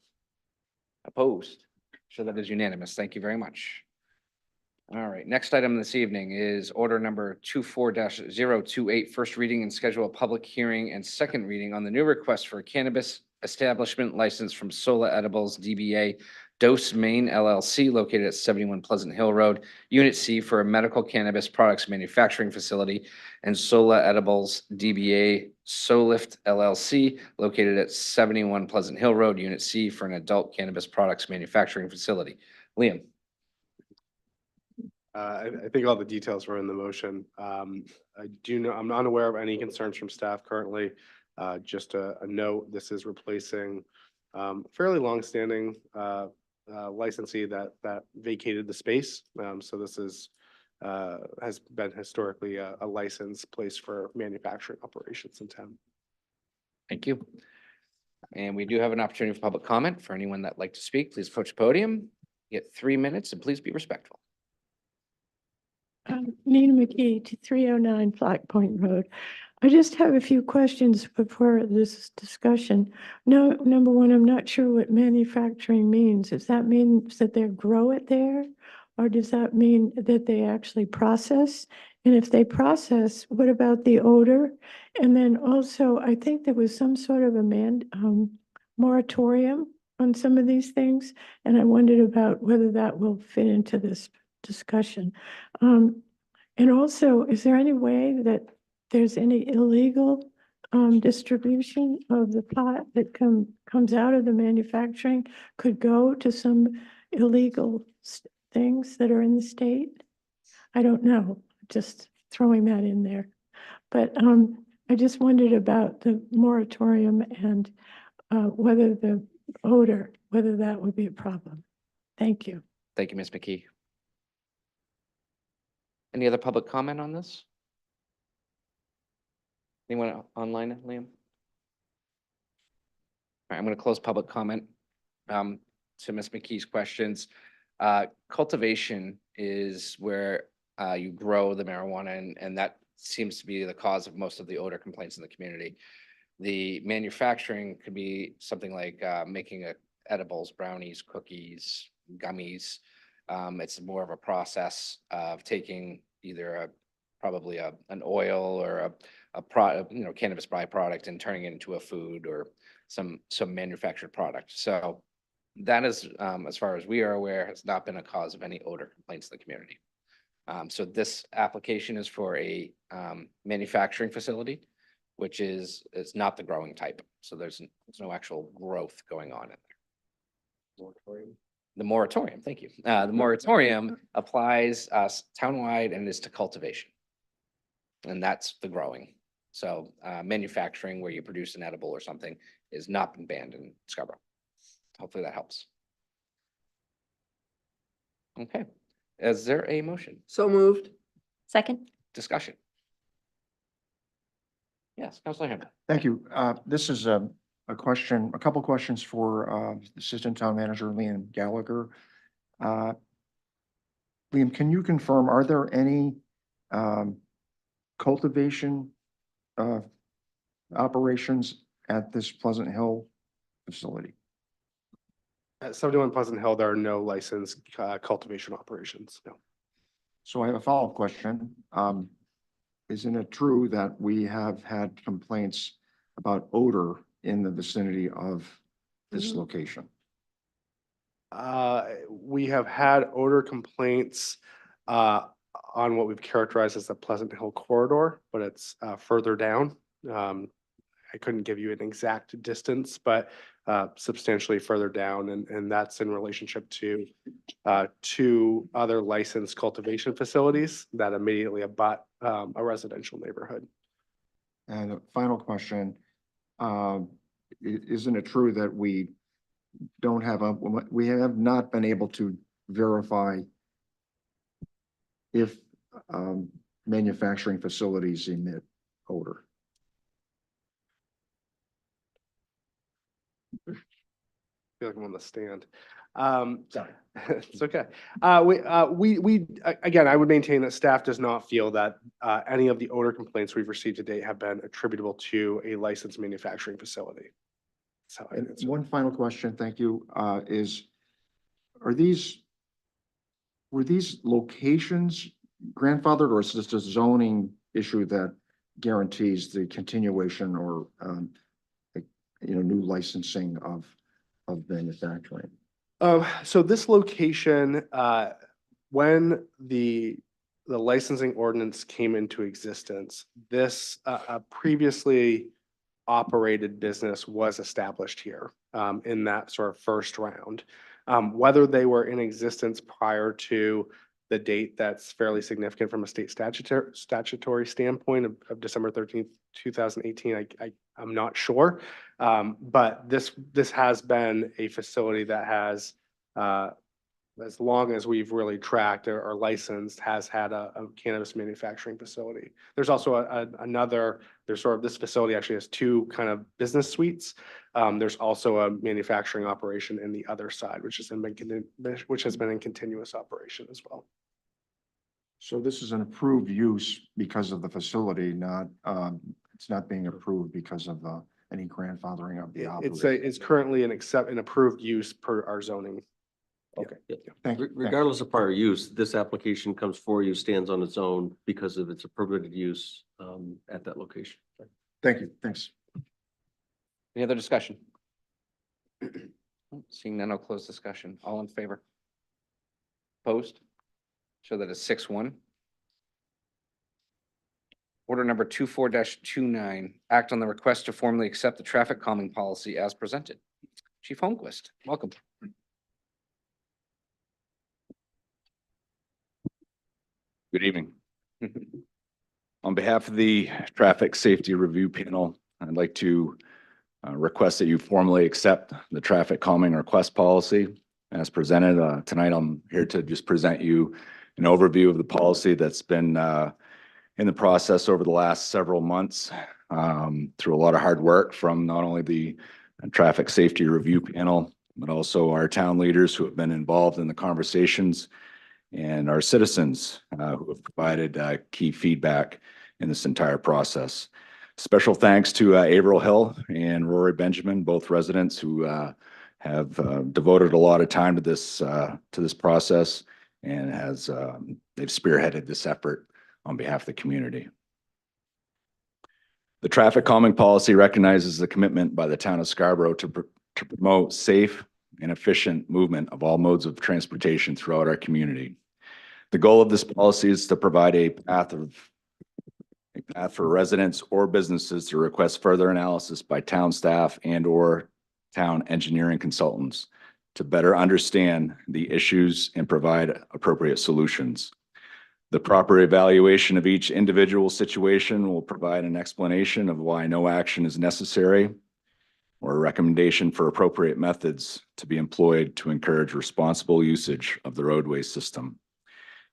Opposed? So that is unanimous. Thank you very much. All right, next item this evening is order number 24-028, first reading and schedule a public hearing and second reading on the new request for a cannabis establishment license from Sola Edibles DBA Dose Maine LLC located at 71 Pleasant Hill Road, Unit C for a medical cannabis products manufacturing facility, and Sola Edibles DBA Solift LLC located at 71 Pleasant Hill Road, Unit C for an adult cannabis products manufacturing facility. Liam. I think all the details were in the motion. I do know, I'm not aware of any concerns from staff currently. Just a note, this is replacing fairly longstanding licensee that vacated the space. So this is has been historically a licensed place for manufacturing operations in town. Thank you. And we do have an opportunity for public comment. For anyone that'd like to speak, please approach the podium. Get 3 minutes and please be respectful. Nina McKee to 309 Flat Point Road. I just have a few questions before this discussion. No, number one, I'm not sure what manufacturing means. Does that mean that they grow it there? Or does that mean that they actually process? And if they process, what about the odor? And then also, I think there was some sort of a moratorium on some of these things. And I wondered about whether that will fit into this discussion. And also, is there any way that there's any illegal distribution of the pot that comes out of the manufacturing could go to some illegal things that are in the state? I don't know, just throwing that in there. But I just wondered about the moratorium and whether the odor, whether that would be a problem. Thank you. Thank you, Ms. McKee. Any other public comment on this? Anyone online, Liam? All right, I'm going to close public comment to Ms. McKee's questions. Cultivation is where you grow the marijuana, and that seems to be the cause of most of the odor complaints in the community. The manufacturing could be something like making edibles, brownies, cookies, gummies. It's more of a process of taking either probably an oil or a product, cannabis byproduct, and turning it into a food or some manufactured product. So that is, as far as we are aware, has not been a cause of any odor complaints in the community. So this application is for a manufacturing facility, which is not the growing type. So there's no actual growth going on in there. The moratorium, thank you. The moratorium applies townwide and is to cultivation. And that's the growing. So manufacturing where you produce an edible or something is not been banned in Scarborough. Hopefully that helps. Okay, is there a motion? So moved. Second? Discussion? Yes, Councilor Hammond. Thank you. This is a question, a couple questions for Assistant Town Manager Liam Gallagher. Liam, can you confirm, are there any cultivation operations at this Pleasant Hill facility? At 71 Pleasant Hill, there are no licensed cultivation operations, no. So I have a follow-up question. Isn't it true that we have had complaints about odor in the vicinity of this location? We have had odor complaints on what we've characterized as the Pleasant Hill corridor, but it's further down. I couldn't give you an exact distance, but substantially further down, and that's in relationship to two other licensed cultivation facilities that immediately abut a residential neighborhood. And a final question, isn't it true that we have not been able to verify if manufacturing facilities emit odor? I feel like I'm on the stand. Sorry. It's okay. Again, I would maintain that staff does not feel that any of the odor complaints we've received to date have been attributable to a licensed manufacturing facility. So And one final question, thank you, were these locations grandfathered, or is this a zoning issue that guarantees the continuation or new licensing of manufacturing? So this location, when the licensing ordinance came into existence, this previously operated business was established here in that sort of first round. Whether they were in existence prior to the date that's fairly significant from a state statutory standpoint of December 13th, 2018, I'm not sure. But this has been a facility that has, as long as we've really tracked or licensed, has had a cannabis manufacturing facility. There's also this facility actually has two kind of business suites. There's also a manufacturing operation in the other side, which has been in continuous operation as well. So this is an approved use because of the facility, not, it's not being approved because of any grandfathering of the operation. It's currently an approved use per our zoning. Okay, thank you. Regardless of prior use, this application comes for you, stands on its own because of its permitted use at that location. Thank you, thanks. Any other discussion? Seeing none, I'll close discussion. All in favor? Opposed? Show that it's 6-1. Order number 24-29, act on the request to formally accept the traffic calming policy as presented. Chief Holmquist, welcome. Good evening. On behalf of the Traffic Safety Review Panel, I'd like to request that you formally accept the traffic calming request policy as presented. Tonight, I'm here to just present you an overview of the policy that's been in the process over the last several months through a lot of hard work from not only the Traffic Safety Review Panel, but also our town leaders who have been involved in the conversations and our citizens who have provided key feedback in this entire process. Special thanks to Averill Hill and Rory Benjamin, both residents who have devoted a lot of time to this process and they've spearheaded this effort on behalf of the community. The traffic calming policy recognizes the commitment by the town of Scarborough to promote safe and efficient movement of all modes of transportation throughout our community. The goal of this policy is to provide a path for residents or businesses to request further analysis by town staff and/or town engineering consultants to better understand the issues and provide appropriate solutions. The proper evaluation of each individual situation will provide an explanation of why no action is necessary or a recommendation for appropriate methods to be employed to encourage responsible usage of the roadway system.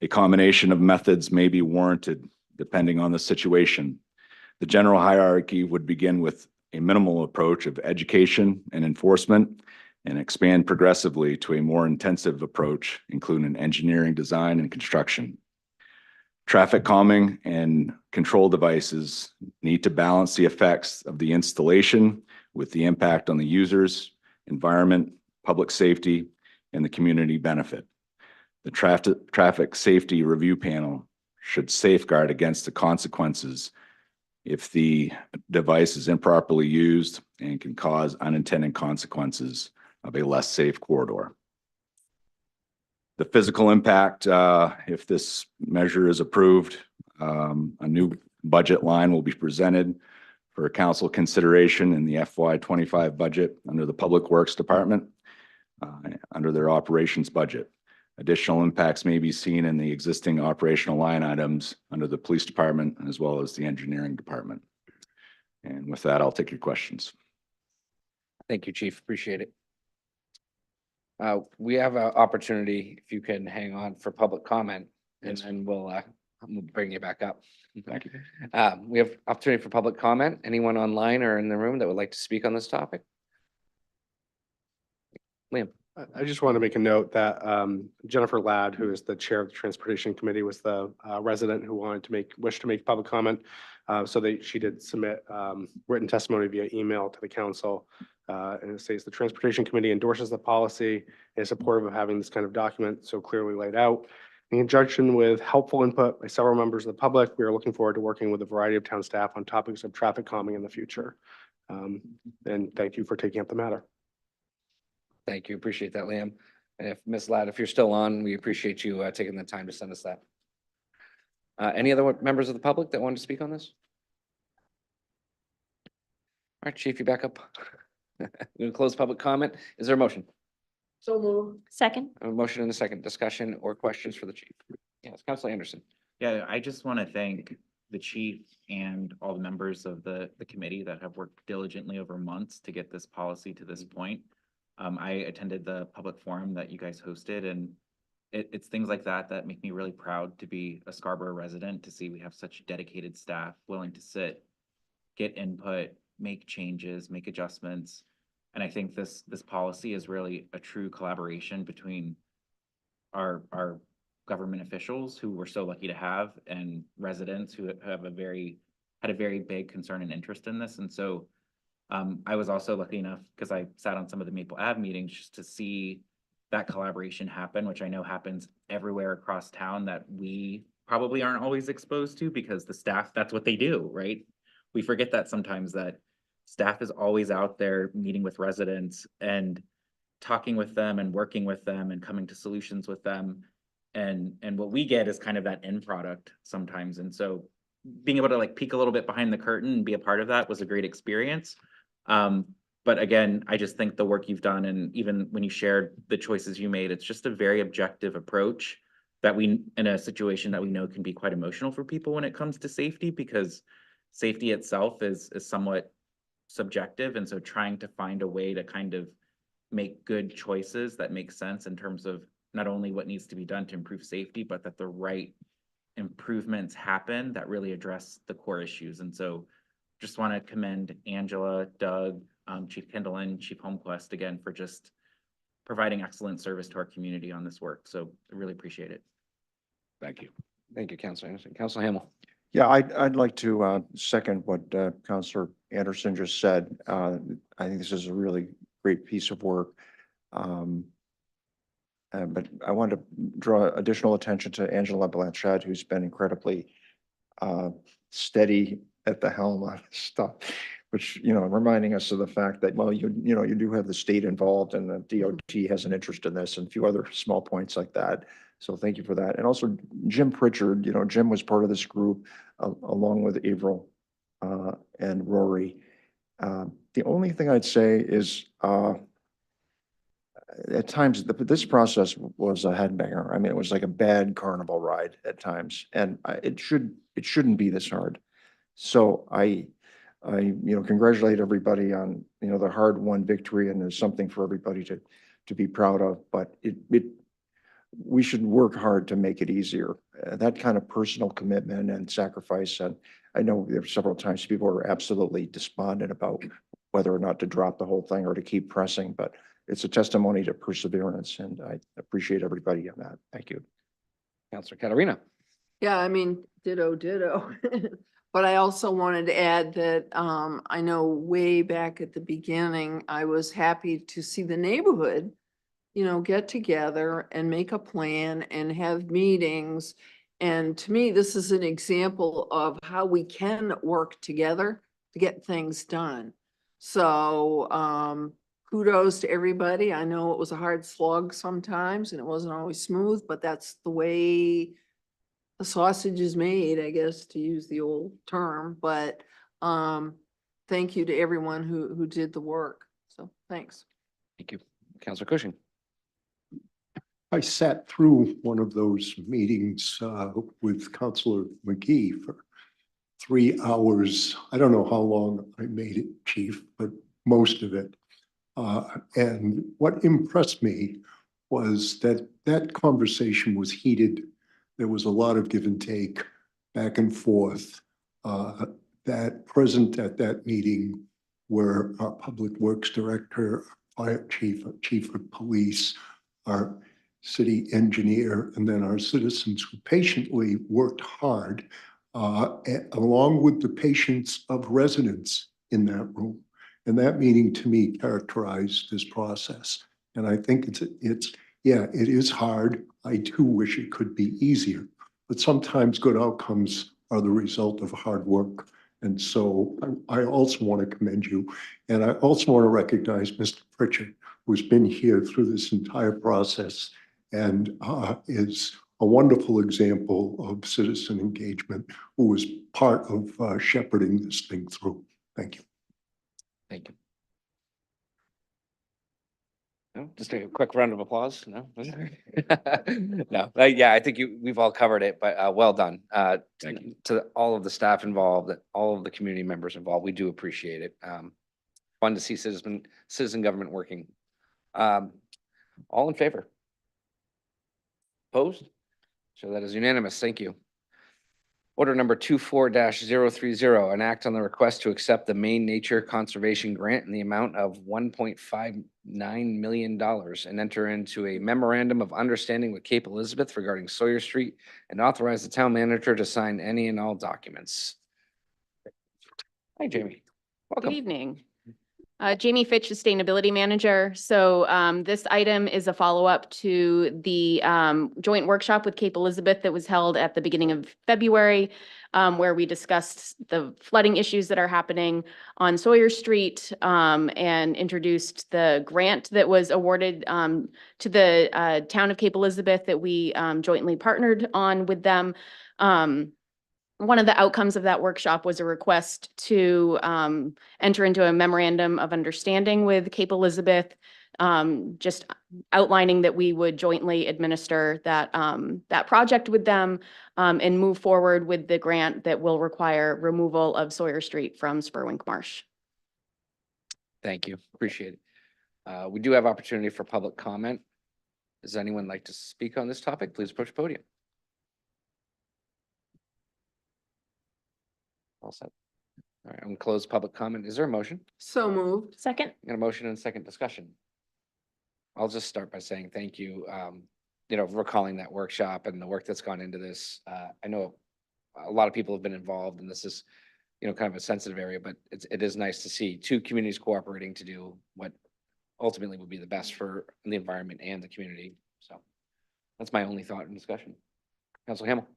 A combination of methods may be warranted depending on the situation. The general hierarchy would begin with a minimal approach of education and enforcement and expand progressively to a more intensive approach, including engineering, design, and construction. Traffic calming and control devices need to balance the effects of the installation with the impact on the users, environment, public safety, and the community benefit. The Traffic Safety Review Panel should safeguard against the consequences if the device is improperly used and can cause unintended consequences of a less safe corridor. The physical impact, if this measure is approved, a new budget line will be presented for council consideration in the FY25 budget under the Public Works Department, under their operations budget. Additional impacts may be seen in the existing operational line items under the police department as well as the engineering department. And with that, I'll take your questions. Thank you, Chief. Appreciate it. We have an opportunity, if you can hang on for public comment, and then we'll bring you back up. Thank you. We have opportunity for public comment. Anyone online or in the room that would like to speak on this topic? Liam. I just want to make a note that Jennifer Ladd, who is the chair of the Transportation Committee, was the resident who wished to make public comment. She did submit written testimony via email to the council. And it says the Transportation Committee endorses the policy and is supportive of having this kind of document so clearly laid out. In conjunction with helpful input by several members of the public, we are looking forward to working with a variety of town staff on topics of traffic calming in the future. And thank you for taking up the matter. Thank you. Appreciate that, Liam. And if Ms. Ladd, if you're still on, we appreciate you taking the time to send us that. Any other members of the public that wanted to speak on this? All right, Chief, you back up. We're gonna close public comment. Is there a motion? So move. Second. A motion and a second. Discussion or questions for the chief? Yes, Councilor Anderson. Yeah, I just want to thank the chief and all the members of the committee that have worked diligently over months to get this policy to this point. I attended the public forum that you guys hosted, and it's things like that that make me really proud to be a Scarborough resident, to see we have such dedicated staff willing to sit, get input, make changes, make adjustments. And I think this policy is really a true collaboration between our government officials, who we're so lucky to have, and residents who have had a very big concern and interest in this. And so I was also lucky enough, because I sat on some of the Maple Ave meetings, just to see that collaboration happen, which I know happens everywhere across town that we probably aren't always exposed to, because the staff, that's what they do, right? We forget that sometimes, that staff is always out there meeting with residents and talking with them and working with them and coming to solutions with them. And what we get is kind of that end product sometimes. And so being able to like peek a little bit behind the curtain and be a part of that was a great experience. But again, I just think the work you've done, and even when you shared the choices you made, it's just a very objective approach that we, in a situation that we know can be quite emotional for people when it comes to safety, because safety itself is somewhat subjective. And so trying to find a way to kind of make good choices that make sense in terms of not only what needs to be done to improve safety, but that the right improvements happen that really address the core issues. And so just want to commend Angela, Doug, Chief Kindlein, Chief Holmquist again for just providing excellent service to our community on this work. So I really appreciate it. Thank you. Thank you, Councilor Anderson. Councilor Hamel. Yeah, I'd like to second what Counselor Anderson just said. I think this is a really great piece of work. But I want to draw additional attention to Angela Blanchard, who's been incredibly steady at the helm on this stuff, which, you know, reminding us of the fact that, well, you know, you do have the state involved and the DOT has an interest in this and a few other small points like that. So thank you for that. And also Jim Pritchard, you know, Jim was part of this group along with Averill and Rory. The only thing I'd say is at times this process was a headbanger. I mean, it was like a bad carnival ride at times, and it shouldn't be this hard. So I congratulate everybody on, you know, the hard-won victory, and there's something for everybody to be proud of. But we should work hard to make it easier. That kind of personal commitment and sacrifice. And I know there were several times people were absolutely despondent about whether or not to drop the whole thing or to keep pressing, but it's a testimony to perseverance, and I appreciate everybody on that. Thank you. Councilor Katarina. Yeah, I mean, ditto. But I also wanted to add that I know way back at the beginning, I was happy to see the neighborhood, you know, get together and make a plan and have meetings. And to me, this is an example of how we can work together to get things done. So kudos to everybody. I know it was a hard slog sometimes and it wasn't always smooth, but that's the way the sausage is made, I guess, to use the old term. But thank you to everyone who did the work. So thanks. Thank you. Councilor Cushing. I sat through one of those meetings with Councilor McGee for 3 hours. I don't know how long I made it, Chief, but most of it. And what impressed me was that that conversation was heated. There was a lot of give and take, back and forth. That present at that meeting were our Public Works Director, Fire Chief, Chief of Police, our city engineer, and then our citizens who patiently worked hard, along with the patience of residents in that room. And that meeting to me characterized this process. And I think yeah, it is hard. I too wish it could be easier, but sometimes good outcomes are the result of hard work. And so I also want to commend you. And I also want to recognize Mr. Pritchard, who's been here through this entire process and is a wonderful example of citizen engagement, who was part of shepherding this thing through. Thank you. Thank you. No, just a quick round of applause. No, no. Yeah, I think we've all covered it, but well done. Thank you to all of the staff involved, all of the community members involved. We do appreciate it. Fun to see citizen government working. All in favor? Opposed? So that is unanimous. Thank you. Order number 24-030, an act on the request to accept the Maine Nature Conservation Grant in the amount of $1.59 million and enter into a memorandum of understanding with Cape Elizabeth regarding Sawyer Street and authorize the town manager to sign any and all documents. Hi, Jamie. Welcome. Good evening. Jamie Fitch, Sustainability Manager. So this item is a follow-up to the joint workshop with Cape Elizabeth that was held at the beginning of February, where we discussed the flooding issues that are happening on Sawyer Street and introduced the grant that was awarded to the town of Cape Elizabeth that we jointly partnered on with them. One of the outcomes of that workshop was a request to enter into a memorandum of understanding with Cape Elizabeth just outlining that we would jointly administer that project with them and move forward with the grant that will require removal of Sawyer Street from Spurwink Marsh. Thank you. Appreciate it. We do have opportunity for public comment. Does anyone like to speak on this topic? Please approach the podium. All set. All right, I'm gonna close public comment. Is there a motion? So moved. Second? Got a motion and a second discussion. I'll just start by saying thank you, for calling that workshop and the work that's gone into this. I know a lot of people have been involved and this is, kind of a sensitive area, but it is nice to see two communities cooperating to do what ultimately would be the best for the environment and the community. So that's my only thought in discussion. Council Hamel.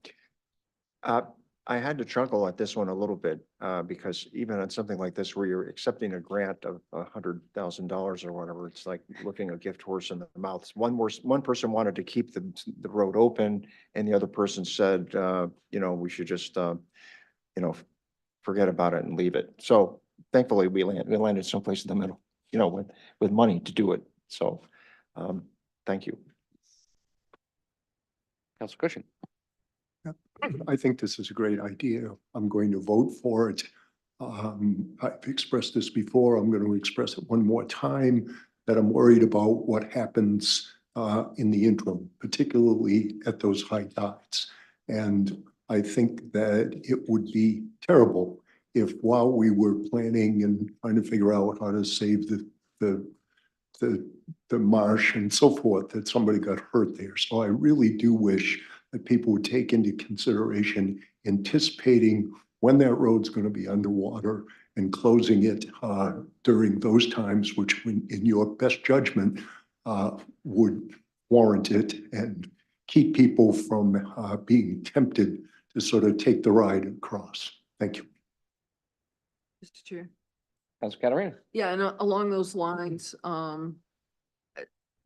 I had to chuckle at this one a little bit, because even on something like this where you're accepting a grant of $100,000 or whatever, it's like looking a gift horse in the mouth. One person wanted to keep the road open and the other person said, we should just, forget about it and leave it. So thankfully we landed someplace in the middle, with money to do it. So, thank you. Council Cushing. I think this is a great idea. I'm going to vote for it. I've expressed this before. I'm going to express it one more time, that I'm worried about what happens in the interim, particularly at those high tides. And I think that it would be terrible if while we were planning and trying to figure out how to save the marsh and so forth, that somebody got hurt there. So I really do wish that people would take into consideration anticipating when that road's going to be underwater and closing it during those times, which in your best judgment would warrant it and keep people from being tempted to sort of take the ride across. Thank you. Mr. Chair. Council Catarina. Yeah, and along those lines,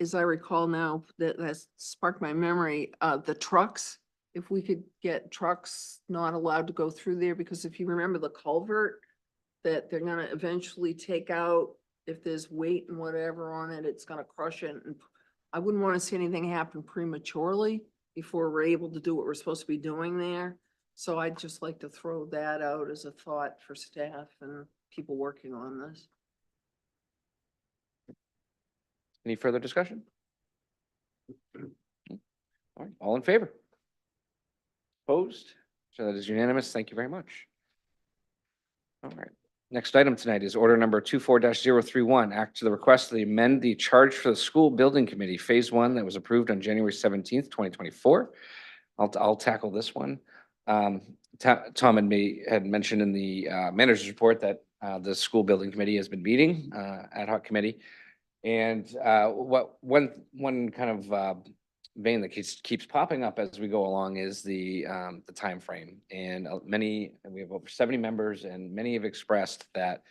as I recall now, that sparked my memory, the trucks, if we could get trucks not allowed to go through there, because if you remember the culvert that they're gonna eventually take out, if there's weight and whatever on it, it's gonna crush it. And I wouldn't want to see anything happen prematurely before we're able to do what we're supposed to be doing there. So I'd just like to throw that out as a thought for staff and people working on this. Any further discussion? All right, all in favor? Opposed? So that is unanimous. Thank you very much. All right. Next item tonight is order number 24-031, act to the request to amend the charge for the school building committee, phase 1 that was approved on January 17th, 2024. I'll tackle this one. Tom and me had mentioned in the manager's report that the school building committee has been meeting, ad hoc committee. And one kind of vein that keeps popping up as we go along is the timeframe. And we have over 70 members, and many have expressed that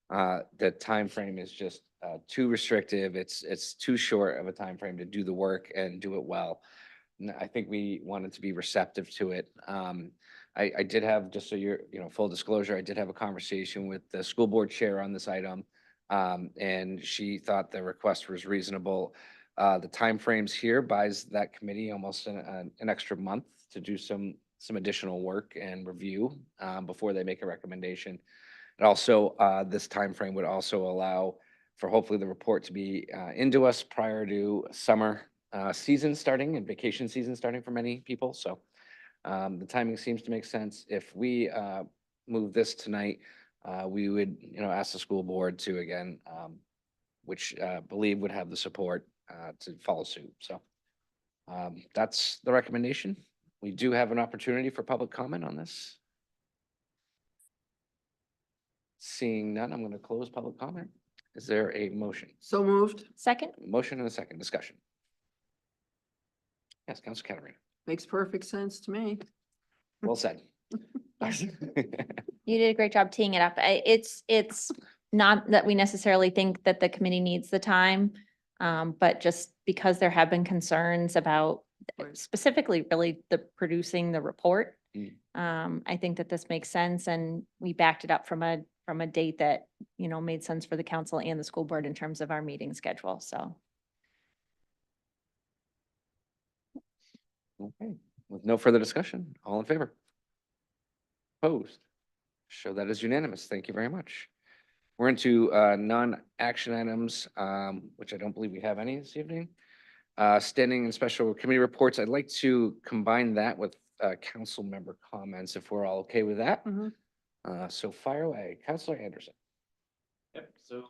the timeframe is just too restrictive. It's too short of a timeframe to do the work and do it well. And I think we wanted to be receptive to it. I did have, just so you're, full disclosure, I did have a conversation with the school board chair on this item. And she thought the request was reasonable. The timeframes here buys that committee almost an extra month to do some additional work and review before they make a recommendation. And also, this timeframe would also allow for hopefully the report to be into us prior to summer season starting and vacation season starting for many people. So the timing seems to make sense. If we move this tonight, we would, ask the school board to, again, which believe would have the support to follow suit. So that's the recommendation. We do have an opportunity for public comment on this. Seeing none, I'm going to close public comment. Is there a motion? So moved. Second? Motion and a second discussion. Yes, Council Catarina. Makes perfect sense to me. Well said. You did a great job teeing it up. It's not that we necessarily think that the committee needs the time, but just because there have been concerns about specifically really producing the report. I think that this makes sense, and we backed it up from a date that you know, made sense for the council and the school board in terms of our meeting schedule, so. Okay, with no further discussion, all in favor? Opposed? Show that is unanimous. Thank you very much. We're into non-action items, which I don't believe we have any this evening. Standing and special committee reports. I'd like to combine that with council member comments if we're all okay with that. So fire away, Councilor Anderson. Yep, so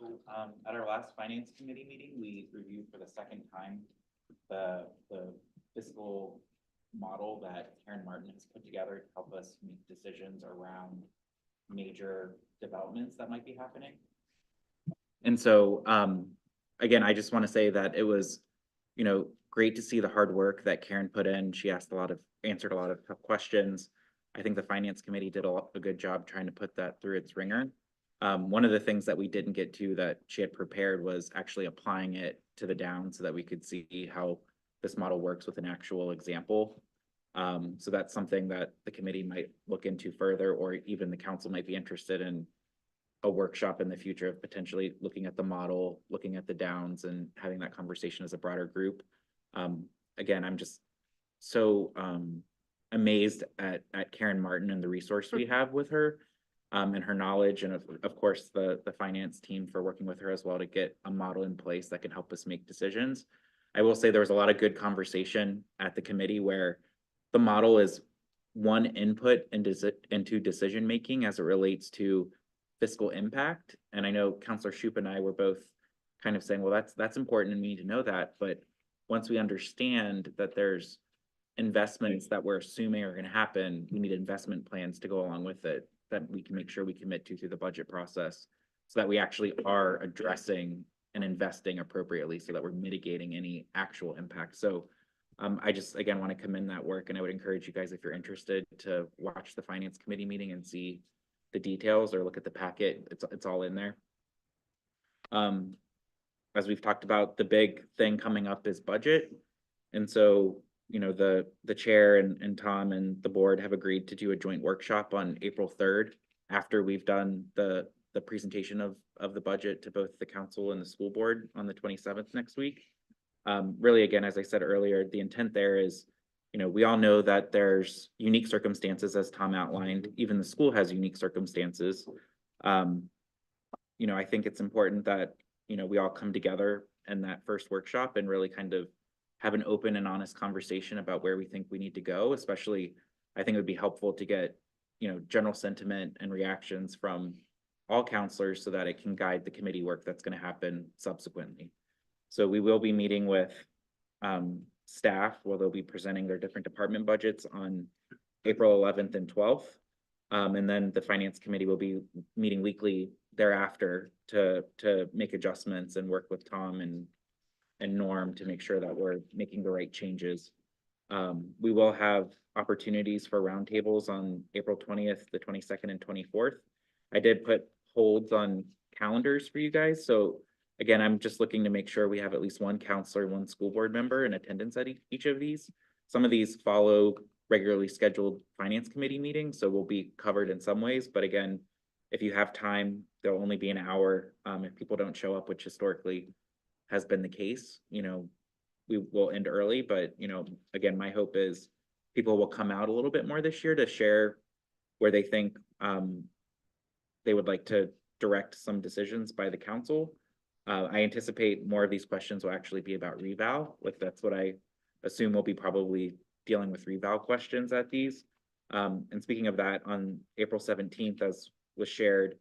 at our last finance committee meeting, we reviewed for the second time the fiscal model that Karen Martin has put together to help us make decisions around major developments that might be happening. And so again, I just want to say that it was, you know, great to see the hard work that Karen put in. She answered a lot of tough questions. I think the finance committee did a good job trying to put that through its ringer. One of the things that we didn't get to that she had prepared was actually applying it to the down so that we could see how this model works with an actual example. So that's something that the committee might look into further, or even the council might be interested in a workshop in the future of potentially looking at the model, looking at the downs, and having that conversation as a broader group. Again, I'm just so amazed at Karen Martin and the resource we have with her, and her knowledge, and of course the finance team for working with her as well to get a model in place that can help us make decisions. I will say there was a lot of good conversation at the committee where the model is one input into decision making as it relates to fiscal impact. And I know Councilor Shoup and I were both kind of saying, well, that's important and we need to know that. But once we understand that there's investments that we're assuming are going to happen, we need investment plans to go along with it that we can make sure we commit to through the budget process so that we actually are addressing and investing appropriately so that we're mitigating any actual impact. So I just, again, want to commend that work, and I would encourage you guys, if you're interested, to watch the finance committee meeting and see the details or look at the packet. It's all in there. As we've talked about, the big thing coming up is budget. And so, you know, the chair and Tom and the board have agreed to do a joint workshop on April 3rd after we've done the presentation of the budget to both the council and the school board on the 27th next week. Really, again, as I said earlier, the intent there is, you know, we all know that there's unique circumstances, as Tom outlined. Even the school has unique circumstances. You know, I think it's important that, you know, we all come together in that first workshop and really kind of have an open and honest conversation about where we think we need to go. Especially, I think it would be helpful to get, you know, general sentiment and reactions from all counselors so that it can guide the committee work that's going to happen subsequently. So we will be meeting with staff, where they'll be presenting their different department budgets on April 11th and 12th. And then the finance committee will be meeting weekly thereafter to make adjustments and work with Tom and Norm to make sure that we're making the right changes. We will have opportunities for roundtables on April 20th, the 22nd, and 24th. I did put holds on calendars for you guys. So again, I'm just looking to make sure we have at least one counselor, one school board member in attendance at each of these. Some of these follow regularly scheduled finance committee meetings, so we'll be covered in some ways. But again, if you have time, there'll only be an hour. If people don't show up, which historically has been the case, you know, we will end early. But, you know, again, my hope is people will come out a little bit more this year to share where they think they would like to direct some decisions by the council. I anticipate more of these questions will actually be about reval. Like, that's what I assume we'll be probably dealing with reval questions at these. And speaking of that, on April 17th, as was shared,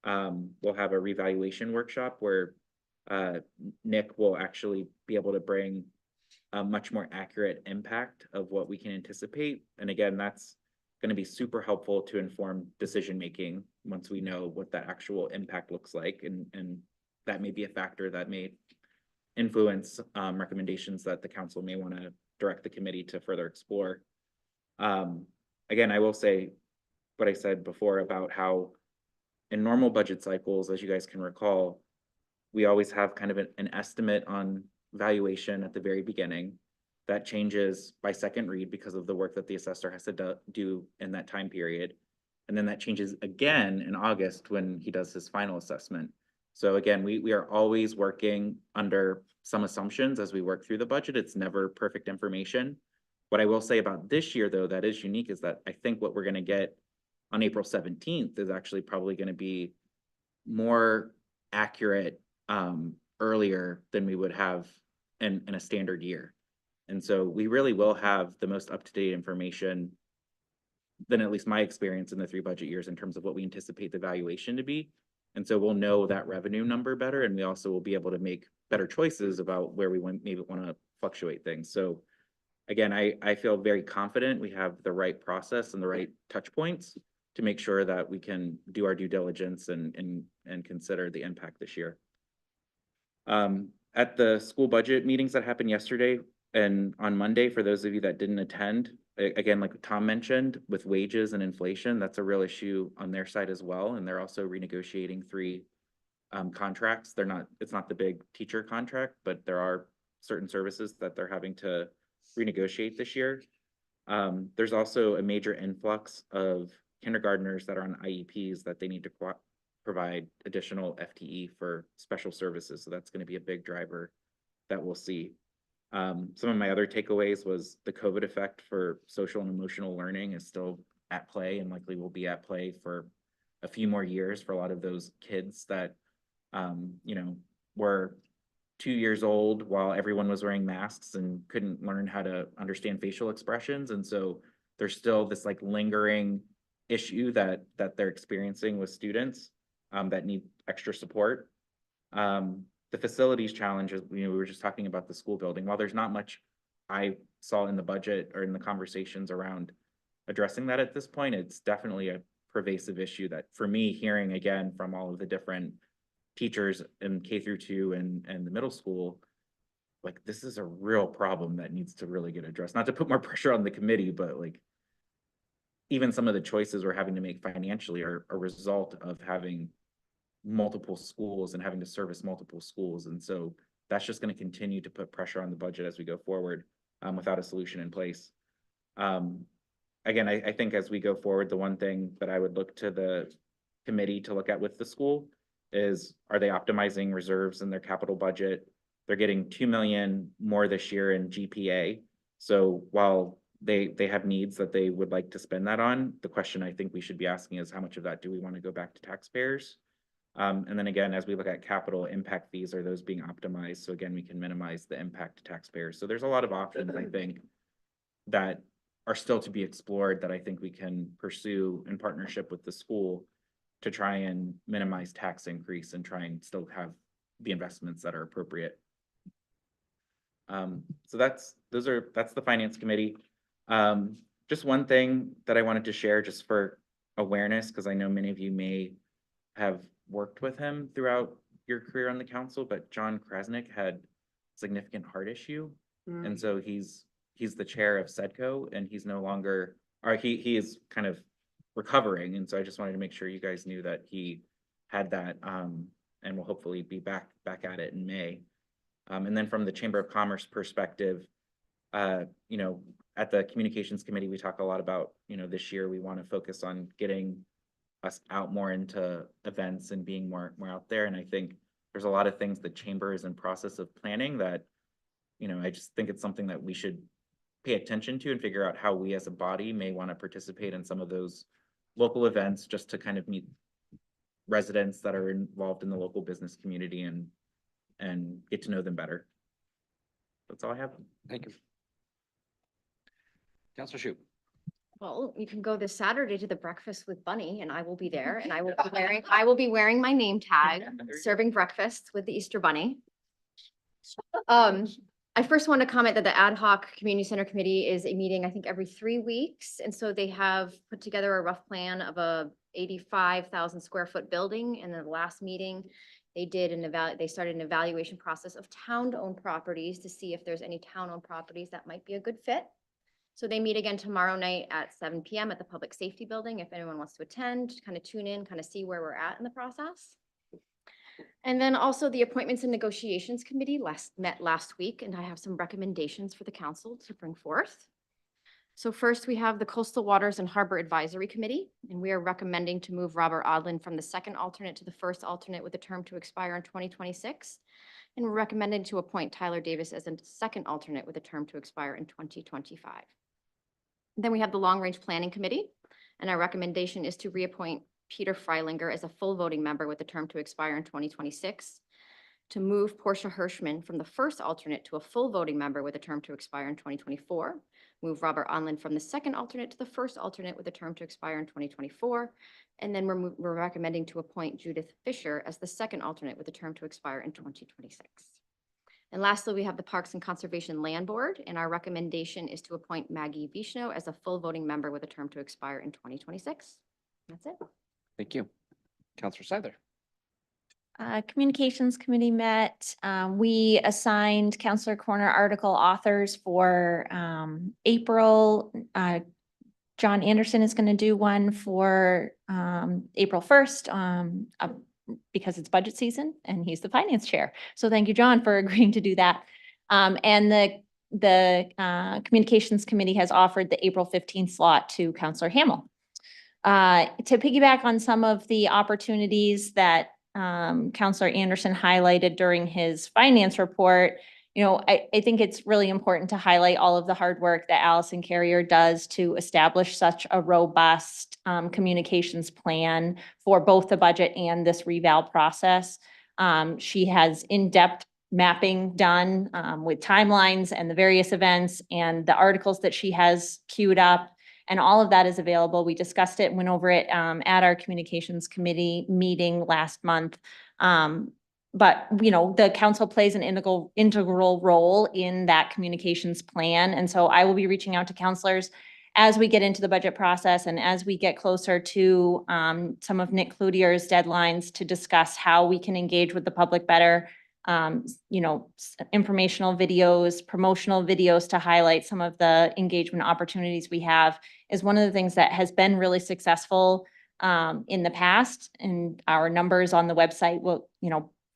we'll have a revaluation workshop where Nick will actually be able to bring a much more accurate impact of what we can anticipate. And again, that's going to be super helpful to inform decision-making once we know what that actual impact looks like. And that may be a factor that may influence recommendations that the council may want to direct the committee to further explore. Again, I will say what I said before about how in normal budget cycles, as you guys can recall, we always have kind of an estimate on valuation at the very beginning. That changes by second read because of the work that the assessor has to do in that time period. And then that changes again in August when he does his final assessment. So again, we are always working under some assumptions as we work through the budget. It's never perfect information. What I will say about this year, though, that is unique is that I think what we're going to get on April 17th is actually probably going to be more accurate earlier than we would have in a standard year. And so we really will have the most up-to-date information than at least my experience in the 3 budget years in terms of what we anticipate the valuation to be. And so we'll know that revenue number better, and we also will be able to make better choices about where we maybe want to fluctuate things. So again, I feel very confident we have the right process and the right touch points to make sure that we can do our due diligence and consider the impact this year. At the school budget meetings that happened yesterday and on Monday, for those of you that didn't attend, again, like Tom mentioned, with wages and inflation, that's a real issue on their side as well. And they're also renegotiating 3 contracts. It's not the big teacher contract, but there are certain services that they're having to renegotiate this year. There's also a major influx of kindergartners that are on IEPs that they need to provide additional FTE for special services. So that's going to be a big driver that we'll see. Some of my other takeaways was the COVID effect for social and emotional learning is still at play and likely will be at play for a few more years for a lot of those kids that, were 2 years old while everyone was wearing masks and couldn't learn how to understand facial expressions. And so there's still this like lingering issue that they're experiencing with students that need extra support. The facilities challenges, we were just talking about the school building. While there's not much I saw in the budget or in the conversations around addressing that at this point, it's definitely a pervasive issue that for me, hearing again from all of the different teachers in K-2 and the middle school, like this is a real problem that needs to really get addressed. Not to put more pressure on the committee, but like even some of the choices we're having to make financially are a result of having multiple schools and having to service multiple schools. And so that's just going to continue to put pressure on the budget as we go forward without a solution in place. Again, I think as we go forward, the one thing that I would look to the committee to look at with the school is, are they optimizing reserves in their capital budget? They're getting 2 million more this year in GPA. So while they have needs that they would like to spend that on, the question I think we should be asking is how much of that do we want to go back to taxpayers? And then again, as we look at capital impact fees, are those being optimized? So again, we can minimize the impact to taxpayers. So there's a lot of options, I think, that are still to be explored that I think we can pursue in partnership with the school to try and minimize tax increase and try and still have the investments that are appropriate. So that's the finance committee. Just one thing that I wanted to share just for awareness, because I know many of you may have worked with him throughout your career on the council, but John Krasnick had significant heart issue. And so he's the chair of SEDCO and he's no longer, or he is kind of recovering. And so I just wanted to make sure you guys knew that he had that and will hopefully be back at it in May. And then from the Chamber of Commerce perspective, at the communications committee, we talk a lot about, this year we want to focus on getting us out more into events and being more out there. And I think there's a lot of things the chamber is in process of planning that, I just think it's something that we should pay attention to and figure out how we as a body may want to participate in some of those local events just to kind of meet residents that are involved in the local business community and get to know them better. That's all I have. Thank you. Councilor Shu. Well, you can go this Saturday to the Breakfast with Bunny and I will be there and I will be wearing my name tag, serving breakfast with the Easter Bunny. I first want to comment that the ad hoc community center committee is a meeting, I think, every 3 weeks. And so they have put together a rough plan of a 85,000 square foot building. And the last meeting they did they started an evaluation process of town-owned properties to see if there's any town-owned properties that might be a good fit. So they meet again tomorrow night at 7 p.m. at the Public Safety Building. If anyone wants to attend, kind of tune in, kind of see where we're at in the process. And then also the Appointments and Negotiations Committee met last week, and I have some recommendations for the council to bring forth. So first, we have the Coastal Waters and Harbor Advisory Committee, and we are recommending to move Robert Odlin from the second alternate to the first alternate with a term to expire in 2026. And we're recommending to appoint Tyler Davis as a second alternate with a term to expire in 2025. Then we have the Long Range Planning Committee, and our recommendation is to reappoint Peter Freilinger as a full voting member with a term to expire in 2026. To move Portia Hirschman from the first alternate to a full voting member with a term to expire in 2024. Move Robert Onlin from the second alternate to the first alternate with a term to expire in 2024. And then we're recommending to appoint Judith Fisher as the second alternate with a term to expire in 2026. And lastly, we have the Parks and Conservation Land Board, and our recommendation is to appoint Maggie Vishno as a full voting member with a term to expire in 2026. That's it. Thank you. Counselor Seither. Communications Committee met. We assigned Counselor Corner article authors for April. John Anderson is going to do one for April 1st because it's budget season and he's the finance chair. So thank you, John, for agreeing to do that. And the Communications Committee has offered the April 15th slot to Counselor Hamel. To piggyback on some of the opportunities that Counselor Anderson highlighted during his finance report, I think it's really important to highlight all of the hard work that Allison Carrier does to establish such a robust communications plan for both the budget and this reval process. She has in-depth mapping done with timelines and the various events and the articles that she has queued up. And all of that is available. We discussed it, went over it at our Communications Committee meeting last month. But the council plays an integral role in that communications plan. And so I will be reaching out to counselors as we get into the budget process and as we get closer to some of Nick Cloutier's deadlines to discuss how we can engage with the public better. Informational videos, promotional videos to highlight some of the engagement opportunities we have is one of the things that has been really successful in the past, and our numbers on the website will,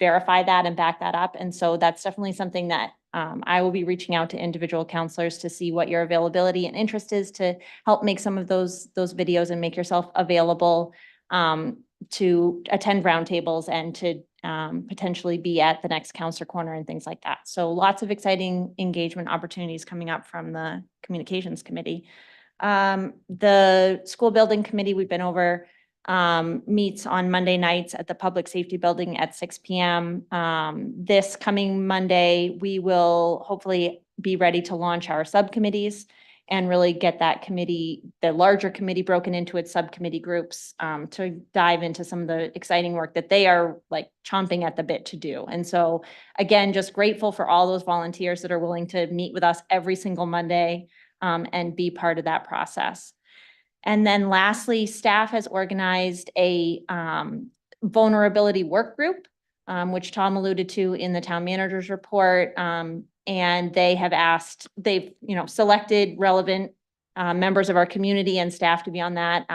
verify that and back that up. And so that's definitely something that I will be reaching out to individual counselors to see what your availability and interest is to help make some of those videos and make yourself available to attend roundtables and to potentially be at the next Counselor Corner and things like that. So lots of exciting engagement opportunities coming up from the Communications Committee. The School Building Committee we've been over meets on Monday nights at the Public Safety Building at 6 p.m. This coming Monday, we will hopefully be ready to launch our subcommittees and really get that committee, the larger committee, broken into its subcommittee groups to dive into some of the exciting work that they are like chomping at the bit to do. And so again, just grateful for all those volunteers that are willing to meet with us every single Monday and be part of that process. And then lastly, staff has organized a vulnerability work group, which Tom alluded to in the town manager's report. And they have they've selected relevant members of our community and staff to be on that.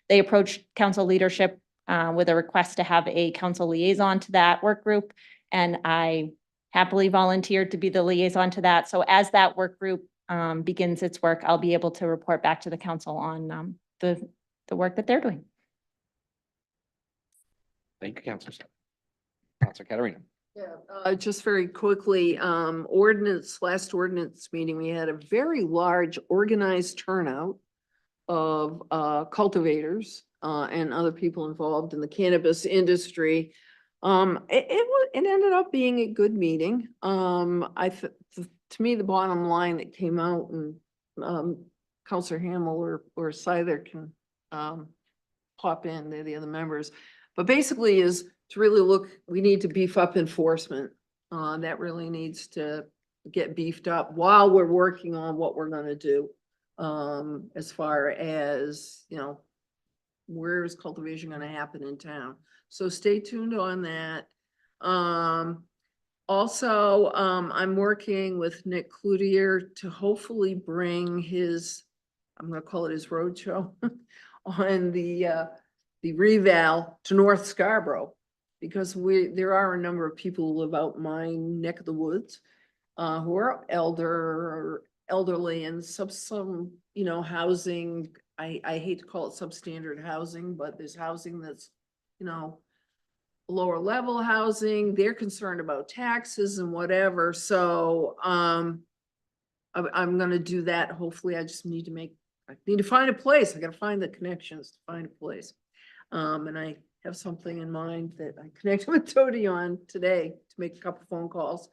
They approached council leadership with a request to have a council liaison to that work group. And I happily volunteered to be the liaison to that. So as that work group begins its work, I'll be able to report back to the council on the work that they're doing. Thank you, Counselor. Counselor Katarina. Yeah, just very quickly, last ordinance meeting, we had a very large organized turnout of cultivators and other people involved in the cannabis industry. It ended up being a good meeting. To me, the bottom line that came out, and Counselor Hamel or Seither can pop in, they're the other members, but basically is to really look, we need to beef up enforcement. That really needs to get beefed up while we're working on what we're gonna do. As far as, where is cultivation gonna happen in town? So stay tuned on that. Also, I'm working with Nick Cloutier to hopefully bring his, I'm gonna call it his roadshow, on the reval to North Scarborough. Because there are a number of people who live out my neck of the woods who are elder elderly and some, you know, housing. I hate to call it substandard housing, but there's housing that's, you know, lower level housing. They're concerned about taxes and whatever. So, I'm gonna do that. Hopefully, I just need to find a place. I gotta find the connections to find a place. And I have something in mind that I connected with Tony on today to make a couple phone calls.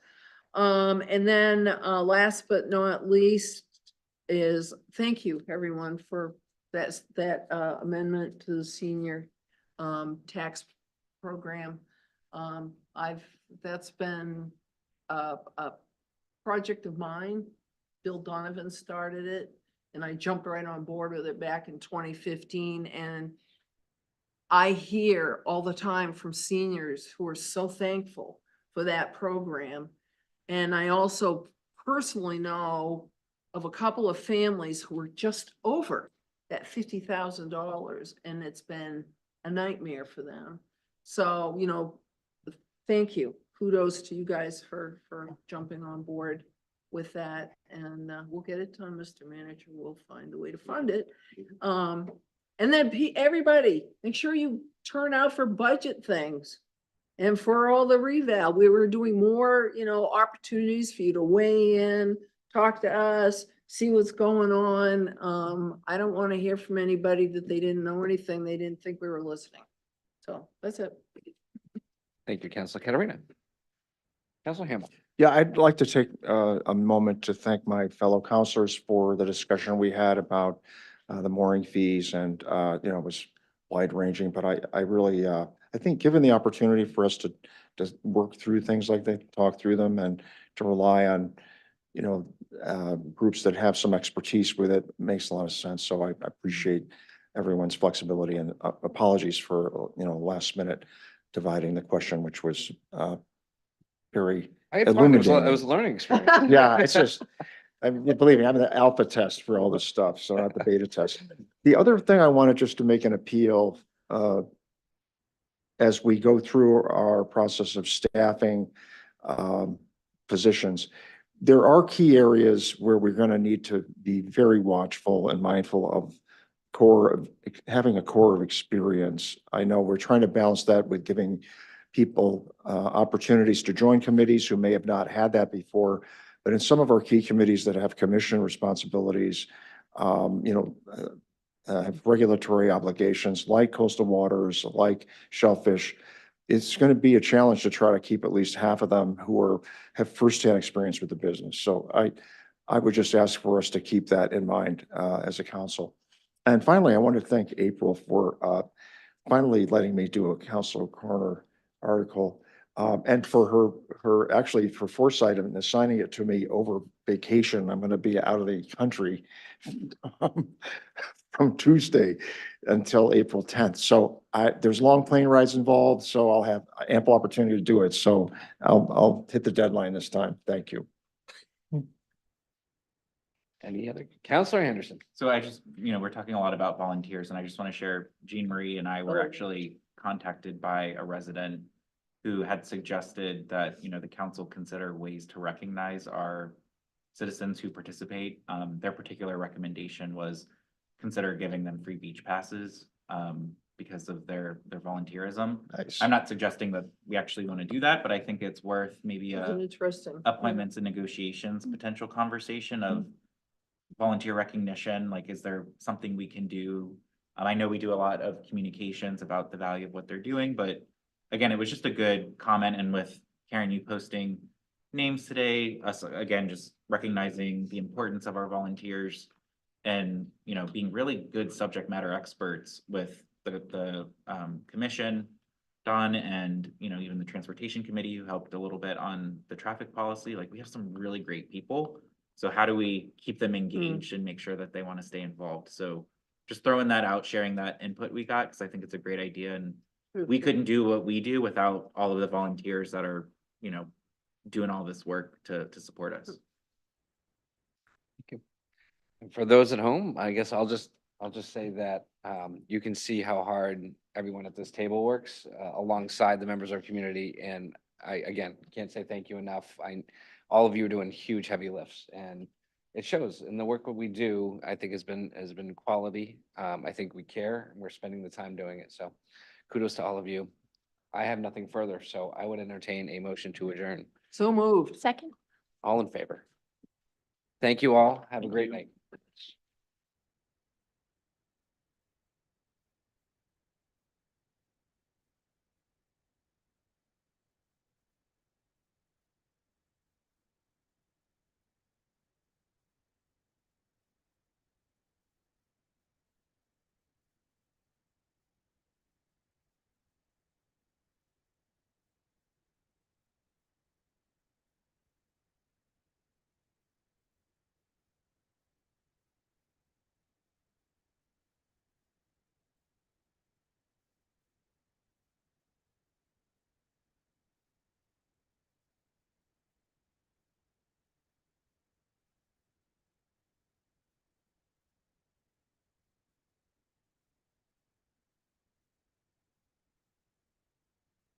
And then, last but not least is thank you everyone for that amendment to the senior, tax program. That's been a project of mine. Bill Donovan started it and I jumped right on board with it back in 2015. And I hear all the time from seniors who are so thankful for that program. And I also personally know of a couple of families who are just over that $50,000 and it's been a nightmare for them. So, you know, thank you. Kudos to you guys for jumping on board with that. And we'll get it done, Mr. Manager. We'll find a way to fund it. And then everybody, make sure you turn out for budget things. And for all the reval, we were doing more, you know, opportunities for you to weigh in, talk to us, see what's going on. I don't want to hear from anybody that they didn't know anything. They didn't think we were listening. So that's it. Thank you, Councilor Caterina. Councilor Hamel. Yeah, I'd like to take a moment to thank my fellow counselors for the discussion we had about the mooring fees and, you know, it was wide ranging, but I really, I think given the opportunity for us to work through things like that, talk through them and to rely on, you know, groups that have some expertise with it makes a lot of sense. So I appreciate everyone's flexibility and apologies for, you know, last minute dividing the question, which was very illuminating. It was a learning experience. Yeah, it's just, I mean, believe me, I'm the alpha test for all this stuff, so not the beta test. The other thing I wanted just to make an appeal, as we go through our process of staffing, positions, there are key areas where we're going to need to be very watchful and mindful of having a core of experience. I know we're trying to balance that with giving people opportunities to join committees who may have not had that before. But in some of our key committees that have commission responsibilities, you know, have regulatory obligations like coastal waters, like shellfish, it's going to be a challenge to try to keep at least half of them who have firsthand experience with the business. So I would just ask for us to keep that in mind as a council. And finally, I want to thank April for finally letting me do a Council Corner article, and for her actually for foresight and assigning it to me over vacation. I'm going to be out of the country from Tuesday until April 10th. So there's long plane rides involved, so I'll have ample opportunity to do it. So I'll hit the deadline this time. Thank you. Any other? Councilor Anderson. So I just, you know, we're talking a lot about volunteers and I just want to share, Jean Marie and I were actually contacted by a resident who had suggested that, you know, the council consider ways to recognize our citizens who participate. Their particular recommendation was consider giving them free beach passes because of their volunteerism. Nice. I'm not suggesting that we actually want to do that, but I think it's worth maybe Interesting. appointments and negotiations, potential conversation of volunteer recognition. Like, is there something we can do? I know we do a lot of communications about the value of what they're doing, but again, it was just a good comment. And with Karen, you posting names today, us again, just recognizing the importance of our volunteers and, you know, being really good subject matter experts with the commission, Don, and, you know, even the transportation committee who helped a little bit on the traffic policy. Like, we have some really great people. So how do we keep them engaged and make sure that they want to stay involved? So just throwing that out, sharing that input we got, because I think it's a great idea. And we couldn't do what we do without all of the volunteers that are, you know, doing all this work to support us. Thank you. And for those at home, I guess I'll just say that you can see how hard everyone at this table works alongside the members of our community. And I, again, can't say thank you enough. All of you are doing huge heavy lifts, and it shows in the work that we do, I think has been quality. I think we care and we're spending the time doing it. So kudos to all of you. I have nothing further, so I would entertain a motion to adjourn. So moved. Second. All in favor? Thank you all. Have a great night.